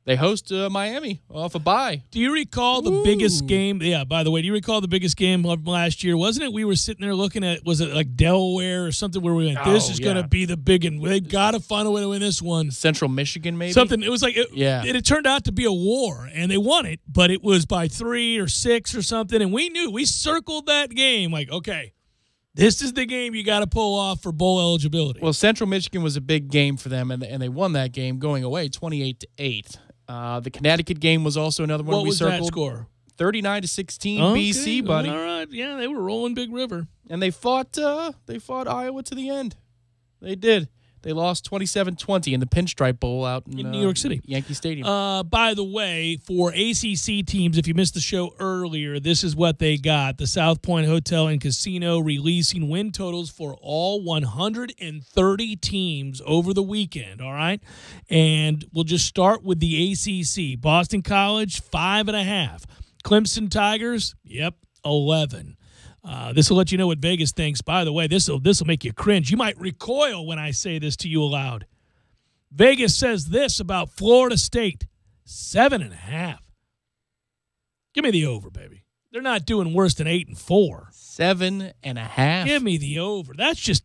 Speaker 2: They host Miami off a bye.
Speaker 1: Do you recall the biggest game? Yeah, by the way, do you recall the biggest game of last year? Wasn't it we were sitting there looking at, was it like Delaware or something where we went, this is going to be the big one. They got to find a way to win this one.
Speaker 2: Central Michigan, maybe?
Speaker 1: Something. It was like, it turned out to be a war, and they won it, but it was by 3 or 6 or something, and we knew. We circled that game like, okay, this is the game you got to pull off for bowl eligibility.
Speaker 2: Well, Central Michigan was a big game for them, and they won that game going away 28-8. The Connecticut game was also another one we circled.
Speaker 1: What was that score?
Speaker 2: 39-16 BC, buddy.
Speaker 1: All right, yeah, they were rolling Big River,
Speaker 2: and they fought Iowa to the end. They did. They lost 27-20 in the Pinstripe Bowl out in
Speaker 1: New York City,
Speaker 2: Yankee Stadium.
Speaker 1: By the way, for ACC teams, if you missed the show earlier, this is what they got: the South Point Hotel and Casino releasing win totals for all 130 teams over the weekend. All right, and we'll just start with the ACC. Boston College 5.5. Clemson Tigers, 11. This will let you know what Vegas thinks. By the way, this will make you cringe. You might recoil when I say this to you aloud. Vegas says this about Florida State, 7.5. Give me the over, baby. They're not doing worse than 8-4.
Speaker 2: 7.5.
Speaker 1: Give me the over. That's just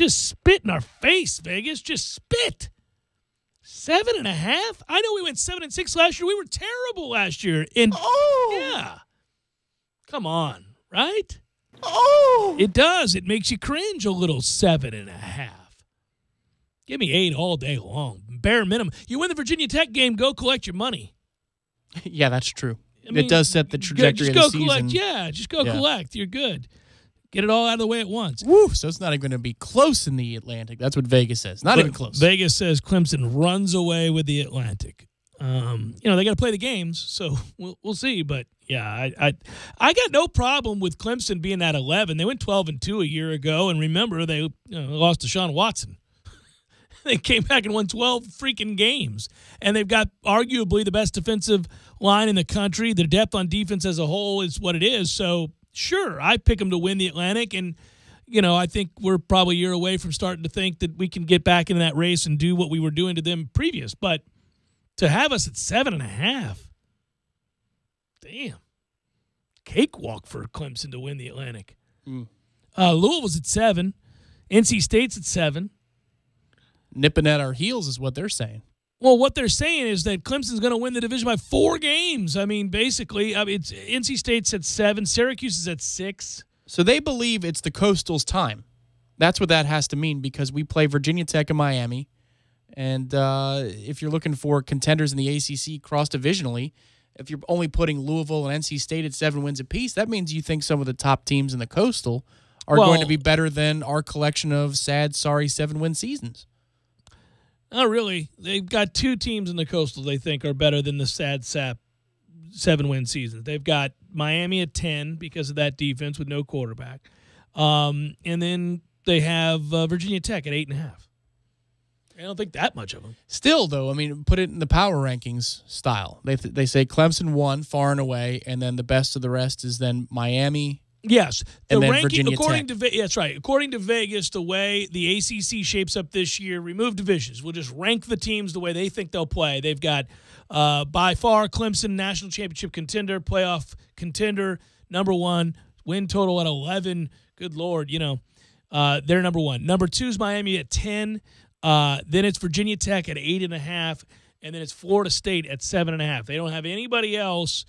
Speaker 1: spit in our face, Vegas. Just spit. 7.5. I know we went 7-6 last year. We were terrible last year. Yeah. Come on. Right? Oh! It does. It makes you cringe a little, 7.5. Give me 8 all day long. Bare minimum. You win the Virginia Tech game, go collect your money.
Speaker 2: Yeah, that's true. It does set the trajectory of the season.
Speaker 1: Collect. Yeah, just go collect. You're good. Get it all out of the way at once.
Speaker 2: Woo! So it's not even going to be close in the Atlantic. That's what Vegas says. Not even close.
Speaker 1: Vegas says Clemson runs away with the Atlantic. They got to play the games, so we'll see. But yeah, I got no problem with Clemson being at 11. They went 12-2 a year ago, and remember they lost to Deshaun Watson. They came back and won 12 freaking games, and they've got arguably the best defensive line in the country. Their depth on defense as a whole is what it is. So sure, I pick them to win the Atlantic, and I think we're probably a year away from starting to think that we can get back into that race and do what we were doing to them previous, but. To have us at 7.5, damn, cakewalk for Clemson to win the Atlantic. Louisville's at 7, NC State's at 7.
Speaker 2: Nipping at our heels is what they're saying.
Speaker 1: Well, what they're saying is that Clemson's going to win the division by 4 games. I mean, basically, it's NC State's at 7, Syracuse is at 6.
Speaker 2: So they believe it's the Coastal's time. That's what that has to mean because we play Virginia Tech and Miami. And if you're looking for contenders in the ACC cross-divisionally, if you're only putting Louisville and NC State at 7 wins apiece, that means you think some of the top teams in the Coastal are going to be better than our collection of sad, sorry 7-win seasons.
Speaker 1: Not really. They've got 2 teams in the Coastal they think are better than the sad sap 7-win seasons. They've got Miami at 10 because of that defense with no quarterback. And then they have Virginia Tech at 8.5. I don't think that much of them.
Speaker 2: Still, though, I mean, put it in the power rankings style. They say Clemson won far and away, and then the best of the rest is then Miami.
Speaker 1: Yes, the
Speaker 2: and then
Speaker 1: ranking
Speaker 2: Virginia
Speaker 1: according
Speaker 2: Tech.
Speaker 1: to that's right. According to Vegas, the way the ACC shapes up this year, remove divisions. We'll just rank the teams the way they think they'll play. They've got by far Clemson national championship contender, playoff contender, number 1, win total at 11. Good Lord, they're number 1. Number 2 is Miami at 10. Then it's Virginia Tech at 8.5, and then it's Florida State at 7.5. They don't have anybody else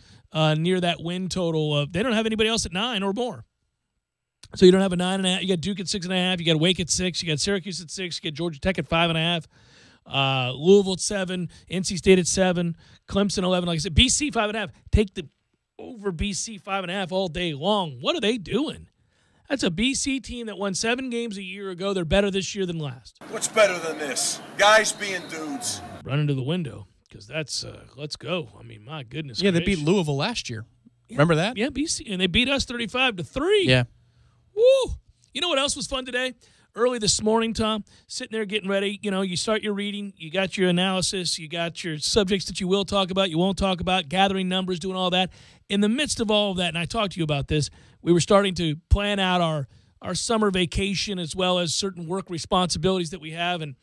Speaker 1: near that win total. They don't have anybody else at 9 or more. So you don't have a 9.5. You got Duke at 6.5. You got Wake at 6. You got Syracuse at 6. You got Georgia Tech at 5.5. Louisville at 7. NC State at 7. Clemson 11. Like I said, BC 5.5. Take the over BC 5.5 all day long. What are they doing? That's a BC team that won 7 games a year ago. They're better this year than last.
Speaker 10: What's better than this? Guys being dudes.
Speaker 1: Run into the window because that's let's go. I mean, my goodness.
Speaker 2: Yeah,
Speaker 1: gracious.
Speaker 2: they beat Louisville last year. Remember that?
Speaker 1: Yeah, BC, and they beat us 35-3.
Speaker 2: Yeah.
Speaker 1: Woo! You know what else was fun today? Early this morning, Tom, sitting there getting ready. You start your reading. You got your analysis. You got your subjects that you will talk about, you won't talk about, gathering numbers, doing all that. In the midst of all of that, and I talked to you about this, we were starting to plan out our summer vacation as well as certain work responsibilities that we have. And,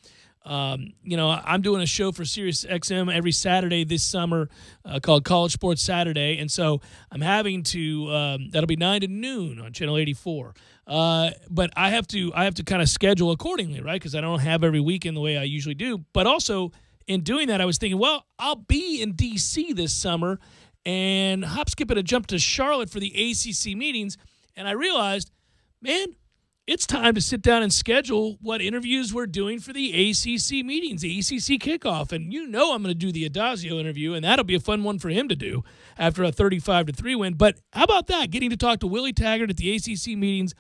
Speaker 1: I'm doing a show for Sirius XM every Saturday this summer called College Sports Saturday. And so I'm having to that'll be 9 to noon on Channel 84. But I have to kind of schedule accordingly, right? Because I don't have every weekend the way I usually do. But also in doing that, I was thinking, well, I'll be in D.C. this summer and hop, skip, and a jump to Charlotte for the ACC meetings. And I realized, man, it's time to sit down and schedule what interviews we're doing for the ACC meetings, the ACC kickoff. And I'm going to do the Adazio interview, and that'll be a fun one for him to do after a 35-3 win. But how about that, getting to talk to Willie Taggart at the ACC meetings,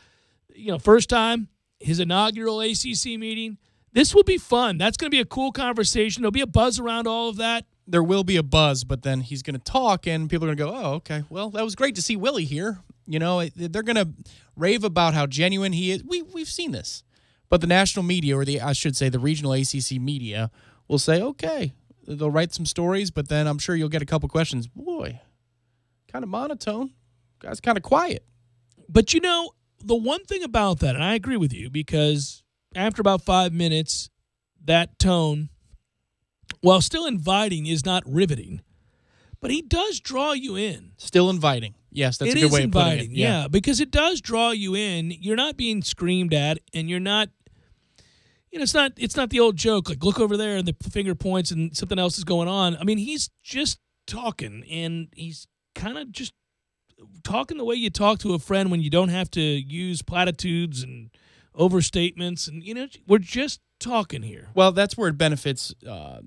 Speaker 1: first time, his inaugural ACC meeting. This will be fun. That's going to be a cool conversation. There'll be a buzz around all of that.
Speaker 2: There will be a buzz, but then he's going to talk, and people are going to go, oh, okay, well, that was great to see Willie here. They're going to rave about how genuine he is. We've seen this. But the national media, or the regional ACC media, will say, okay, they'll write some stories, but then I'm sure you'll get a couple questions. Boy, kind of monotone. Guy's kind of quiet.
Speaker 1: But, the one thing about that, and I agree with you, because after about 5 minutes, that tone, while still inviting, is not riveting. But he does draw you in.
Speaker 2: Still inviting. Yes, that's a good way of putting it.
Speaker 1: Yeah, because it does draw you in. You're not being screamed at, and you're not, it's not the old joke, like look over there and the finger points and something else is going on. I mean, he's just talking, and he's kind of just talking the way you talk to a friend when you don't have to use platitudes and overstatements, and we're just talking here.
Speaker 2: Well, that's where it benefits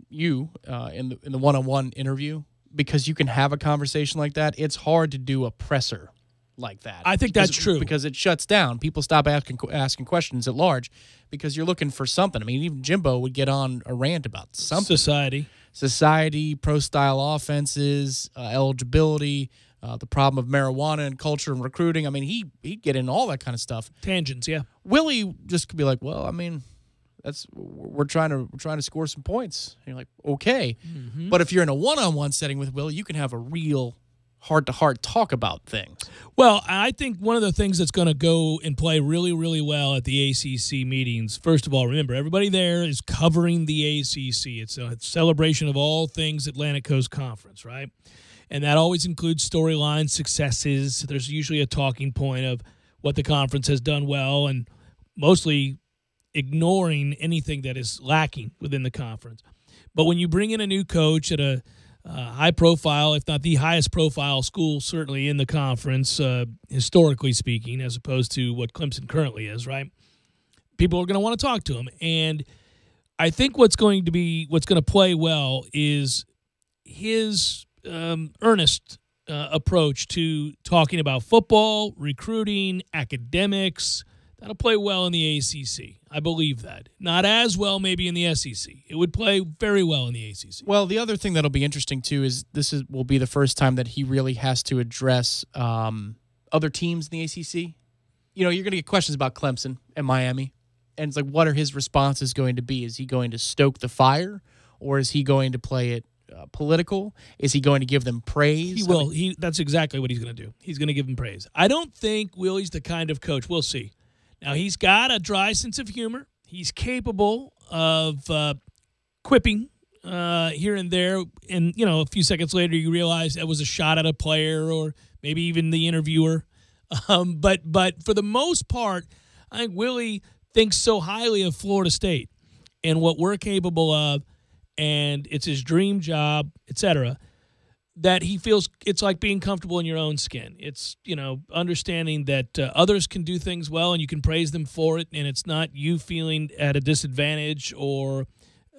Speaker 2: you in the one-on-one interview, because you can have a conversation like that. It's hard to do a presser like that.
Speaker 1: I think that's true,
Speaker 2: because it shuts down. People stop asking questions at large because you're looking for something. I mean, even Jimbo would get on a rant about something. Society, pro-style offenses, eligibility, the problem of marijuana and culture and recruiting. I mean, he'd get into all that kind of stuff.
Speaker 1: Tangents, yeah.
Speaker 2: Willie just could be like, well, I mean, we're trying to score some points. And you're like, okay. Mm-hmm. But if you're in a one-on-one setting with Willie, you can have a real heart-to-heart talk about things.
Speaker 1: Well, I think one of the things that's going to go and play really, really well at the ACC meetings, first of all, remember, everybody there is covering the ACC. It's a celebration of all things Atlantic Coast Conference, right? And that always includes storylines, successes. There's usually a talking point of what the conference has done well, and mostly ignoring anything that is lacking within the conference. But when you bring in a new coach at a high profile, if not the highest profile school, certainly in the conference, historically speaking, as opposed to what Clemson currently is, right? People are going to want to talk to him. And I think what's going to play well is his earnest approach to talking about football, recruiting, academics. That'll play well in the ACC. I believe that. Not as well maybe in the SEC. It would play very well in the ACC.
Speaker 2: Well, the other thing that'll be interesting, too, is will be the first time that he really has to address other teams in the ACC. You're going to get questions about Clemson and Miami, And it's like, what are his responses going to be? Is he going to stoke the fire, or is he going to play it political? Is he going to give them praise?
Speaker 1: He will. That's exactly what he's going to do. He's going to give them praise. I don't think Willie's the kind of coach. We'll see. Now, he's got a dry sense of humor. He's capable of quipping here and there. And, a few seconds later, you realize that was a shot at a player or maybe even the interviewer. But for the most part, I think Willie thinks so highly of Florida State and what we're capable of, and it's his dream job, etc., that he feels it's like being comfortable in your own skin. It's, understanding that others can do things well and you can praise them for it, and it's not you feeling at a disadvantage or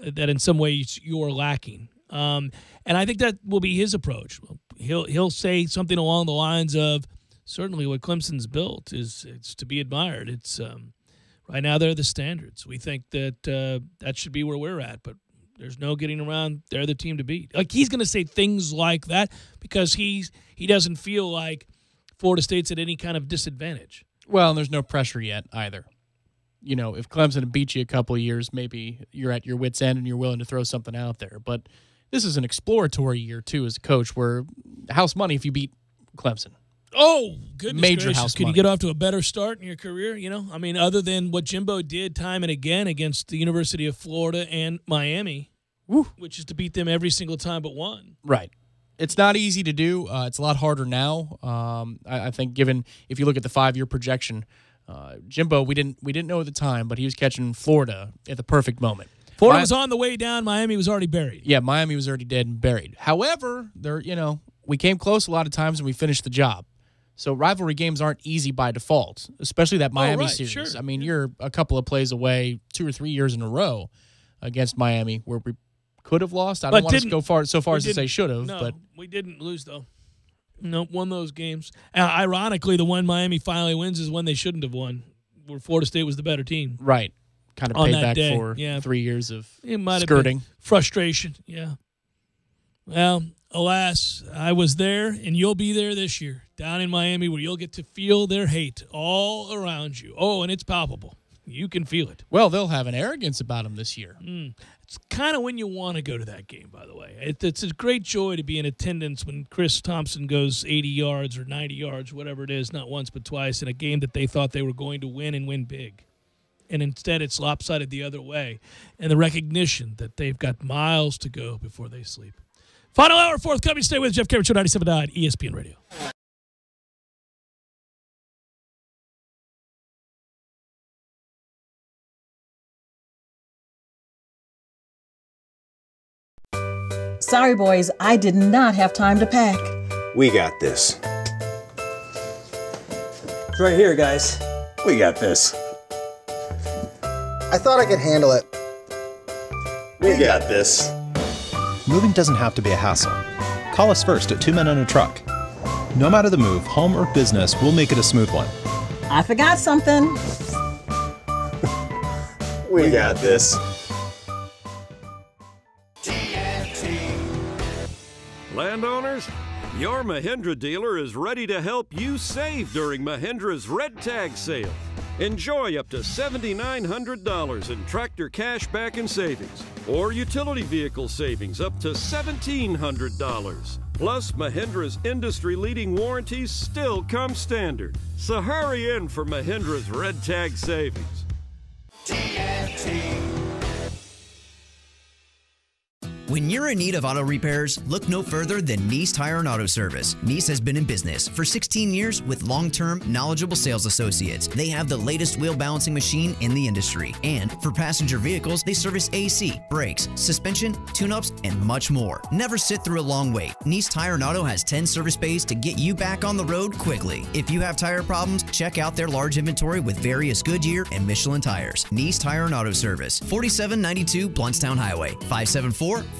Speaker 1: that in some ways you're lacking. And I think that will be his approach. He'll say something along the lines of, certainly what Clemson's built it's to be admired. It's right now they're the standards. We think that that should be where we're at, but there's no getting around. They're the team to beat. Like, he's going to say things like that because he doesn't feel like Florida State's at any kind of disadvantage.
Speaker 2: Well, and there's no pressure yet either. If Clemson beat you a couple of years, maybe you're at your wit's end and you're willing to throw something out there. But this is an exploratory year, too, as a coach, where house money if you beat Clemson.
Speaker 1: Oh, goodness
Speaker 2: Major
Speaker 1: gracious.
Speaker 2: house
Speaker 1: Can
Speaker 2: money.
Speaker 1: you get off to a better start in your career? Other than what Jimbo did time and again against the University of Florida and Miami, which is to beat them every single time but one.
Speaker 2: Right. It's not easy to do. It's a lot harder now. I think given if you look at the 5-year projection, Jimbo, we didn't know at the time, but he was catching Florida at the perfect moment.
Speaker 1: Florida was on the way down. Miami was already buried.
Speaker 2: Yeah, Miami was already dead and buried. However, we came close a lot of times and we finished the job. So rivalry games aren't easy by default, especially that Miami series.
Speaker 1: Sure.
Speaker 2: I mean, you're a couple of plays away 2 or 3 years in a row against Miami where we could have lost. I don't want to go so far as to say should have.
Speaker 1: No,
Speaker 2: but
Speaker 1: we didn't lose, though. Nope, won those games. Ironically, the one Miami finally wins is one they shouldn't have won, where Florida State was the better team.
Speaker 2: Right. Kind of
Speaker 1: on
Speaker 2: paid
Speaker 1: that
Speaker 2: back
Speaker 1: day.
Speaker 2: for 3 years of
Speaker 1: It might have
Speaker 2: skirting.
Speaker 1: been frustration, yeah. Well, alas, I was there, and you'll be there this year, down in Miami, where you'll get to feel their hate all around you. Oh, and it's palpable. You can feel it.
Speaker 2: Well, they'll have an arrogance about them this year.
Speaker 1: It's kind of when you want to go to that game, by the way. It's a great joy to be in attendance when Chris Thompson goes 80 yards or 90 yards, whatever it is, not once but twice, in a game that they thought they were going to win and win big. And instead it's lopsided the other way. And the recognition that they've got miles to go before they sleep. Final hour, forthcoming. Stay with Jeff Cameron, Show 97.9 ESPN Radio.
Speaker 3: Sorry, boys, I did not have time to pack.
Speaker 4: We got this.
Speaker 12: It's right here, guys.
Speaker 4: We got this.
Speaker 16: I thought I could handle it.
Speaker 4: We got this.
Speaker 7: Moving doesn't have to be a hassle. Call us first at 2 Men and a Truck. No matter the move, home or business, we'll make it a smooth one.
Speaker 3: I forgot something.
Speaker 4: We got this.
Speaker 8: Landowners, your Mahindra dealer is ready to help you save during Mahindra's Red Tag sale. Enjoy up to $7,900 in tractor cash back and savings, or utility vehicle savings up to $1,700. Plus, Mahindra's industry-leading warranties still come standard. So hurry in for Mahindra's Red Tag savings.
Speaker 9: When you're in need of auto repairs, look no further than Nice Tire and Auto Service. Nice has been in business for 16 years with long-term, knowledgeable sales associates. They have the latest wheel balancing machine in the industry. And for passenger vehicles, they service AC, brakes, suspension, tune-ups, and much more. Never sit through a long wait. Nice Tire and Auto has 10 service bays to get you back on the road quickly. If you have tire problems, check out their large inventory with various Goodyear and Michelin tires. Nice Tire and Auto Service, 4792 Bluntstown Highway, 574-4100.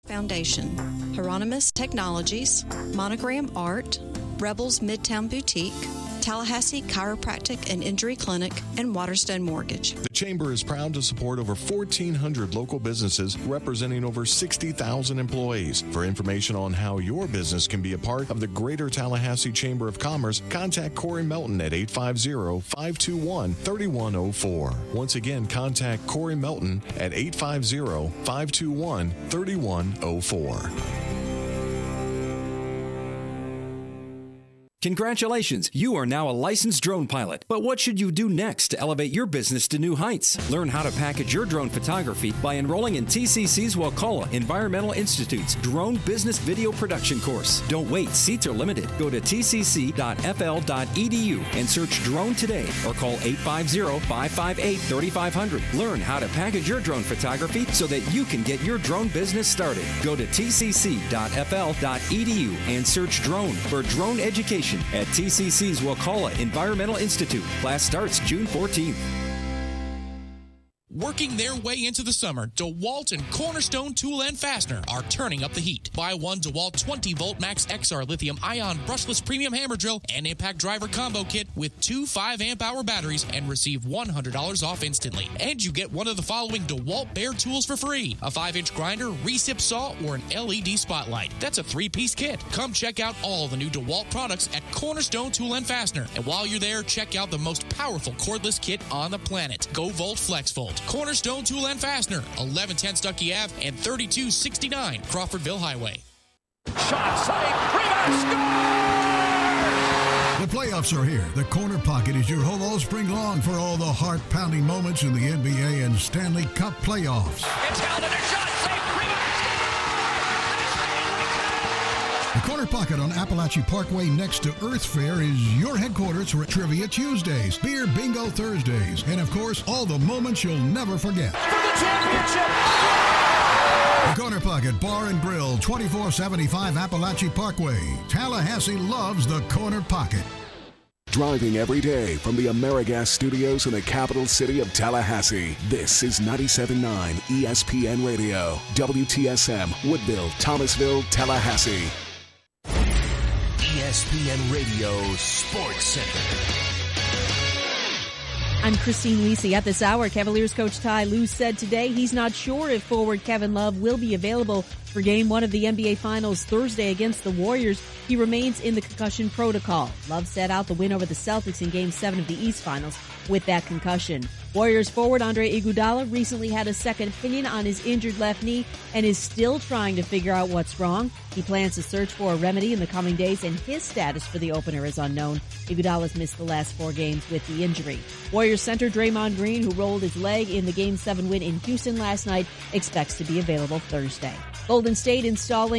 Speaker 14: Foundation, Hieronymus Technologies, Monogram Art, Rebels Midtown Boutique, Tallahassee Chiropractic and Injury Clinic, and Waterstone Mortgage.
Speaker 12: The Chamber is proud to support over 1,400 local businesses representing over 60,000 employees. For information on how your business can be a part of the Greater Tallahassee Chamber of Commerce, contact Corey Melton at 850-521-3104. Once again, contact Corey Melton at 850-521-3104.
Speaker 17: Congratulations, you are now a licensed drone pilot. But what should you do next to elevate your business to new heights? Learn how to package your drone photography by enrolling in TCC's Wakulla Environmental Institute's Drone Business Video Production course. Don't wait, seats are limited. Go to tcc.fl.edu and search drone today or call 850-558-3500. Learn how to package your drone photography so that you can get your drone business started. Go to tcc.fl.edu and search drone for drone education at TCC's Wakulla Environmental Institute. Class starts June 14th.
Speaker 19: Working their way into the summer, DeWalt and Cornerstone Tool and Fastener are turning up the heat. Buy one DeWalt 20-volt Max XR lithium-ion brushless premium hammer drill and impact driver combo kit with two 5-amp-hour batteries and receive $100 off instantly. And you get one of the following DeWalt Bare tools for free: a 5-inch grinder, recip saw, or an LED spotlight. That's a 3-piece kit. Come check out all the new DeWalt products at Cornerstone Tool and Fastener. And while you're there, check out the most powerful cordless kit on the planet, GoVolt FlexVolt. Cornerstone Tool and Fastener, 1110 Stuckey Ave and 3269 Crawfordville Highway.
Speaker 11: Shot, save, rebound, score!
Speaker 20: The playoffs are here. The Corner Pocket is your home all spring long for all the heart-pounding moments in the NBA and Stanley Cup playoffs.
Speaker 11: It's held in a shot, save, rebound,
Speaker 20: The Corner Pocket on Appalachia Parkway next to Earth Fair is your headquarters for Trivia Tuesdays, Beer Bingo Thursdays, and of course, all the moments you'll never forget.
Speaker 11: For the championship!
Speaker 20: The Corner Pocket Bar and Grill, 2475 Appalachia Parkway. Tallahassee loves the Corner Pocket.
Speaker 15: Driving every day from the AmeriGas studios in the capital city of Tallahassee, this is 97.9 ESPN Radio, WTSM, Woodville, Thomasville, Tallahassee.
Speaker 24: ESPN Radio Sports Center.
Speaker 26: I'm Christine Lisi. At this hour, Cavaliers coach Ty Lue said today he's not sure if forward Kevin Love will be available for Game 1 of the NBA Finals Thursday against the Warriors. He remains in the concussion protocol. Love sat out the win over the Celtics in Game 7 of the East Finals with that concussion. Warriors forward Andre Iguodala recently had a second opinion on his injured left knee and is still trying to figure out what's wrong. He plans to search for a remedy in the coming days, and his status for the opener is unknown. Iguodala's missed the last 4 games with the injury. Warriors center Draymond Green, who rolled his leg in the Game 7 win in Houston last night, expects to be available Thursday. Golden State installed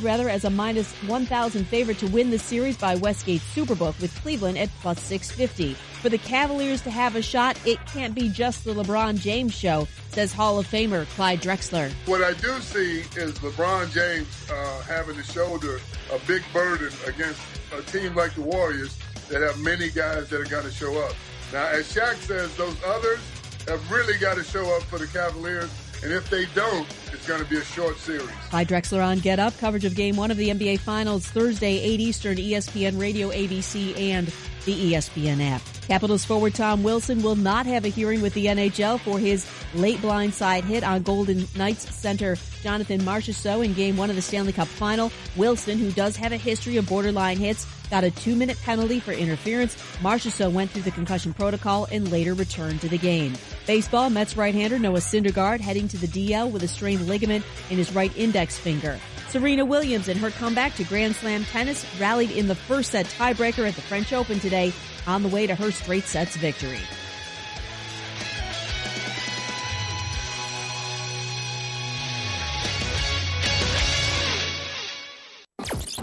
Speaker 26: as a minus 1,000 favorite to win the series by Westgate Superbook, with Cleveland at plus 650. For the Cavaliers to have a shot, it can't be just the LeBron James show, says Hall of Famer Clyde Drexler.
Speaker 27: What I do see is LeBron James having to shoulder a big burden against a team like the Warriors that have many guys that are going to show up. Now, as Shaq says, those others have really got to show up for the Cavaliers, and if they don't, it's going to be a short series.
Speaker 26: Clyde Drexler on Get Up. Coverage of Game 1 of the NBA Finals Thursday, 8 Eastern, ESPN Radio, ABC, and the ESPN app. Capitals forward Tom Wilson will not have a hearing with the NHL for his late blindside hit on Golden Knights center Jonathan Marchessault in Game 1 of the Stanley Cup Final. Wilson, who does have a history of borderline hits, got a 2-minute penalty for interference. Marchessault went through the concussion protocol and later returned to the game. Baseball, Mets right-hander Noah Syndergaard heading to the DL with a strained ligament in his right index finger. Serena Williams, in her comeback to Grand Slam tennis, rallied in the first set tiebreaker at the French Open today on the way to her straight sets victory.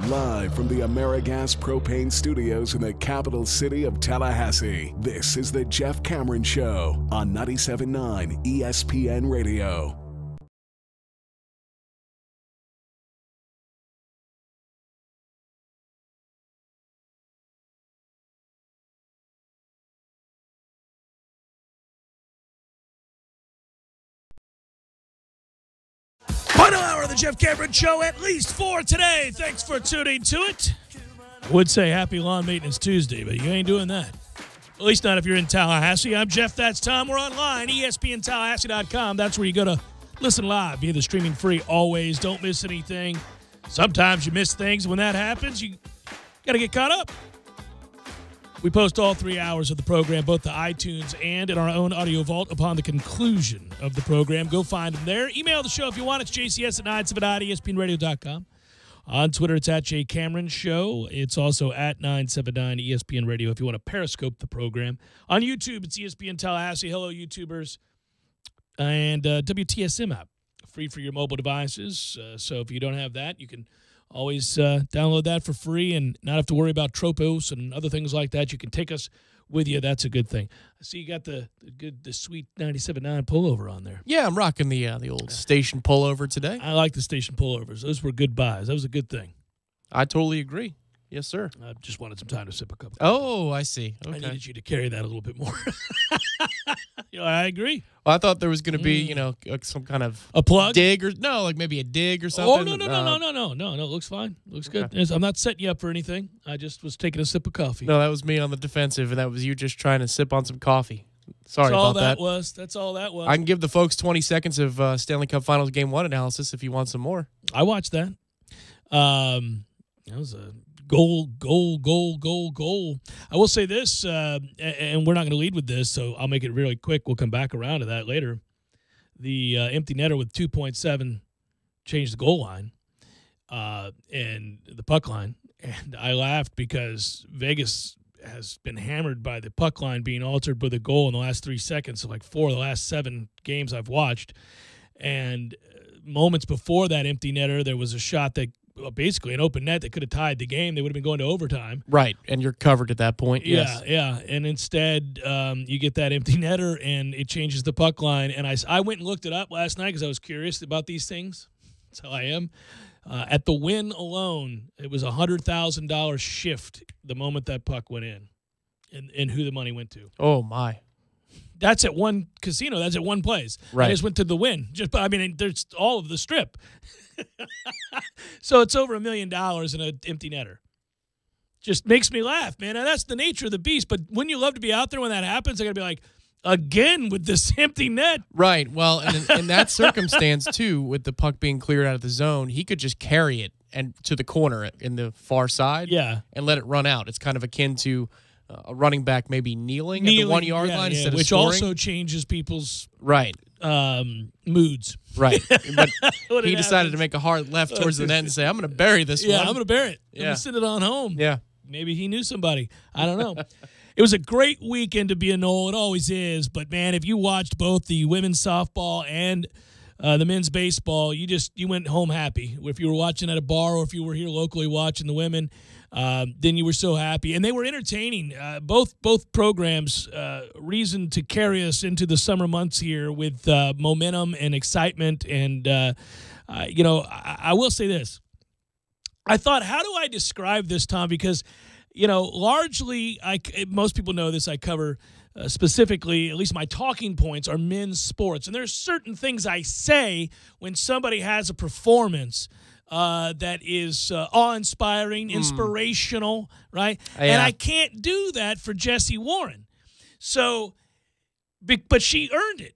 Speaker 15: Live from the AmeriGas Propane Studios in the capital city of Tallahassee, this is the Jeff Cameron Show on 97.9 ESPN Radio.
Speaker 1: Final hour of the Jeff Cameron Show, at least for today. Thanks for tuning to it. I would say Happy Lawn Maintenance Tuesday, but you ain't doing that. At least not if you're in Tallahassee. I'm Jeff. That's Tom. We're online, ESPNTallahassee.com. That's where you go to listen live. Be the streaming free always. Don't miss anything. Sometimes you miss things. When that happens, you got to get caught up. We post all 3 hours of the program, both to iTunes and in our own audio vault upon the conclusion of the program. Go find them there. Email the show if you want. It's jcs@979ESPNradio.com. On Twitter, it's at Jay Cameron Show. It's also at 979 ESPN Radio if you want to periscope the program. On YouTube, it's ESPN Tallahassee. Hello, YouTubers. And WTSM app, free for your mobile devices. So if you don't have that, you can always download that for free and not have to worry about Tropos and other things like that. You can take us with you. That's a good thing. I see you got the sweet 97.9 pullover on there.
Speaker 2: Yeah, I'm rocking the old station pullover today.
Speaker 1: I like the station pullovers. Those were good buys. That was a good thing.
Speaker 2: I totally agree. Yes, sir.
Speaker 1: I just wanted some time to sip a cup of
Speaker 2: coffee. Oh, I see. Okay.
Speaker 1: I needed you to carry that a little bit more. I agree.
Speaker 2: Well, I thought there was going to be, some kind of
Speaker 1: a plug
Speaker 2: dig or like maybe a dig or something.
Speaker 1: Oh no. It looks fine. Looks good. I'm not setting you up for anything. I just was taking a sip of coffee.
Speaker 2: No, that was me on the defensive, and that was you just trying to sip on some coffee. Sorry about that.
Speaker 1: That's all that was.
Speaker 2: I can give the folks 20 seconds of Stanley Cup Finals Game 1 analysis if you want some more.
Speaker 1: I watched that. That was a goal. I will say this, and we're not going to lead with this, so I'll make it really quick. We'll come back around to that later. The empty netter with 2.7 changed the goal line and the puck line. And I laughed because Vegas has been hammered by the puck line being altered with a goal in the last 3 seconds. So like 4 of the last 7 games I've watched. And moments before that empty netter, there was a shot that basically an open net that could have tied the game. They would have been going to overtime.
Speaker 2: Right, and you're covered at that point. Yes.
Speaker 1: Yeah. And instead, you get that empty netter, and it changes the puck line. And I went and looked it up last night because I was curious about these things. That's how I am. At the win alone, it was a $100,000 shift the moment that puck went in, and who the money went to.
Speaker 2: Oh, my.
Speaker 1: That's at one casino. That's at one place.
Speaker 2: Right.
Speaker 1: I just went to the win. There's all of the strip. So it's over $1 million in an empty netter. Just makes me laugh, man. And that's the nature of the beast. But wouldn't you love to be out there when that happens? I got to be like, again with this empty net.
Speaker 2: Right. Well, and in that circumstance, too, with the puck being cleared out of the zone, he could just carry it and to the corner in the far side and let it run out. It's kind of akin to a running back maybe kneeling at the 1 yard line instead of
Speaker 1: which
Speaker 2: scoring.
Speaker 1: Also changes people's moods.
Speaker 2: Right. But he decided to make a hard left towards the net and say, I'm going to bury this one.
Speaker 1: Yeah, I'm going to bury it. I'm going to send it on home.
Speaker 2: Yeah.
Speaker 1: Maybe he knew somebody. I don't know. It was a great weekend to be a Knoll. It always is. But, man, if you watched both the women's softball and the men's baseball, you went home happy. If you were watching at a bar or if you were here locally watching the women, then you were so happy. And they were entertaining. Both programs reason to carry us into the summer months here with momentum and excitement. And, I will say this. I thought, how do I describe this, Tom? Because, largely, most people know this, I cover specifically, at least my talking points are men's sports. And there's certain things I say when somebody has a performance that is awe-inspiring, inspirational, right?
Speaker 2: Yeah.
Speaker 1: And I can't do that for Jessie Warren. So, but she earned it.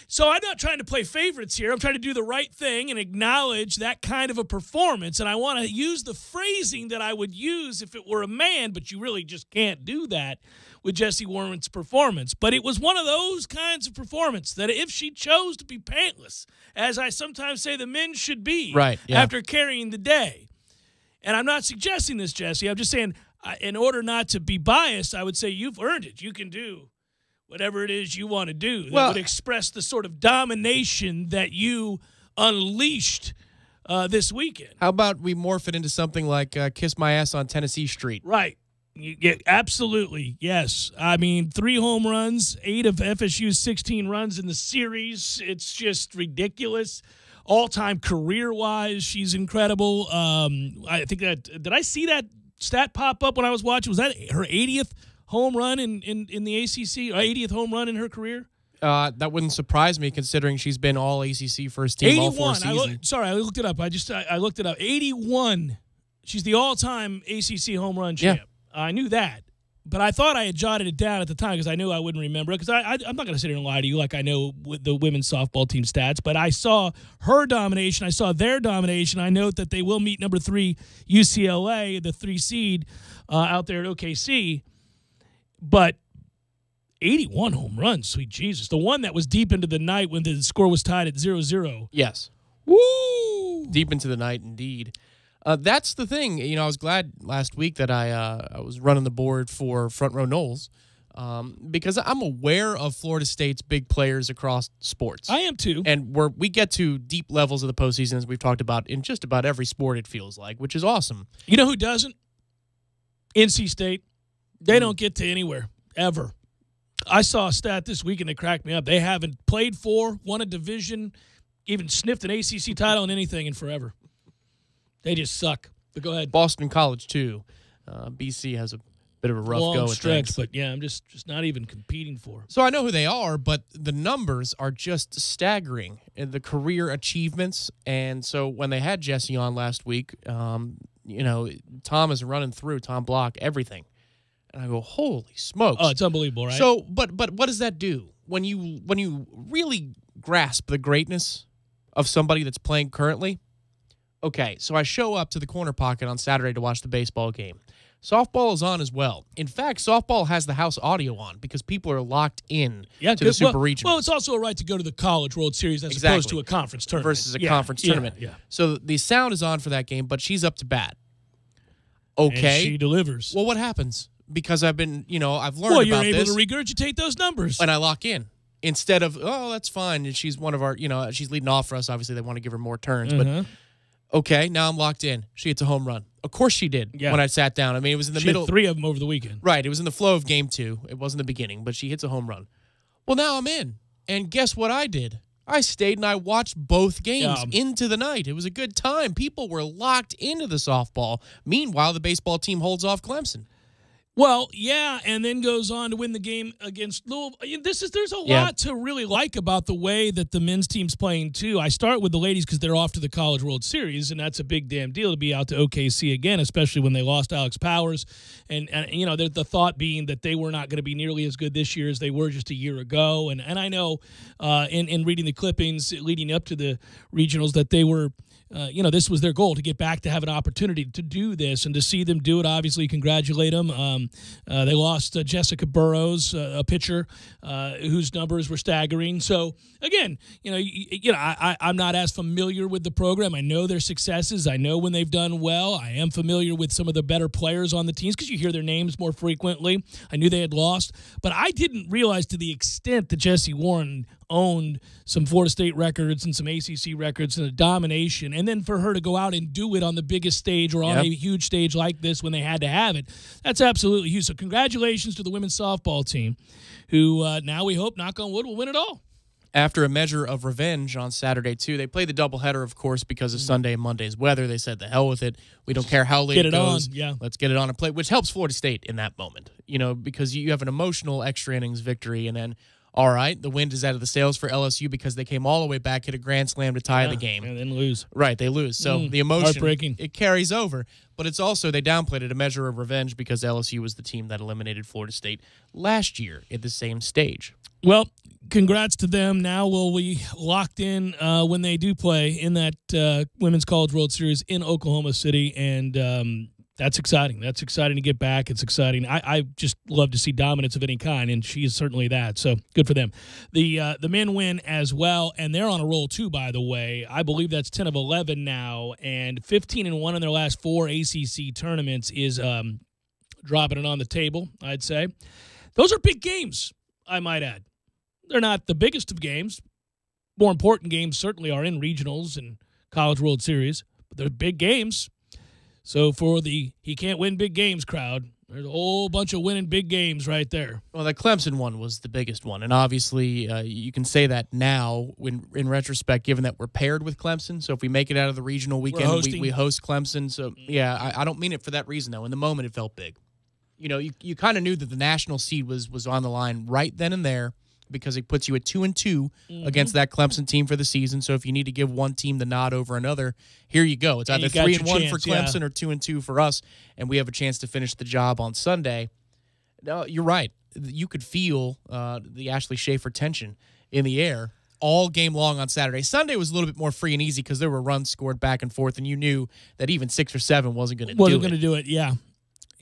Speaker 1: So I'm not trying to play favorites here. I'm trying to do the right thing and acknowledge that kind of a performance. And I want to use the phrasing that I would use if it were a man, but you really just can't do that with Jessie Warren's performance. But it was one of those kinds of performance that if she chose to be pantless, as I sometimes say the men should be, after carrying the day. And I'm not suggesting this, Jessie. I'm just saying in order not to be biased, I would say you've earned it. You can do whatever it is you want to do that would express the sort of domination that you unleashed this weekend.
Speaker 2: How about we morph it into something like Kiss My Ass on Tennessee Street?
Speaker 1: Right. Absolutely, yes. I mean, 3 home runs, 8 of FSU's 16 runs in the series. It's just ridiculous. All-time career-wise, she's incredible. I think did I see that stat pop up when I was watching? Was that her 80th home run in the ACC, or 80th home run in her career?
Speaker 2: That wouldn't surprise me, considering she's been all ACC first team
Speaker 1: 81.
Speaker 2: all 4 seasons.
Speaker 1: I looked it up. I looked it up. 81 She's the all-time ACC home run champ. Yeah. I knew that. But I thought I had jotted it down at the time because I knew I wouldn't remember it. Because I'm not going to sit here and lie to you like I know the women's softball team stats. But I saw her domination. I saw their domination. I note that they will meet number 3 UCLA, the 3 seed out there at OKC. But 81 home runs, sweet Jesus. The one that was deep into the night when the score was tied at 0-0.
Speaker 2: Yes.
Speaker 1: Woo!
Speaker 2: Deep into the night, indeed. That's the thing. You know, I was glad last week that I was running the board for Front Row Knowles because I'm aware of Florida State's big players across sports.
Speaker 1: I am too.
Speaker 2: And we get to deep levels of the postseason, as we've talked about, in just about every sport, it feels like, which is awesome.
Speaker 1: You know who doesn't? NC State. They don't get to anywhere, ever. I saw a stat this weekend that cracked me up. They haven't played for, won a division, even sniffed an ACC title in anything in forever. They just suck. But go ahead.
Speaker 2: Boston College, too. BC has a bit of a rough go at
Speaker 1: stretch,
Speaker 2: things.
Speaker 1: but yeah, I'm just not even competing for.
Speaker 2: So I know who they are, but the numbers are just staggering in the career achievements. And so when they had Jesse on last week, you know, Tom is running through, Tom Block, everything. And I go, holy smokes.
Speaker 1: Oh, it's unbelievable, right?
Speaker 2: So, but what does that do? When you really grasp the greatness of somebody that's playing currently, okay, so I show up to the Corner Pocket on Saturday to watch the baseball game. Softball is on as well. In fact, softball has the house audio on because people are locked in to the Super Regional.
Speaker 1: Well, it's also a right to go to the College World Series as opposed to a conference tournament.
Speaker 2: Versus a conference tournament.
Speaker 1: Yeah.
Speaker 2: So the sound is on for that game, but she's up to bat. Okay.
Speaker 1: And she delivers.
Speaker 2: Well, what happens? Because I've been, you know, I've learned
Speaker 1: about this.
Speaker 2: about
Speaker 1: Well, you're
Speaker 2: this.
Speaker 1: able to regurgitate those numbers.
Speaker 2: And I lock in. Instead of, oh, that's fine. And she's one of our, you know, she's leading off for us. Obviously, they want to give her more turns. But, okay, now I'm locked in. She hits a home run. Of course she did when I sat down. I mean, it was in the middle.
Speaker 1: Hit 3 of them over the weekend.
Speaker 2: Right. It was in the flow of game 2. It wasn't the beginning, but she hits a home run. Well, now I'm in. And guess what I did? I stayed and I watched both games into the night. It was a good time. People were locked into the softball. Meanwhile, the baseball team holds off Clemson.
Speaker 1: Well, yeah, and then goes on to win the game against Louisville. There's a lot to really like about the way that the men's team's playing, too. I start with the ladies because they're off to the College World Series, and that's a big damn deal to be out to OKC again, especially when they lost Alex Powers. And you know, the thought being that they were not going to be nearly as good this year as they were just a year ago. And I know in reading the clippings leading up to the regionals that they were you know, this was their goal, to get back to have an opportunity to do this, and to see them do it, obviously, congratulate them. They lost Jessica Burrows, a pitcher whose numbers were staggering. So, again, I'm not as familiar with the program. I know their successes. I know when they've done well. I am familiar with some of the better players on the teams because you hear their names more frequently. I knew they had lost, but I didn't realize to the extent that Jessie Warren owned some Florida State records and some ACC records and a domination, and then for her to go out and do it on the biggest stage or on a huge stage like this when they had to have it, that's absolutely huge. So congratulations to the women's softball team, who now we hope, knock on wood, will win it all.
Speaker 2: After a measure of revenge on Saturday, too, they played the doubleheader, of course, because of Sunday and Monday's weather. They said, the hell with it. We don't care how late it goes. Let's get it on and play, which helps Florida State in that moment, you know, because you have an emotional extra innings victory, and then, all right, the wind is out of the sails for LSU because they came all the way back, hit a grand slam to tie the game.
Speaker 1: And then lose.
Speaker 2: Right, they lose. So the emotion,
Speaker 1: heartbreaking.
Speaker 2: It carries over. But it's also, they downplayed it, a measure of revenge because LSU was the team that eliminated Florida State last year at the same stage.
Speaker 1: Well, congrats to them. Now we'll be locked in when they do play in that Women's College World Series in Oklahoma City, and that's exciting. That's exciting to get back. It's exciting. I just love to see dominance of any kind, and she is certainly that. So good for them. The men win as well, and they're on a roll too, by the way. I believe that's 10 of 11 now, and 15-1 in their last 4 ACC tournaments is dropping it on the table, I'd say. Those are big games, I might add. They're not the biggest of games. More important games certainly are in regionals and College World Series, but they're big games. So for the he can't win big games crowd, there's a whole bunch of winning big games right there.
Speaker 2: Well, the Clemson one was the biggest one, and obviously you can say that now in retrospect, given that we're paired with Clemson. So if we make it out of the regional weekend, we host Clemson. So, yeah, I don't mean it for that reason, though. In the moment, it felt big. You know, you kind of knew that the national seed was on the line right then and there. because it puts you at 2-2 against that Clemson team for the season. So if you need to give one team the nod over another, here you go. It's either 3-1 for Clemson or 2-2 for us, and we have a chance to finish the job on Sunday. No, you're right. You could feel the Ashley Schaefer tension in the air all game long on Saturday. Sunday was a little bit more free and easy because there were runs scored back and forth, and you knew that even 6 or 7 wasn't going to do it.
Speaker 1: Wasn't going to do it, yeah.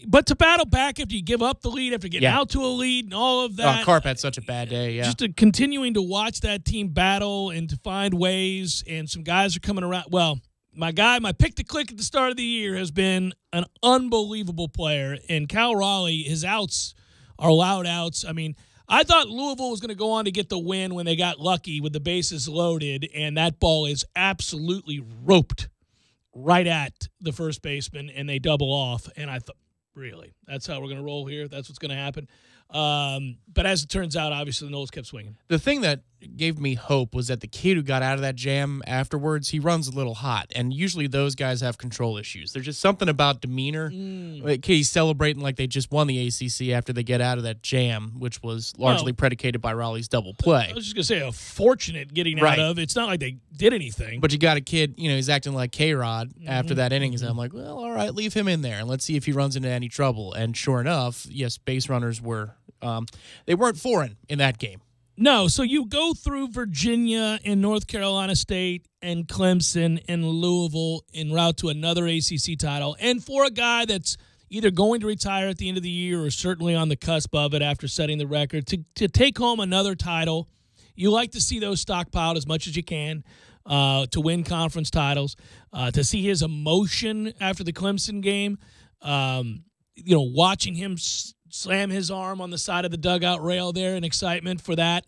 Speaker 1: But to battle back after you give up the lead, after getting out to a lead and all of that.
Speaker 2: Carp had such a bad day, yeah.
Speaker 1: Just continuing to watch that team battle and to find ways, and some guys are coming around. Well, my pick to click at the start of the year has been an unbelievable player, and Cal Raleigh, his outs are loud outs. I mean, I thought Louisville was going to go on to get the win when they got lucky with the bases loaded, and that ball is absolutely roped right at the first baseman, and they double off. And I thought, really, that's how we're going to roll here? That's what's going to happen? But as it turns out, obviously, the Noles kept swinging.
Speaker 2: The thing that gave me hope was that the kid who got out of that jam afterwards, he runs a little hot. And usually those guys have control issues. There's just something about demeanor. Like he's celebrating like they just won the ACC after they get out of that jam, which was largely predicated by Raleigh's double play.
Speaker 1: I was just going to say, a fortunate getting out of. It's not like they did anything.
Speaker 2: But you got a kid, he's acting like K-Rod after that innings. And I'm like, well, all right, leave him in there. And let's see if he runs into any trouble. And sure enough, yes, base runners were they weren't foreign in that game.
Speaker 1: No, so you go through Virginia and North Carolina State and Clemson and Louisville en route to another ACC title. And for a guy that's either going to retire at the end of the year or certainly on the cusp of it after setting the record, to take home another title, you like to see those stockpiled as much as you can to win conference titles, to see his emotion after the Clemson game, watching him slam his arm on the side of the dugout rail there in excitement for that.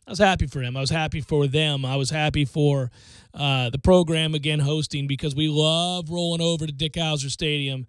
Speaker 1: I was happy for him. I was happy for them. I was happy for the program again hosting, because we love rolling over to Dick Howser Stadium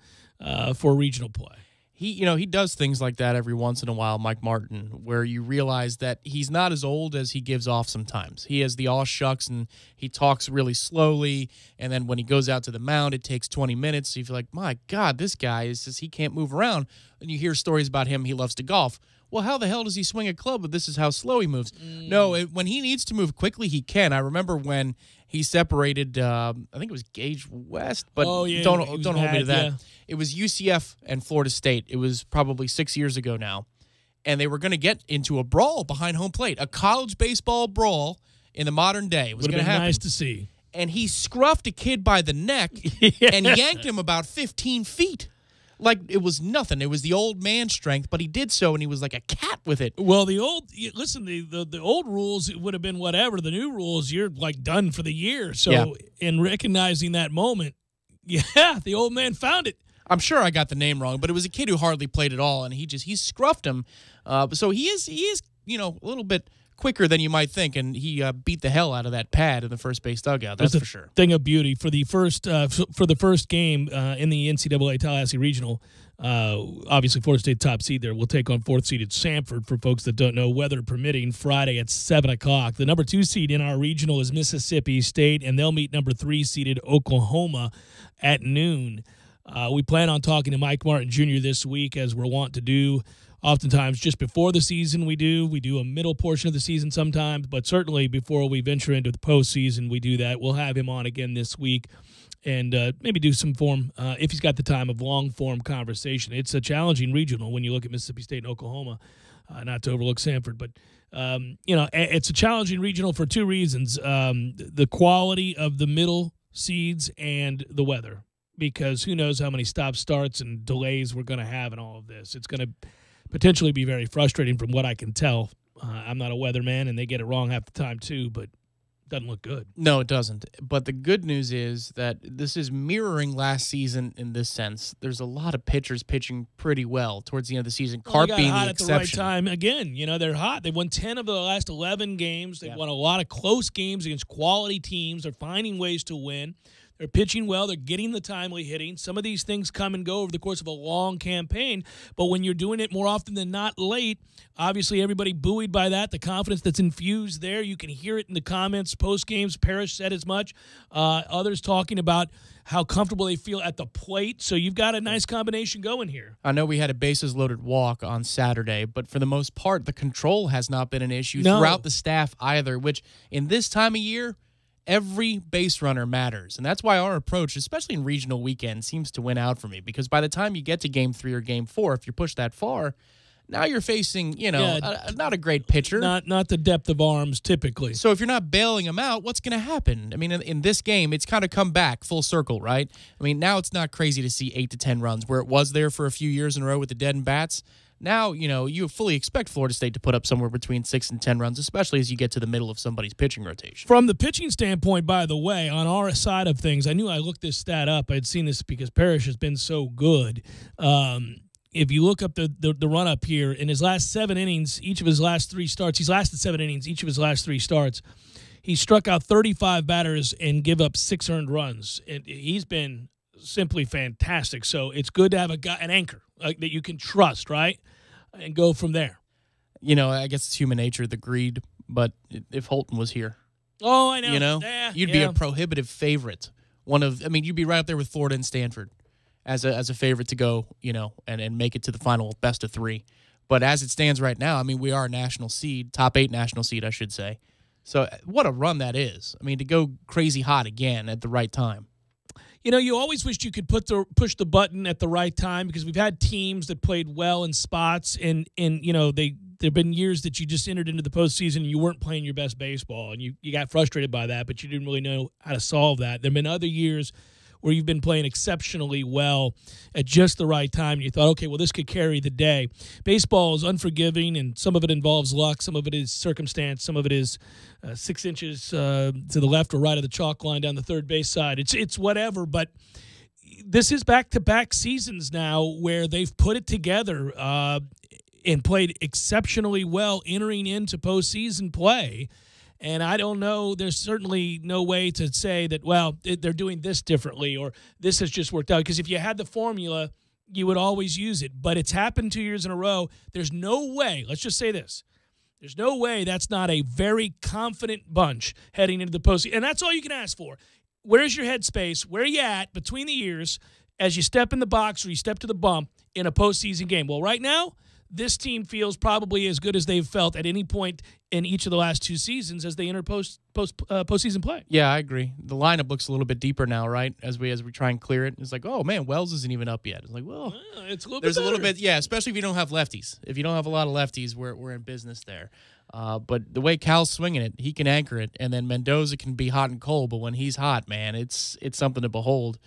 Speaker 1: for regional play.
Speaker 2: He does things like that every once in a while, Mike Martin, where you realize that he's not as old as he gives off sometimes. He has the aw shucks, and he talks really slowly, and then when he goes out to the mound, it takes 20 minutes. So you feel like, my God, this guy he can't move around. And you hear stories about him, he loves to golf. Well, how the hell does he swing a club if this is how slow he moves? No, when he needs to move quickly, he can. I remember when he separated, I think it was Gage West, but don't hold me to that. Yeah. It was UCF and Florida State. It was probably 6 years ago now. And they were going to get into a brawl behind home plate, a college baseball brawl in the modern day. It was going to happen.
Speaker 1: Nice to see.
Speaker 2: And he scruffed a kid by the neck and yanked him about 15 feet. Like it was nothing. It was the old man strength, but he did so, and he was like a cat with it.
Speaker 1: Well, the old rules, it would have been whatever. The new rules, you're like done for the year. So in recognizing that moment, the old man found it.
Speaker 2: I'm sure I got the name wrong, but it was a kid who hardly played at all, and he scruffed him. So he is a little bit quicker than you might think, and he beat the hell out of that pad in the first base dugout. That's for sure.
Speaker 1: Thing of beauty for the first game in the NCAA Tallahassee Regional. Obviously, Florida State top seed there will take on 4th seeded Samford. For folks that don't know, weather permitting, Friday at 7:00. The number 2 seed in our regional is Mississippi State, and they'll meet number 3 seeded Oklahoma at noon. We plan on talking to Mike Martin Jr. this week, as we're wont to do. Oftentimes, just before the season, we do a middle portion of the season sometimes, but certainly before we venture into the postseason, we do that. We'll have him on again this week and maybe do some form, if he's got the time, of long-form conversation. It's a challenging regional when you look at Mississippi State and Oklahoma, not to overlook Samford, but it's a challenging regional for 2 reasons: the quality of the middle seeds and the weather, because who knows how many stop-starts and delays we're going to have in all of this. It's going to potentially be very frustrating from what I can tell. I'm not a weatherman, and they get it wrong half the time too, but it doesn't look good.
Speaker 2: No, it doesn't. But the good news is that this is mirroring last season in this sense. There's a lot of pitchers pitching pretty well towards the end of the season. Carp being the exception.
Speaker 1: At the right time. Again, they're hot. They've won 10 of the last 11 games. They've won a lot of close games against quality teams. They're finding ways to win. They're pitching well. They're getting the timely hitting. Some of these things come and go over the course of a long campaign, but when you're doing it more often than not late, obviously everybody buoyed by that, the confidence that's infused there. You can hear it in the comments post-games. Parrish said as much. Others talking about how comfortable they feel at the plate. So you've got a nice combination going here.
Speaker 2: I know we had a bases-loaded walk on Saturday, but for the most part, the control has not been an issue throughout the staff either, which in this time of year, every base runner matters. And that's why our approach, especially in regional weekends, seems to win out for me. Because by the time you get to Game 3 or Game 4, if you're pushed that far, now you're facing, not a great pitcher.
Speaker 1: Not the depth of arms typically.
Speaker 2: So if you're not bailing them out, what's going to happen? I mean, in this game, it's kind of come back full circle, right? I mean, now it's not crazy to see 8 to 10 runs, where it was there for a few years in a row with the dead and bats. Now, you fully expect Florida State to put up somewhere between 6 and 10 runs, especially as you get to the middle of somebody's pitching rotation.
Speaker 1: From the pitching standpoint, by the way, on our side of things, I knew I looked this stat up. I'd seen this because Parrish has been so good. If you look up the run-up here, in his last 7 innings, each of his last 3 starts, he's lasted 7 innings, each of his last 3 starts, he struck out 35 batters and give up 6 earned runs. And he's been simply fantastic. So it's good to have an anchor that you can trust, right? And go from there.
Speaker 2: I guess it's human nature, the greed, but if Holton was here.
Speaker 1: Oh, I know.
Speaker 2: You'd be a prohibitive favorite. You'd be right up there with Florida and Stanford as a favorite to go, and make it to the final best of 3. But as it stands right now, we are a national seed, top 8 national seed, I should say. So what a run that is. To go crazy hot again at the right time.
Speaker 1: You always wished you could push the button at the right time, because we've had teams that played well in spots, and there've been years that you just entered into the postseason and you weren't playing your best baseball, and you got frustrated by that, but you didn't really know how to solve that. There've been other years where you've been playing exceptionally well at just the right time, and you thought, okay, well, this could carry the day. Baseball is unforgiving, and some of it involves luck, some of it is circumstance, some of it is 6 inches to the left or right of the chalk line down the third base side. It's whatever, but this is back-to-back seasons now where they've put it together and played exceptionally well entering into postseason play. And I don't know, there's certainly no way to say that, well, they're doing this differently or this has just worked out. Because if you had the formula, you would always use it. But it's happened 2 years in a row. There's no way, let's just say this, there's no way that's not a very confident bunch heading into the postseason. And that's all you can ask for. Where's your headspace? Where are you at between the years as you step in the box or you step to the bump in a postseason game? Well, right now, this team feels probably as good as they've felt at any point in each of the last 2 seasons as they enter postseason play.
Speaker 2: Yeah, I agree. The lineup looks a little bit deeper now, right? As we try and clear it, it's like, oh man, Wells isn't even up yet. It's like, well,
Speaker 1: it's a little
Speaker 2: there's
Speaker 1: bit
Speaker 2: a little bit, yeah. Especially if you don't have lefties. If you don't have a lot of lefties, we're in business there. But the way Cal's swinging it, he can anchor it, and then Mendoza can be hot and cold. But when he's hot, man, it's something to behold.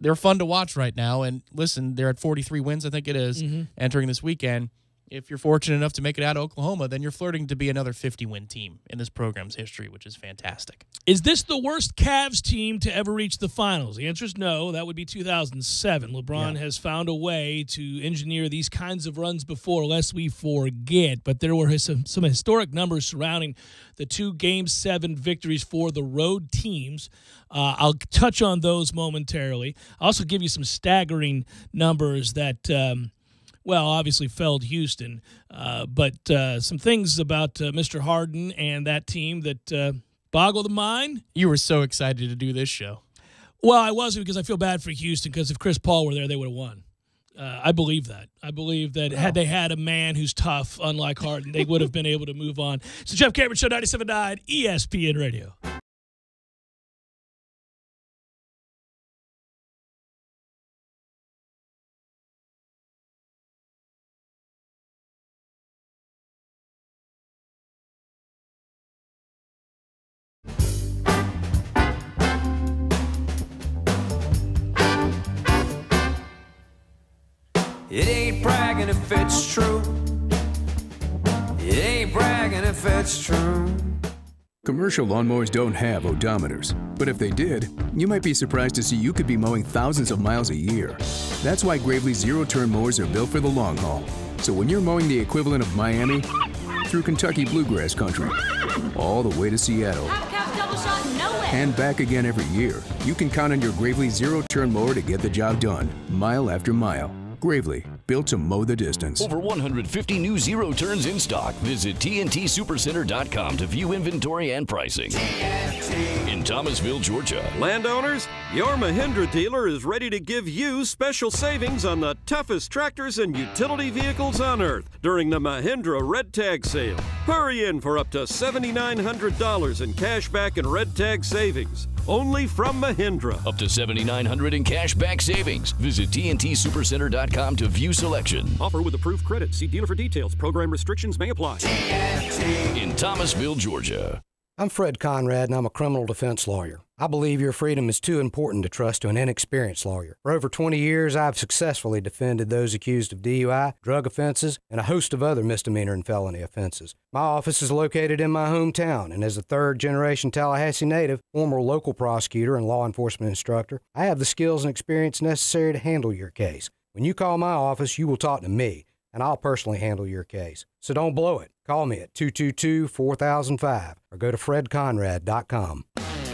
Speaker 2: They're fun to watch right now, and listen, they're at 43 wins, I think it is, entering this weekend. If you're fortunate enough to make it out of Oklahoma, then you're flirting to be another 50-win team in this program's history, which is fantastic.
Speaker 1: Is this the worst Cavs team to ever reach the finals? The answer is no. That would be 2007. LeBron has found a way to engineer these kinds of runs before, lest we forget. But there were some historic numbers surrounding the 2 Game 7 victories for the road teams. I'll touch on those momentarily. I'll also give you some staggering numbers that obviously felled Houston, but some things about Mr. Harden and that team that boggle the mind.
Speaker 2: You were so excited to do this show.
Speaker 1: Well, I wasn't, because I feel bad for Houston, because if Chris Paul were there, they would have won. I believe that. I believe that had they had a man who's tough, unlike Harden, they would have been able to move on. It's the Jeff Cameron Show, 97.9 ESPN Radio.
Speaker 5: It ain't bragging if it's true. It ain't bragging if it's true.
Speaker 6: Commercial lawnmowers don't have odometers, but if they did, you might be surprised to see you could be mowing thousands of miles a year. That's why Gravely zero-turn mowers are built for the long haul. So when you're mowing the equivalent of Miami through Kentucky bluegrass country, all the way to Seattle, and back again every year, you can count on your Gravely zero-turn mower to get the job done, mile after mile. Gravely, built to mow the distance.
Speaker 10: Over 150 new zero turns in stock. Visit TNTSupercenter.com to view inventory and pricing. In Thomasville, Georgia.
Speaker 8: Landowners, your Mahindra dealer is ready to give you special savings on the toughest tractors and utility vehicles on earth during the Mahindra Red Tag Sale. Hurry in for up to $7,900 in cash back and Red Tag savings. Only from Mahindra.
Speaker 10: Up to $7,900 in cash back savings. Visit TNTSupercenter.com to view selection.
Speaker 8: Offer with approved credit. See dealer for details. Program restrictions may apply.
Speaker 10: In Thomasville, Georgia.
Speaker 13: I'm Fred Conrad, and I'm a criminal defense lawyer. I believe your freedom is too important to trust to an inexperienced lawyer. For over 20 years, I've successfully defended those accused of DUI, drug offenses, and a host of other misdemeanor and felony offenses. My office is located in my hometown, and as a third-generation Tallahassee native, former local prosecutor and law enforcement instructor, I have the skills and experience necessary to handle your case. When you call my office, you will talk to me, and I'll personally handle your case. So don't blow it. Call me at 222-4005 or go to fredconrad.com.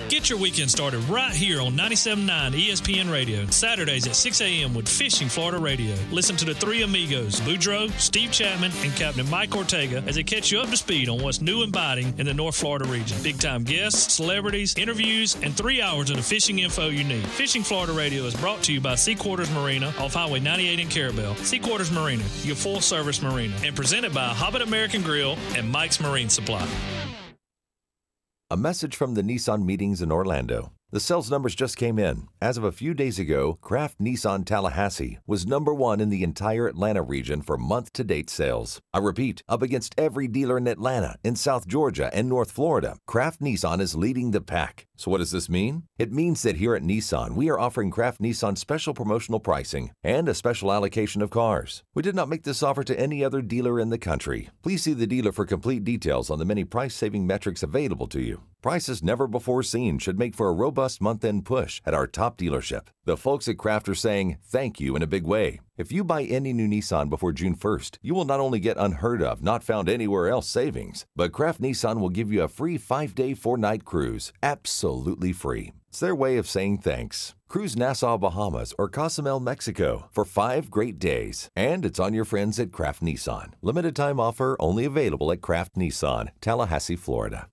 Speaker 1: Get your weekend started right here on 97.9 ESPN Radio. Saturdays at 6 a.m. with Fishing Florida Radio. Listen to the three amigos, Boudreaux, Steve Chapman, and Captain Mike Ortega as they catch you up to speed on what's new and biting in the North Florida region. Big-time guests, celebrities, interviews, and 3 hours of the fishing info you need. Fishing Florida Radio is brought to you by Sea Quarters Marina off Highway 98 in Carabel. Sea Quarters Marina, your full-service marina. And presented by Hobbit American Grill and Mike's Marine Supply.
Speaker 18: A message from the Nissan meetings in Orlando. The sales numbers just came in. As of a few days ago, Kraft Nissan Tallahassee was #1 in the entire Atlanta region for month-to-date sales. I repeat, up against every dealer in Atlanta, in South Georgia, and North Florida, Kraft Nissan is leading the pack. So what does this mean? It means that here at Nissan, we are offering Kraft Nissan special promotional pricing and a special allocation of cars. We did not make this offer to any other dealer in the country. Please see the dealer for complete details on the many price-saving metrics available to you. Prices never before seen should make for a robust month-end push at our top dealership. The folks at Kraft are saying thank you in a big way. If you buy any new Nissan before June 1st, you will not only get unheard of, not found anywhere else savings, but Kraft Nissan will give you a free 5-day, 4-night cruise, absolutely free. It's their way of saying thanks. Cruise Nassau, Bahamas or Cozumel, Mexico for 5 great days. And it's on your friends at Kraft Nissan. Limited time offer only available at Kraft Nissan, Tallahassee, Florida.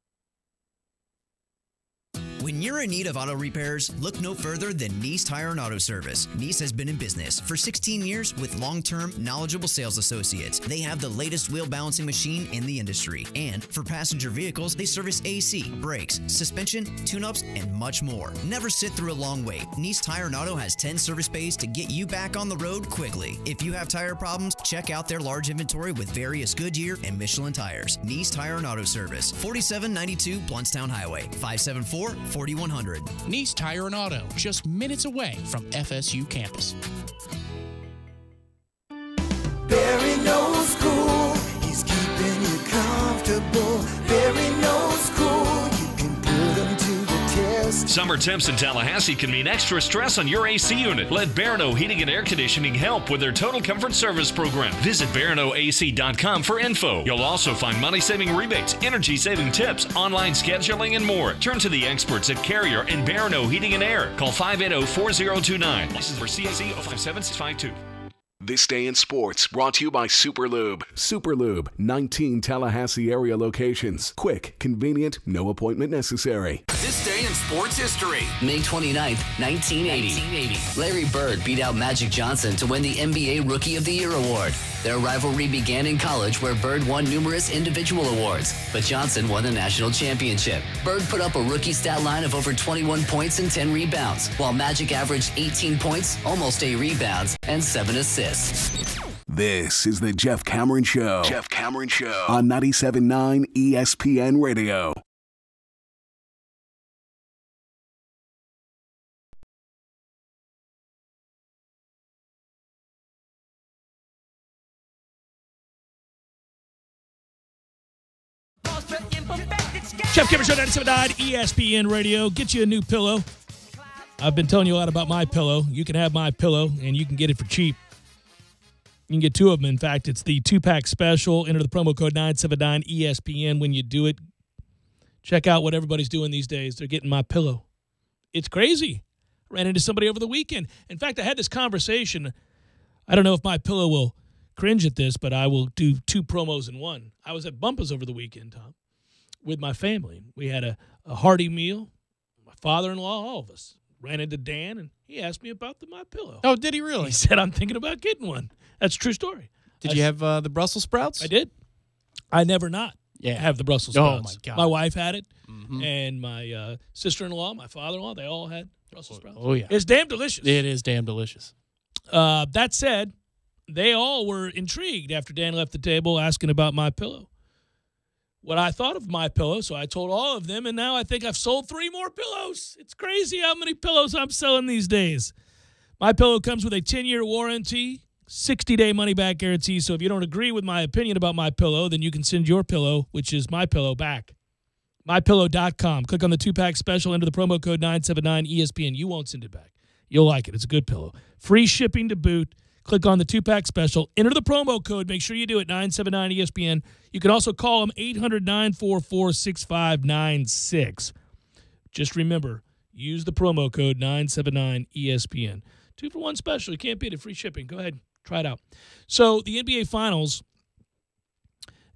Speaker 9: When you're in need of auto repairs, look no further than Nice Tire and Auto Service. Nice has been in business for 16 years with long-term, knowledgeable sales associates. They have the latest wheel balancing machine in the industry. And for passenger vehicles, they service AC, brakes, suspension, tune-ups, and much more. Never sit through a long wait. Nice Tire and Auto has 10 service bays to get you back on the road quickly. If you have tire problems, check out their large inventory with various Goodyear and Michelin tires. Nice Tire and Auto Service, 4792 Bluntstown Highway, 574-4100.
Speaker 19: Nice Tire and Auto, just minutes away from FSU campus.
Speaker 5: Barry knows cool, he's keeping you comfortable. Barry knows cool, you can put him to the test.
Speaker 21: Summer temps in Tallahassee can mean extra stress on your AC unit. Let Barano Heating and Air Conditioning help with their Total Comfort Service program. Visit BaranoAC.com for info. You'll also find money-saving rebates, energy-saving tips, online scheduling, and more. Turn to the experts at Carrier and Barano Heating and Air. Call 580-4029. License for CAC 057652.
Speaker 15: This Day in Sports, brought to you by Superlube. Superlube, 19 Tallahassee area locations. Quick, convenient, no appointment necessary.
Speaker 22: This Day in Sports History. May 29th, 1980. Larry Bird beat out Magic Johnson to win the NBA Rookie of the Year award. Their rivalry began in college, where Bird won numerous individual awards, but Johnson won the national championship. Bird put up a rookie stat line of over 21 points and 10 rebounds, while Magic averaged 18 points, almost 8 rebounds, and 7 assists.
Speaker 15: This is the Jeff Cameron Show. Jeff Cameron Show on 97.9 ESPN Radio.
Speaker 1: Jeff Cameron Show, 97.9 ESPN Radio. Get you a new pillow. I've been telling you a lot about My Pillow. You can have My Pillow, and you can get it for cheap. You can get 2 of them. In fact, it's the 2-pack special. Enter the promo code 979 ESPN when you do it. Check out what everybody's doing these days. They're getting My Pillow. It's crazy. I ran into somebody over the weekend. In fact, I had this conversation. I don't know if My Pillow will cringe at this, but I will do 2 promos in one. I was at Bumpa's over the weekend, Tom, with my family. We had a hearty meal. My father-in-law, all of us. Ran into Dan, and he asked me about the My Pillow.
Speaker 2: Oh, did he really?
Speaker 1: He said, I'm thinking about getting one. That's a true story.
Speaker 2: Did you have the Brussels sprouts?
Speaker 1: I did. I never not have the Brussels sprouts.
Speaker 2: Oh, my God.
Speaker 1: My wife had it, and my sister-in-law, my father-in-law, they all had Brussels sprouts.
Speaker 2: Oh, yeah.
Speaker 1: It's damn delicious.
Speaker 2: It is damn delicious.
Speaker 1: That said, they all were intrigued after Dan left the table asking about My Pillow. What I thought of My Pillow, so I told all of them, and now I think I've sold 3 more pillows. It's crazy how many pillows I'm selling these days. My Pillow comes with a 10-year warranty, 60-day money-back guarantee, so if you don't agree with my opinion about My Pillow, then you can send your pillow, which is My Pillow, back. MyPillow.com. Click on the 2-pack special, enter the promo code 979ESPN. You won't send it back. You'll like it. It's a good pillow. Free shipping to boot. Click on the 2-pack special. Enter the promo code. Make sure you do it, 979ESPN. You can also call them 800-944-6596. Just remember, use the promo code 979ESPN. 2-for-1 special. You can't beat it. Free shipping. Go ahead. Try it out. So the NBA Finals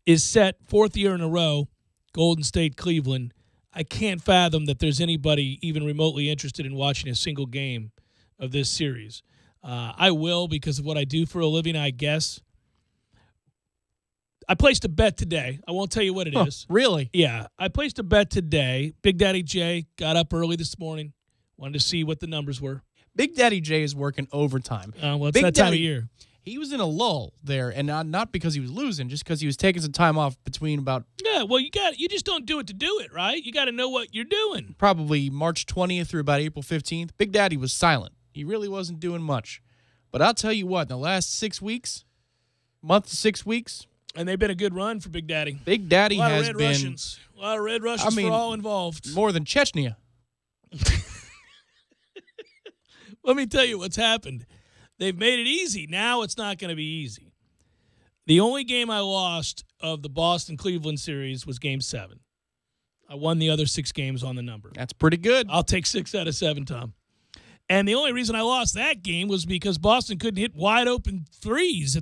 Speaker 1: is set 4th year in a row. Golden State, Cleveland. I can't fathom that there's anybody even remotely interested in watching a single game of this series. I will because of what I do for a living, I guess. I placed a bet today. I won't tell you what it is.
Speaker 2: Really?
Speaker 1: Yeah. I placed a bet today. Big Daddy Jay got up early this morning. Wanted to see what the numbers were.
Speaker 2: Big Daddy Jay is working overtime.
Speaker 1: Well, it's
Speaker 2: Big
Speaker 1: that time
Speaker 2: Daddy,
Speaker 1: of year.
Speaker 2: He was in a lull there, and not because he was losing, just because he was taking some time off between about
Speaker 1: Yeah, well, you just don't do it to do it, right? You got to know what you're doing.
Speaker 2: probably March 20th through about April 15th. Big Daddy was silent. He really wasn't doing much. But I'll tell you what, in the last 6 weeks, month to 6 weeks,
Speaker 1: and they've been a good run for Big Daddy.
Speaker 2: Big Daddy has
Speaker 1: red
Speaker 2: been
Speaker 1: Russians. A lot of Red Russians for all involved.
Speaker 2: More than Chechnya.
Speaker 1: Let me tell you what's happened. They've made it easy. Now it's not going to be easy. The only game I lost of the Boston-Cleveland series was Game 7. I won the other 6 games on the number.
Speaker 2: That's pretty good.
Speaker 1: I'll take 6 out of 7, Tom. And the only reason I lost that game was because Boston couldn't hit wide-open threes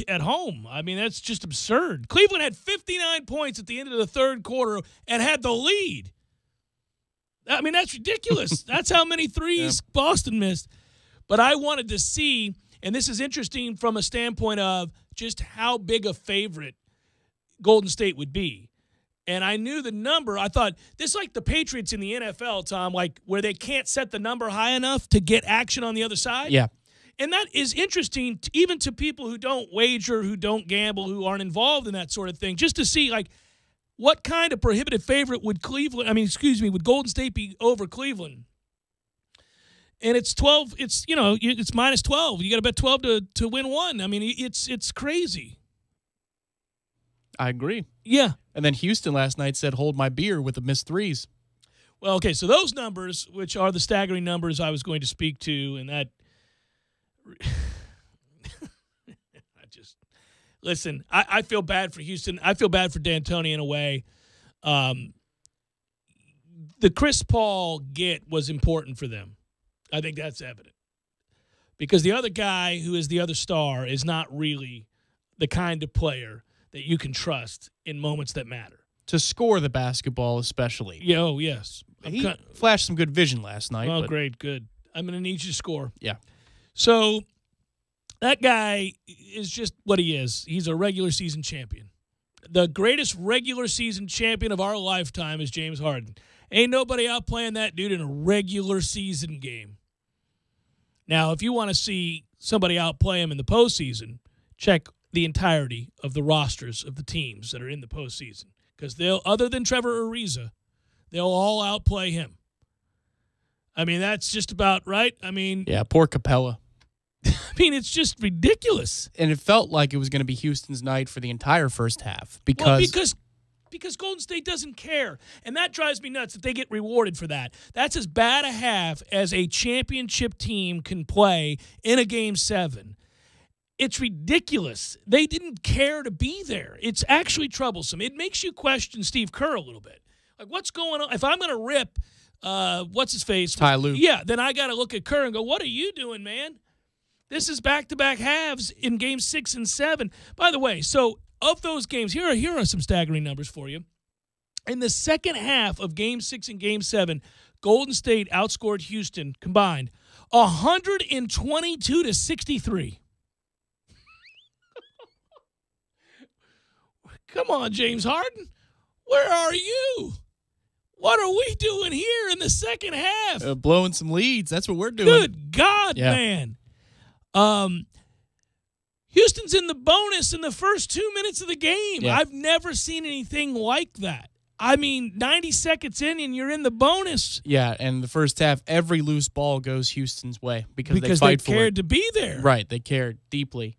Speaker 1: at home. I mean, that's just absurd. Cleveland had 59 points at the end of the third quarter and had the lead. I mean, that's ridiculous. That's how many threes Boston missed. But I wanted to see, and this is interesting from a standpoint of just how big a favorite Golden State would be. And I knew the number. I thought, this is like the Patriots in the NFL, Tom, like where they can't set the number high enough to get action on the other side.
Speaker 2: Yeah.
Speaker 1: And that is interesting even to people who don't wager, who don't gamble, who aren't involved in that sort of thing, just to see, like, what kind of prohibitive favorite would would Golden State be over Cleveland? And it's 12. It's, it's minus 12. You got to bet 12 to win one. I mean, it's crazy.
Speaker 2: I agree.
Speaker 1: Yeah.
Speaker 2: And then Houston last night said, hold my beer with the missed threes.
Speaker 1: Well, okay, so those numbers, which are the staggering numbers I was going to speak to, and that listen, I feel bad for Houston. I feel bad for D'Antoni in a way. The Chris Paul get was important for them. I think that's evident. Because the other guy who is the other star is not really the kind of player that you can trust in moments that matter.
Speaker 2: To score the basketball especially.
Speaker 1: Oh, yes.
Speaker 2: He flashed some good vision last night.
Speaker 1: Oh, great, good. I'm going to need you to score.
Speaker 2: Yeah.
Speaker 1: So that guy is just what he is. He's a regular season champion. The greatest regular season champion of our lifetime is James Harden. Ain't nobody out playing that dude in a regular season game. Now, if you want to see somebody outplay him in the postseason, check the entirety of the rosters of the teams that are in the postseason. Because other than Trevor Ariza, they'll all outplay him. I mean, that's just about right. I mean,
Speaker 2: yeah, poor Capella.
Speaker 1: I mean, it's just ridiculous.
Speaker 2: And it felt like it was going to be Houston's night for the entire first half because
Speaker 1: Golden State doesn't care. And that drives me nuts that they get rewarded for that. That's as bad a half as a championship team can play in a Game 7. It's ridiculous. They didn't care to be there. It's actually troublesome. It makes you question Steve Kerr a little bit. Like, what's going on? If I'm going to rip, what's his face?
Speaker 2: Ty Lue.
Speaker 1: Yeah, then I got to look at Kerr and go, what are you doing, man? This is back-to-back halves in Game 6 and 7. By the way, so of those games, here are some staggering numbers for you. In the second half of Game 6 and Game 7, Golden State outscored Houston combined 122-63. Come on, James Harden. Where are you? What are we doing here in the second half?
Speaker 2: Blowing some leads. That's what we're doing.
Speaker 1: Good God, man. Houston's in the bonus in the first 2 minutes of the game.
Speaker 2: Yeah.
Speaker 1: I've never seen anything like that. I mean, 90 seconds in and you're in the bonus.
Speaker 2: Yeah, and the first half, every loose ball goes Houston's way because they fight for it.
Speaker 1: They cared to be there.
Speaker 2: Right, they cared deeply.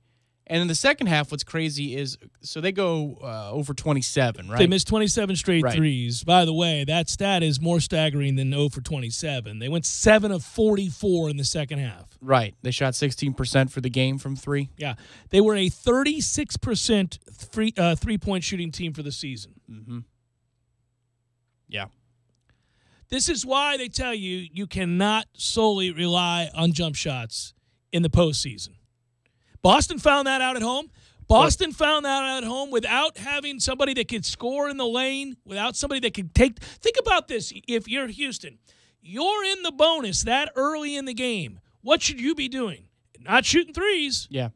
Speaker 2: And in the second half, what's crazy is, so they go over 27, right?
Speaker 1: They missed 27 straight threes. By the way, that stat is more staggering than 0 for 27. They went 7 of 44 in the second half.
Speaker 2: Right. They shot 16% for the game from three.
Speaker 1: Yeah. They were a 36% three-point shooting team for the season.
Speaker 2: Mm-hmm. Yeah.
Speaker 1: This is why they tell you you cannot solely rely on jump shots in the postseason. Boston found that out at home. Boston found that out at home without having somebody that could score in the lane, without somebody that could take. Think about this. If you're Houston, you're in the bonus that early in the game. What should you be doing? Not shooting threes.
Speaker 2: Yeah.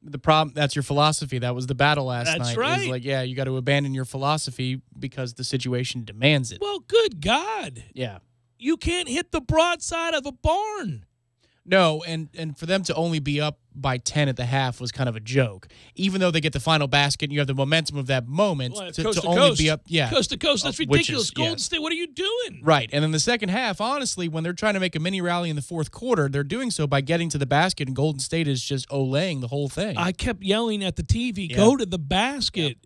Speaker 2: The problem, that's your philosophy. That was the battle last night.
Speaker 1: That's right.
Speaker 2: It's like, yeah, you got to abandon your philosophy because the situation demands it.
Speaker 1: Well, good God.
Speaker 2: Yeah.
Speaker 1: You can't hit the broadside of a barn.
Speaker 2: No, and for them to only be up by 10 at the half was kind of a joke. Even though they get the final basket and you have the momentum of that moment, to only be up,
Speaker 1: coast to coast, that's ridiculous. Golden State, what are you doing?
Speaker 2: Right, and in the second half, honestly, when they're trying to make a mini rally in the fourth quarter, they're doing so by getting to the basket, and Golden State is just olaying the whole thing.
Speaker 1: I kept yelling at the TV, go to the basket.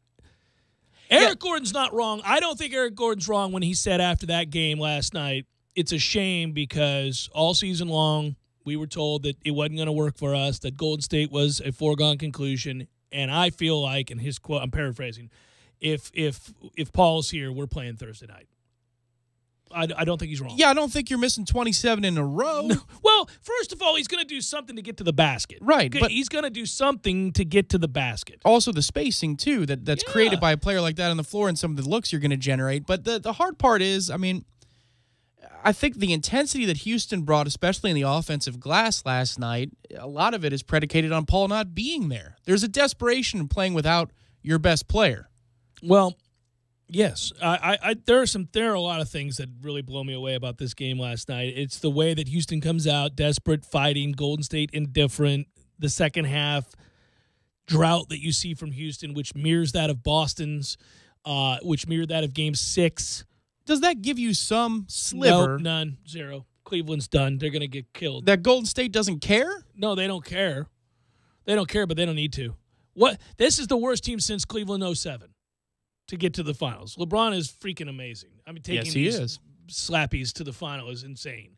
Speaker 1: Yeah. Eric Gordon's not wrong. I don't think Eric Gordon's wrong when he said after that game last night, it's a shame because all season long, we were told that it wasn't going to work for us, that Golden State was a foregone conclusion, and I feel like, and his quote, I'm paraphrasing, if Paul's here, we're playing Thursday night. I don't think he's wrong.
Speaker 2: Yeah, I don't think you're missing 27 in a row.
Speaker 1: No. Well, first of all, he's going to do something to get to the basket.
Speaker 2: Right. But
Speaker 1: he's going to do something to get to the basket.
Speaker 2: Also the spacing, too, that's created by a player like that on the floor and some of the looks you're going to generate. But the hard part is, I mean, I think the intensity that Houston brought, especially in the offensive glass last night, a lot of it is predicated on Paul not being there. There's a desperation in playing without your best player.
Speaker 1: Well, yes. There are a lot of things that really blow me away about this game last night. It's the way that Houston comes out, desperate, fighting, Golden State indifferent, the second half drought that you see from Houston, which mirrors that of Boston's, which mirrored that of Game 6.
Speaker 2: Does that give you some sliver?
Speaker 1: Nope, none. Zero. Cleveland's done. They're going to get killed.
Speaker 2: That Golden State doesn't care?
Speaker 1: No, they don't care. They don't care, but they don't need to. This is the worst team since Cleveland 07 to get to the finals. LeBron is freaking amazing. I mean, taking these slappies to the final is insane.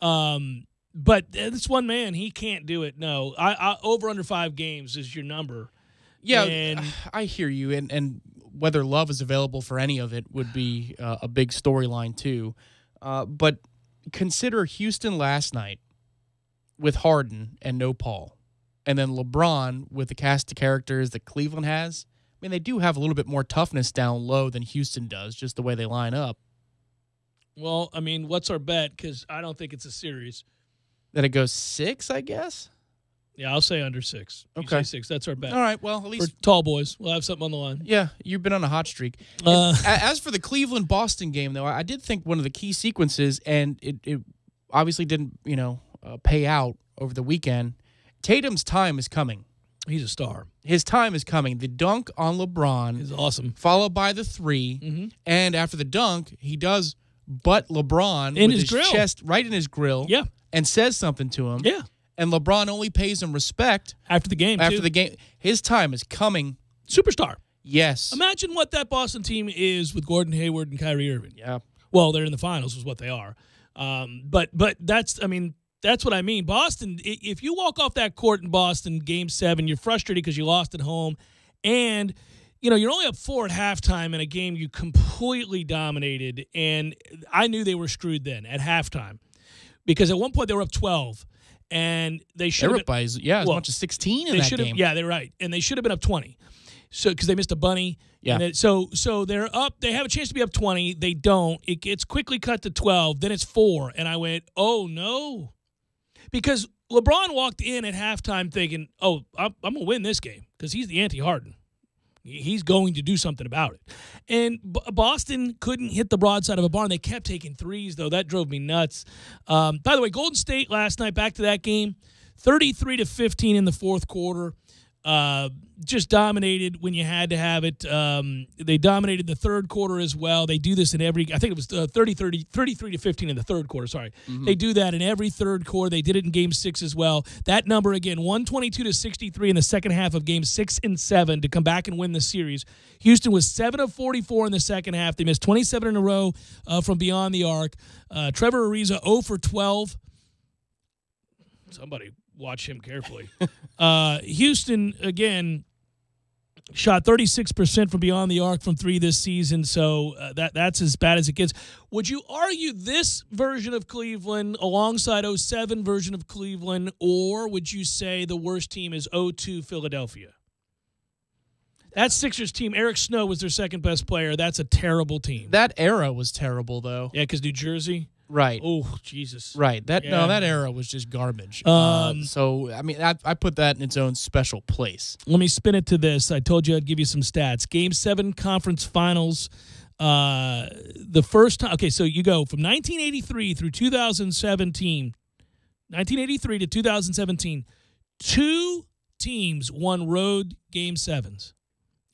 Speaker 1: But this one man, he can't do it. No. Over under 5 games is your number.
Speaker 2: Yeah,
Speaker 1: and
Speaker 2: I hear you. And whether Love is available for any of it would be a big storyline too. But consider Houston last night with Harden and no Paul, and then LeBron with the cast of characters that Cleveland has. I mean, they do have a little bit more toughness down low than Houston does, just the way they line up.
Speaker 1: Well, I mean, what's our bet? Because I don't think it's a series.
Speaker 2: That it goes 6, I guess?
Speaker 1: Yeah, I'll say under 6. You say 6. That's our bet.
Speaker 2: All right, well, at least
Speaker 1: for tall boys, we'll have something on the line.
Speaker 2: Yeah, you've been on a hot streak. As for the Cleveland-Boston game, though, I did think one of the key sequences, and it obviously didn't, pay out over the weekend. Tatum's time is coming.
Speaker 1: He's a star.
Speaker 2: His time is coming. The dunk on LeBron
Speaker 1: is awesome,
Speaker 2: followed by the 3, and after the dunk, he does butt LeBron
Speaker 1: in
Speaker 2: with
Speaker 1: his grill.
Speaker 2: chest right in his grill.
Speaker 1: Yeah,
Speaker 2: and says something to him.
Speaker 1: Yeah.
Speaker 2: And LeBron only pays him respect
Speaker 1: after the game.
Speaker 2: After the game, his time is coming.
Speaker 1: Superstar.
Speaker 2: Yes.
Speaker 1: Imagine what that Boston team is with Gordon Hayward and Kyrie Irving.
Speaker 2: Yeah.
Speaker 1: Well, they're in the finals, is what they are. But that's what I mean. Boston. If you walk off that court in Boston, Game 7, you're frustrated because you lost at home, and you're only up 4 at halftime in a game you completely dominated, and I knew they were screwed then at halftime because at one point they were up 12, and they should have
Speaker 2: been by as much as 16 in that game.
Speaker 1: Yeah, they're right, and they should have been up 20. So because they missed a bunny.
Speaker 2: Yeah.
Speaker 1: So they're up. They have a chance to be up 20. They don't. It gets quickly cut to 12. Then it's 4, and I went, oh no, because LeBron walked in at halftime thinking, oh, I'm gonna win this game because he's the anti-Harden. He's going to do something about it. And Boston couldn't hit the broadside of a barn. They kept taking threes, though. That drove me nuts. By the way, Golden State last night, back to that game, 33-15 in the fourth quarter. Just dominated when you had to have it. They dominated the third quarter as well. They do this in every, I think it was 33-15 in the third quarter, sorry. Mm-hmm. They do that in every third quarter. They did it in Game 6 as well. That number, again, 122-63 in the second half of Game 6 and 7 to come back and win the series. Houston was 7 of 44 in the second half. They missed 27 in a row from beyond the arc. Trevor Ariza 0 for 12. Somebody watch him carefully. Houston, again, shot 36% from beyond the arc from 3 this season, so that's as bad as it gets. Would you argue this version of Cleveland alongside 07 version of Cleveland, or would you say the worst team is 02 Philadelphia? That Sixers team, Eric Snow was their second best player. That's a terrible team.
Speaker 2: That era was terrible, though.
Speaker 1: Yeah, because New Jersey.
Speaker 2: Right.
Speaker 1: Oh, Jesus.
Speaker 2: Right. That era was just garbage. So, I mean, I put that in its own special place.
Speaker 1: Let me spin it to this. I told you I'd give you some stats. Game 7 conference finals. The first time. Okay, so you go from 1983 through 2017. 1983 to 2017. 2 teams won road Game 7s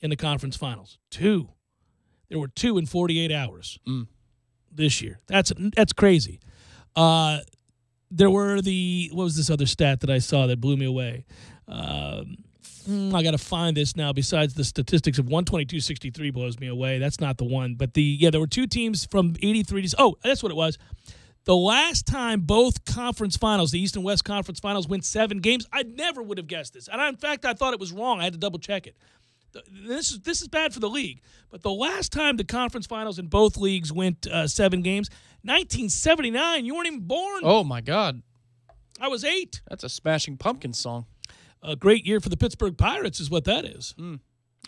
Speaker 1: in the conference finals. 2. There were 2 in 48 hours. This year. That's crazy. There were what was this other stat that I saw that blew me away? I got to find this now. Besides the statistics of 122-63 blows me away. That's not the one. But there were 2 teams from 83 to, oh, that's what it was. The last time both conference finals, the East and West Conference finals, went 7 games, I never would have guessed this. And in fact, I thought it was wrong. I had to double check it. This is bad for the league. But the last time the conference finals in both leagues went 7 games, 1979. You weren't even born.
Speaker 2: Oh, my God.
Speaker 1: I was 8.
Speaker 2: That's a Smashing Pumpkins song.
Speaker 1: A great year for the Pittsburgh Pirates is what that is.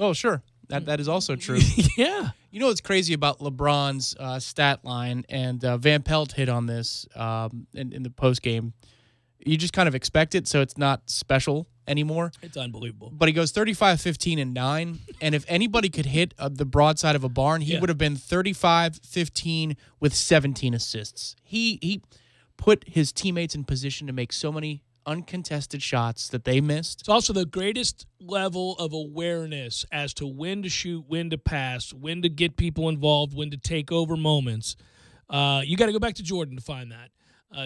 Speaker 2: Oh, sure. That is also true.
Speaker 1: Yeah.
Speaker 2: You know what's crazy about LeBron's stat line, and Van Pelt hit on this in the postgame. You just kind of expect it, so it's not special anymore.
Speaker 1: It's unbelievable.
Speaker 2: But he goes 35, 15, and 9. And if anybody could hit the broadside of a barn, he would have been 35, 15 with 17 assists. He put his teammates in position to make so many uncontested shots that they missed.
Speaker 1: It's also the greatest level of awareness as to when to shoot, when to pass, when to get people involved, when to take over moments. You got to go back to Jordan to find that.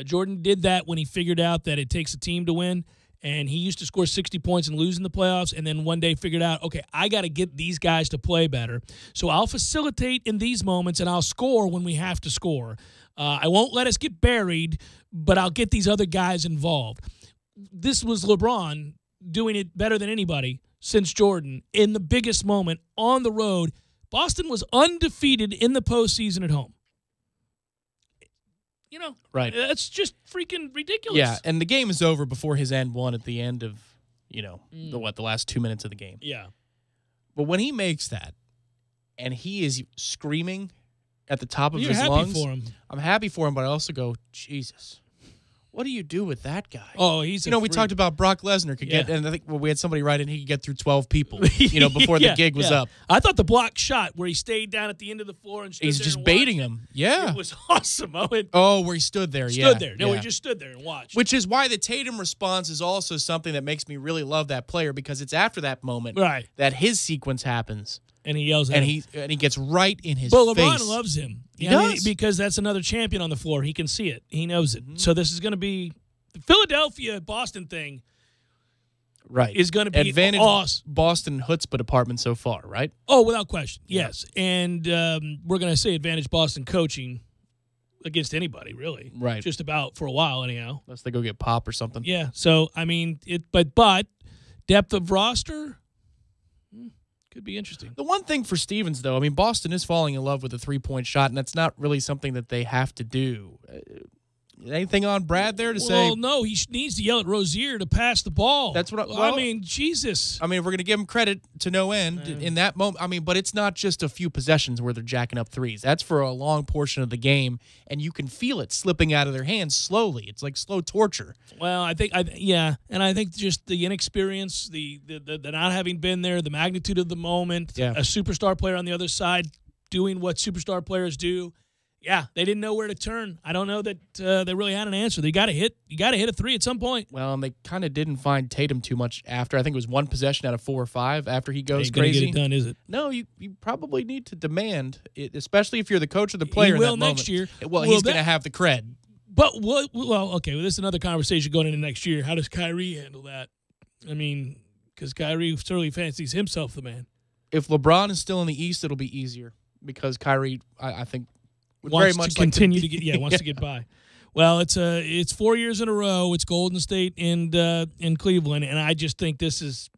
Speaker 1: Jordan did that when he figured out that it takes a team to win, and he used to score 60 points and lose in the playoffs, and then one day figured out, okay, I got to get these guys to play better, so I'll facilitate in these moments, and I'll score when we have to score. I won't let us get buried, but I'll get these other guys involved. This was LeBron doing it better than anybody since Jordan in the biggest moment on the road. Boston was undefeated in the postseason at home. You know,
Speaker 2: right?
Speaker 1: That's just freaking ridiculous.
Speaker 2: Yeah, and the game is over before his end one at the end of, the last 2 minutes of the game.
Speaker 1: Yeah.
Speaker 2: But when he makes that, and he is screaming at the top of
Speaker 1: You're
Speaker 2: his
Speaker 1: happy
Speaker 2: lungs,
Speaker 1: for him.
Speaker 2: I'm happy for him, but I also go, Jesus. What do you do with that guy?
Speaker 1: Oh, he's
Speaker 2: we talked about Brock Lesnar could get, and I think we had somebody write in, he could get through 12 people, before the gig was up.
Speaker 1: I thought the block shot where he stayed down at the end of the floor and stood
Speaker 2: he's
Speaker 1: there
Speaker 2: just
Speaker 1: and
Speaker 2: baiting
Speaker 1: watched
Speaker 2: him. Yeah.
Speaker 1: It was awesome.
Speaker 2: Where he stood there.
Speaker 1: Stood there. No, he just stood there and watched.
Speaker 2: Which is why the Tatum response is also something that makes me really love that player, because it's after that moment that his sequence happens.
Speaker 1: And he yells at him.
Speaker 2: And he gets right in his face.
Speaker 1: But LeBron loves him.
Speaker 2: He does.
Speaker 1: Because that's another champion on the floor. He can see it. He knows it. So this is going to be the Philadelphia-Boston thing.
Speaker 2: Right.
Speaker 1: Is going to be
Speaker 2: advantage
Speaker 1: awesome.
Speaker 2: Boston chutzpah department so far, right?
Speaker 1: Oh, without question. Yes. And we're going to say advantage Boston coaching against anybody, really.
Speaker 2: Right.
Speaker 1: Just about for a while, anyhow.
Speaker 2: Unless they go get Pop or something.
Speaker 1: Yeah. So, I mean, but depth of roster Could be interesting.
Speaker 2: The one thing for Stevens, though, I mean, Boston is falling in love with a three-point shot, and that's not really something that they have to do. Anything on Brad there to say?
Speaker 1: Well, no, he needs to yell at Rozier to pass the ball.
Speaker 2: That's what
Speaker 1: I mean, Jesus.
Speaker 2: I mean, if we're going to give him credit to no end in that moment. I mean, but it's not just a few possessions where they're jacking up threes. That's for a long portion of the game, and you can feel it slipping out of their hands slowly. It's like slow torture.
Speaker 1: Well, I think just the inexperience, the not having been there, the magnitude of the moment, a superstar player on the other side doing what superstar players do. Yeah, they didn't know where to turn. I don't know that they really had an answer. You got to hit a three at some point.
Speaker 2: Well, and they kind of didn't find Tatum too much after. I think it was one possession out of 4 or 5 after he goes crazy.
Speaker 1: Get it done, is it?
Speaker 2: No, you probably need to demand it, especially if you're the coach of the player.
Speaker 1: He will
Speaker 2: in that
Speaker 1: next year.
Speaker 2: Well, he's going to have the cred.
Speaker 1: But okay. Well, this is another conversation going into next year. How does Kyrie handle that? I mean, because Kyrie certainly fancies himself the man.
Speaker 2: If LeBron is still in the East, it'll be easier because Kyrie, I think,
Speaker 1: wants to continue to get wants to get by. Well, it's 4 years in a row. It's Golden State and Cleveland, and I just think this is.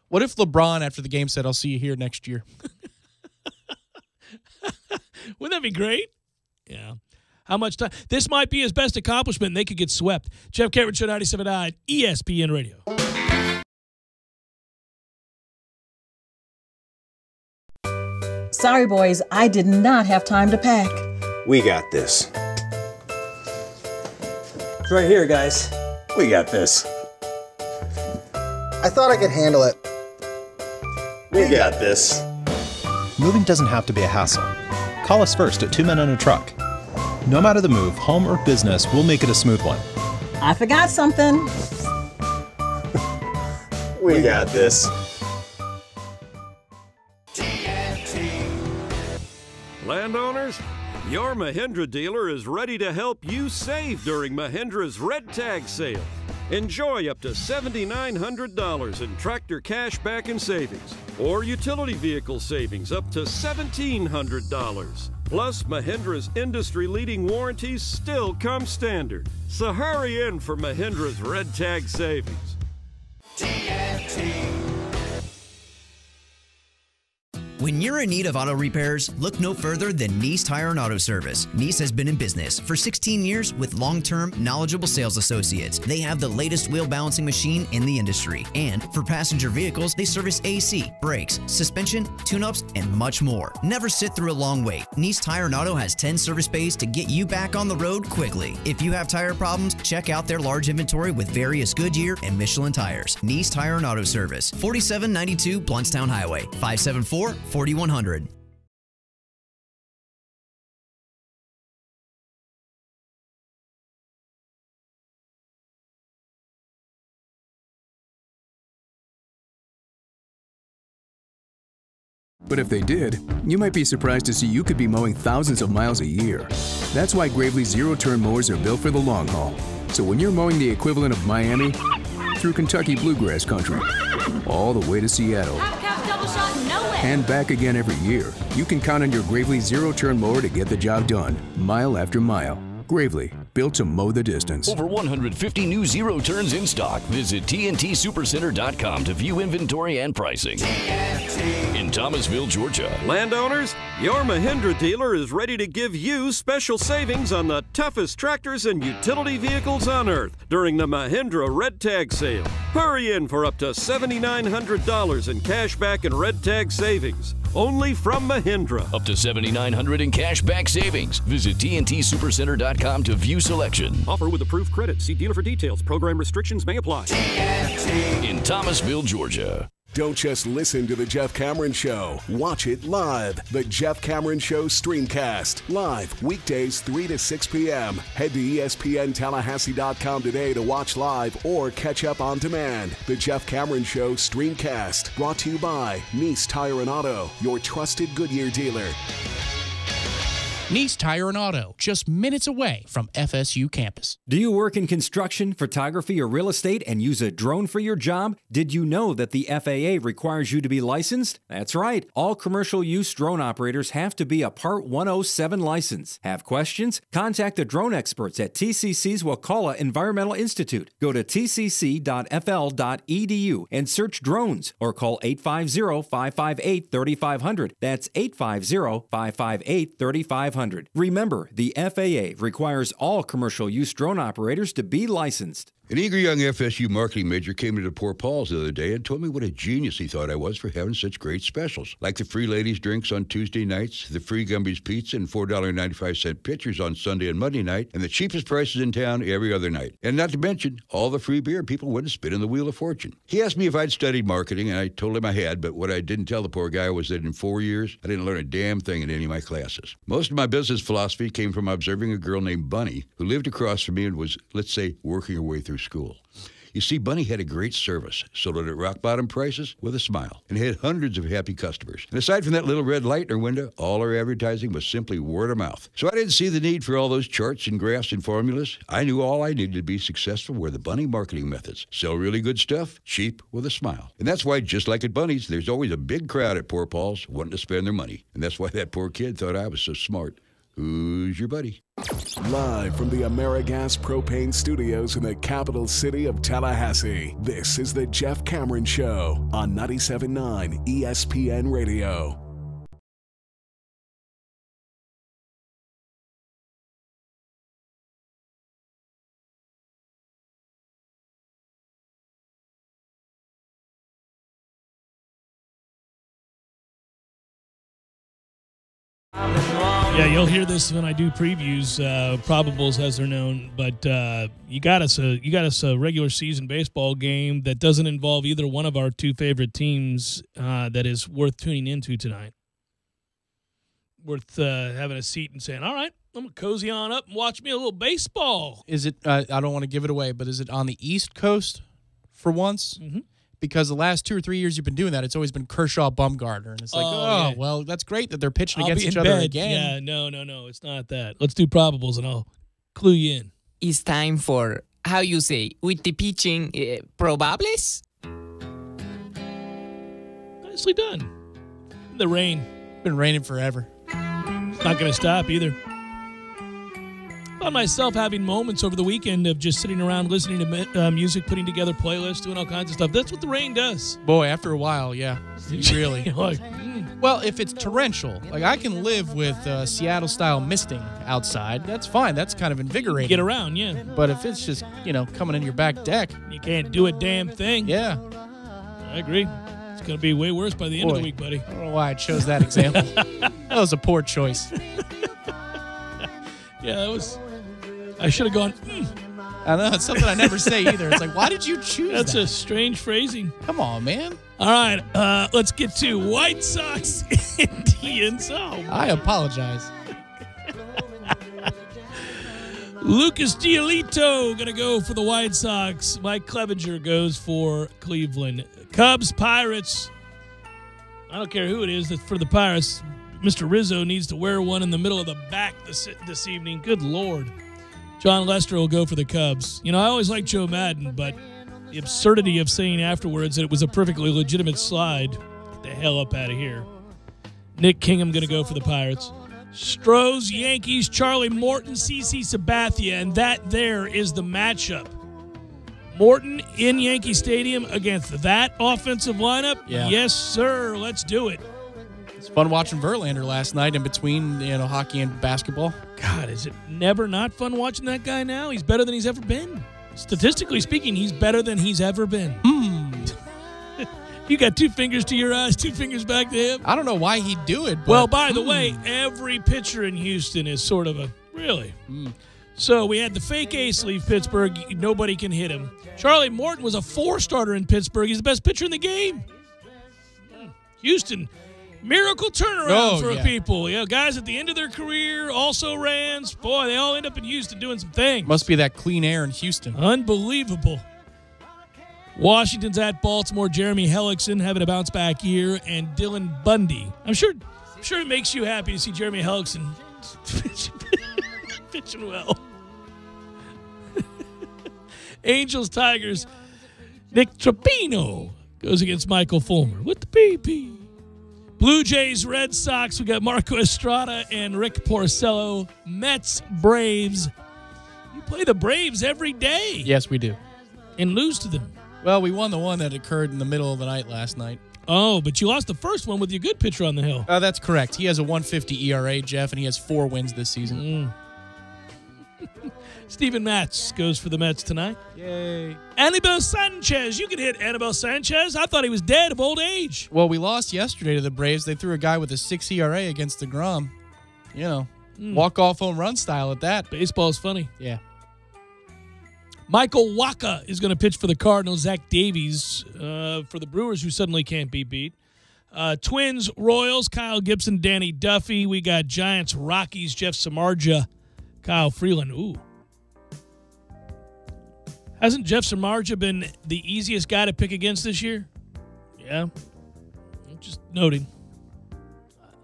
Speaker 2: What if LeBron after the game said, "I'll see you here next year"?
Speaker 1: Wouldn't that be great? Yeah. How much time? This might be his best accomplishment, and they could get swept. Jeff Cameron Show 97.9 ESPN Radio.
Speaker 3: Sorry, boys, I did not have time to pack.
Speaker 4: We got this.
Speaker 7: It's right here, guys.
Speaker 4: We got this.
Speaker 7: I thought I could handle it.
Speaker 4: We got this.
Speaker 14: Moving doesn't have to be a hassle. Call us first at 2 Men and a Truck. No matter the move, home or business, we'll make it a smooth one.
Speaker 3: I forgot something.
Speaker 4: We got this.
Speaker 8: Landowners, your Mahindra dealer is ready to help you save during Mahindra's Red Tag sale. Enjoy up to $7,900 in tractor cash back and savings, or utility vehicle savings up to $1,700. Plus, Mahindra's industry-leading warranties still come standard. So hurry in for Mahindra's Red Tag savings.
Speaker 9: TNT. When you're in need of auto repairs, look no further than Nice Tire and Auto Service. Nice has been in business for 16 years with long-term, knowledgeable sales associates. They have the latest wheel balancing machine in the industry. And for passenger vehicles, they service AC, brakes, suspension, tune-ups, and much more. Never sit through a long wait. Nice Tire and Auto has 10 service bays to get you back on the road quickly. If you have tire problems, check out their large inventory with various Goodyear and Michelin tires. Nice Tire and Auto Service, 4792 Bluntstown Highway, 574-4100.
Speaker 6: But if they did, you might be surprised to see you could be mowing thousands of miles a year. That's why Gravely zero-turn mowers are built for the long haul. So when you're mowing the equivalent of Miami through Kentucky bluegrass country, all the way to Seattle, and back again every year, you can count on your Gravely zero-turn mower to get the job done, mile after mile. Gravely, built to mow the distance.
Speaker 10: Over 150 new zero turns in stock. Visit TNTSupercenter.com to view inventory and pricing. In Thomasville, Georgia.
Speaker 8: Landowners, your Mahindra dealer is ready to give you special savings on the toughest tractors and utility vehicles on earth during the Mahindra Red Tag sale. Hurry in for up to $7,900 in cash back and Red Tag savings. Only from Mahindra.
Speaker 10: Up to $7,900 in cash back savings. Visit TNTSupercenter.com to view selection.
Speaker 16: Offer with approved credit. See dealer for details. Program restrictions may apply.
Speaker 10: In Thomasville, Georgia.
Speaker 15: Don't just listen to The Jeff Cameron Show. Watch it live. The Jeff Cameron Show Streamcast. Live weekdays 3 to 6 p.m. Head to ESPNTallahassee.com today to watch live or catch up on demand. The Jeff Cameron Show Streamcast. Brought to you by Nice Tire and Auto, your trusted Goodyear dealer.
Speaker 19: Nice Tire and Auto, just minutes away from FSU campus.
Speaker 11: Do you work in construction, photography, or real estate and use a drone for your job? Did you know that the FAA requires you to be licensed? That's right. All commercial use drone operators have to be a Part 107 license. Have questions? Contact the drone experts at TCC's Wakulla Environmental Institute. Go to tcc.fl.edu and search drones or call 850-558-3500. That's 850-558-3500. Remember, the FAA requires all commercial use drone operators to be licensed.
Speaker 12: An eager young FSU marketing major came into Poor Paul's the other day and told me what a genius he thought I was for having such great specials, like the free ladies' drinks on Tuesday nights, the free Gumby's pizza and $4.95 pitchers on Sunday and Monday night, and the cheapest prices in town every other night. And not to mention, all the free beer people wouldn't spin in the wheel of fortune. He asked me if I'd studied marketing, and I told him I had, but what I didn't tell the poor guy was that in 4 years, I didn't learn a damn thing in any of my classes. Most of my business philosophy came from observing a girl named Bunny who lived across from me and was, let's say, working her way through school. You see, Bunny had a great service, sold it at rock-bottom prices with a smile, and had hundreds of happy customers. And aside from that little red light in her window, all her advertising was simply word of mouth. So I didn't see the need for all those charts and graphs and formulas. I knew all I needed to be successful were the Bunny marketing methods. Sell really good stuff, cheap, with a smile. And that's why, just like at Bunny's, there's always a big crowd at Poor Paul's wanting to spend their money. And that's why that poor kid thought I was so smart. Who's your buddy?
Speaker 15: Live from the AmeriGas Propane Studios in the capital city of Tallahassee, this is the Jeff Cameron Show on 97.9 ESPN Radio.
Speaker 1: Yeah, you'll hear this when I do previews, probables as they're known. But you got us a regular season baseball game that doesn't involve either one of our two favorite teams. That is worth tuning into tonight. Worth having a seat and saying, "All right, I'm gonna cozy on up and watch me a little baseball."
Speaker 2: Is it? I don't want to give it away, but is it on the East Coast for once? Mm-hmm. Because the last 2 or 3 years you've been doing that, it's always been Kershaw Bumgarner. And it's like, yeah. Well, that's great that they're pitching against each other again.
Speaker 1: Yeah, no, it's not that. Let's do probables and I'll clue you in.
Speaker 17: It's time for, how you say, with the pitching, probables?
Speaker 1: Nicely done. The rain.
Speaker 2: It's been raining forever.
Speaker 1: It's not going to stop either. Found myself having moments over the weekend of just sitting around listening to music, putting together playlists, doing all kinds of stuff. That's what the rain does.
Speaker 2: Boy, after a while, yeah. Really.
Speaker 1: Like,
Speaker 2: Well, if it's torrential, like I can live with Seattle-style misting outside. That's fine. That's kind of invigorating.
Speaker 1: Get around, yeah.
Speaker 2: But if it's just, coming in your back deck.
Speaker 1: You can't do a damn thing.
Speaker 2: Yeah.
Speaker 1: I agree. It's going to be way worse by the end of the week, buddy.
Speaker 2: I don't know why I chose that example. That was a poor choice.
Speaker 1: Yeah, that was... I should have gone,
Speaker 2: I know, it's something I never say either. It's like, why did you choose
Speaker 1: That's
Speaker 2: that?
Speaker 1: a strange phrasing.
Speaker 2: Come on, man.
Speaker 1: All right, let's get to White Sox Indians. Oh,
Speaker 2: I apologize.
Speaker 1: Lucas Giolito going to go for the White Sox. Mike Clevenger goes for Cleveland. Cubs, Pirates. I don't care who it is that's for the Pirates. Mr. Rizzo needs to wear one in the middle of the back this evening. Good Lord. John Lester will go for the Cubs. I always liked Joe Madden, but the absurdity of saying afterwards that it was a perfectly legitimate slide. Get the hell up out of here. Nick Kingham going to go for the Pirates. Stros, Yankees, Charlie Morton, CC Sabathia, and that there is the matchup. Morton in Yankee Stadium against that offensive lineup?
Speaker 2: Yeah.
Speaker 1: Yes, sir. Let's do it.
Speaker 2: It's fun watching Verlander last night in between, hockey and basketball.
Speaker 1: God, is it never not fun watching that guy now? He's better than he's ever been. Statistically speaking, he's better than he's ever been. You got 2 fingers to your eyes, 2 fingers back to him.
Speaker 2: I don't know why he'd do it. But,
Speaker 1: well, by the way, every pitcher in Houston is sort of a, really? So we had the fake ace leave Pittsburgh. Nobody can hit him. Charlie Morton was a 4-starter in Pittsburgh. He's the best pitcher in the game. Houston, miracle turnaround for people. Guys at the end of their career, also rans. Boy, they all end up in Houston doing some things.
Speaker 2: Must be that clean air in Houston.
Speaker 1: Unbelievable. Washington's at Baltimore. Jeremy Hellickson having a bounce-back year, and Dylan Bundy. I'm sure it makes you happy to see Jeremy Hellickson Pitching well. Angels, Tigers. Nick Trapino goes against Michael Fulmer with the PP. Blue Jays, Red Sox. We got Marco Estrada and Rick Porcello. Mets, Braves. You play the Braves every day.
Speaker 2: Yes, we do.
Speaker 1: And lose to them.
Speaker 2: Well, we won the one that occurred in the middle of the night last night.
Speaker 1: Oh, but you lost the first one with your good pitcher on the hill.
Speaker 2: That's correct. He has a 150 ERA, Jeff, and he has 4 wins this season.
Speaker 1: Steven Matz goes for the Mets tonight.
Speaker 2: Yay.
Speaker 1: Anibal Sanchez. You can hit Anibal Sanchez. I thought he was dead of old age.
Speaker 2: Well, we lost yesterday to the Braves. They threw a guy with a 6 ERA against DeGrom. You know, walk-off home run style at that.
Speaker 1: Baseball's funny.
Speaker 2: Yeah.
Speaker 1: Michael Wacha is going to pitch for the Cardinals. Zach Davies for the Brewers, who suddenly can't be beat. Twins, Royals, Kyle Gibson, Danny Duffy. We got Giants, Rockies, Jeff Samardzija, Kyle Freeland. Ooh. Hasn't Jeff Samardzija been the easiest guy to pick against this year? Yeah. I'm just noting.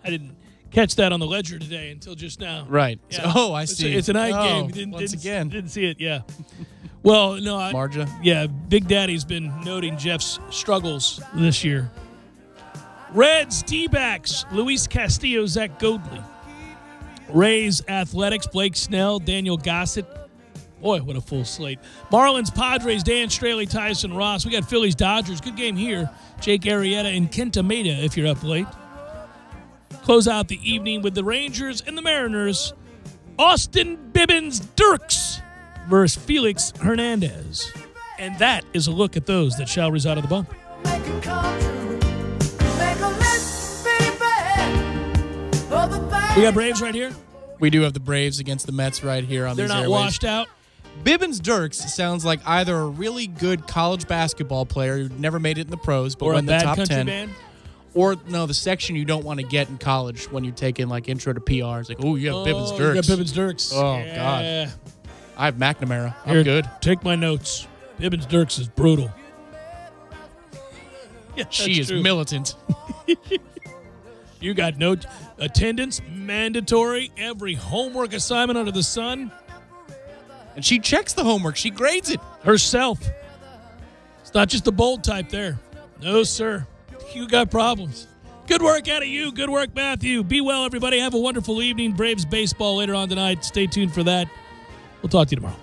Speaker 1: I didn't catch that on the ledger today until just now.
Speaker 2: Right.
Speaker 1: Yeah.
Speaker 2: Oh, I see.
Speaker 1: It's a night game.
Speaker 2: Once again.
Speaker 1: Didn't see it, yeah. Well, no.
Speaker 2: Marja?
Speaker 1: Yeah, Big Daddy's been noting Jeff's struggles this year. Reds, D-backs, Luis Castillo, Zach Godley. Rays, Athletics, Blake Snell, Daniel Gossett. Boy, what a full slate. Marlins, Padres, Dan Straley, Tyson Ross. We got Phillies, Dodgers. Good game here. Jake Arrieta and Kenta Maeda if you're up late. Close out the evening with the Rangers and the Mariners. Austin Bibbins Dirks versus Felix Hernandez. And that is a look at those that shall reside on the bump. We got Braves right here.
Speaker 2: We do have the Braves against the Mets right here on
Speaker 1: They're
Speaker 2: these
Speaker 1: not
Speaker 2: airwaves.
Speaker 1: washed out.
Speaker 2: Bibbins Dirks sounds like either a really good college basketball player who never made it in the pros, but
Speaker 1: Or a
Speaker 2: went the
Speaker 1: bad
Speaker 2: top
Speaker 1: country
Speaker 2: 10.
Speaker 1: band.
Speaker 2: Or, no, the section you don't want to get in college when you're taking, like, intro to PR. It's like, oh, you have Bibbins
Speaker 1: You
Speaker 2: Dirks.
Speaker 1: got Bibbins Dirks.
Speaker 2: Oh,
Speaker 1: Yeah.
Speaker 2: God. I have McNamara. I'm
Speaker 1: Here,
Speaker 2: good.
Speaker 1: Take my notes. Bibbins Dirks is brutal. Yeah,
Speaker 2: She is
Speaker 1: true.
Speaker 2: militant.
Speaker 1: You got no attendance, mandatory, every homework assignment under the sun.
Speaker 2: And she checks the homework. She grades it.
Speaker 1: Herself. It's not just the bold type there. No, sir. You got problems. Good work out of you. Good work, Matthew. Be well, everybody. Have a wonderful evening. Braves baseball later on tonight. Stay tuned for that. We'll talk to you tomorrow.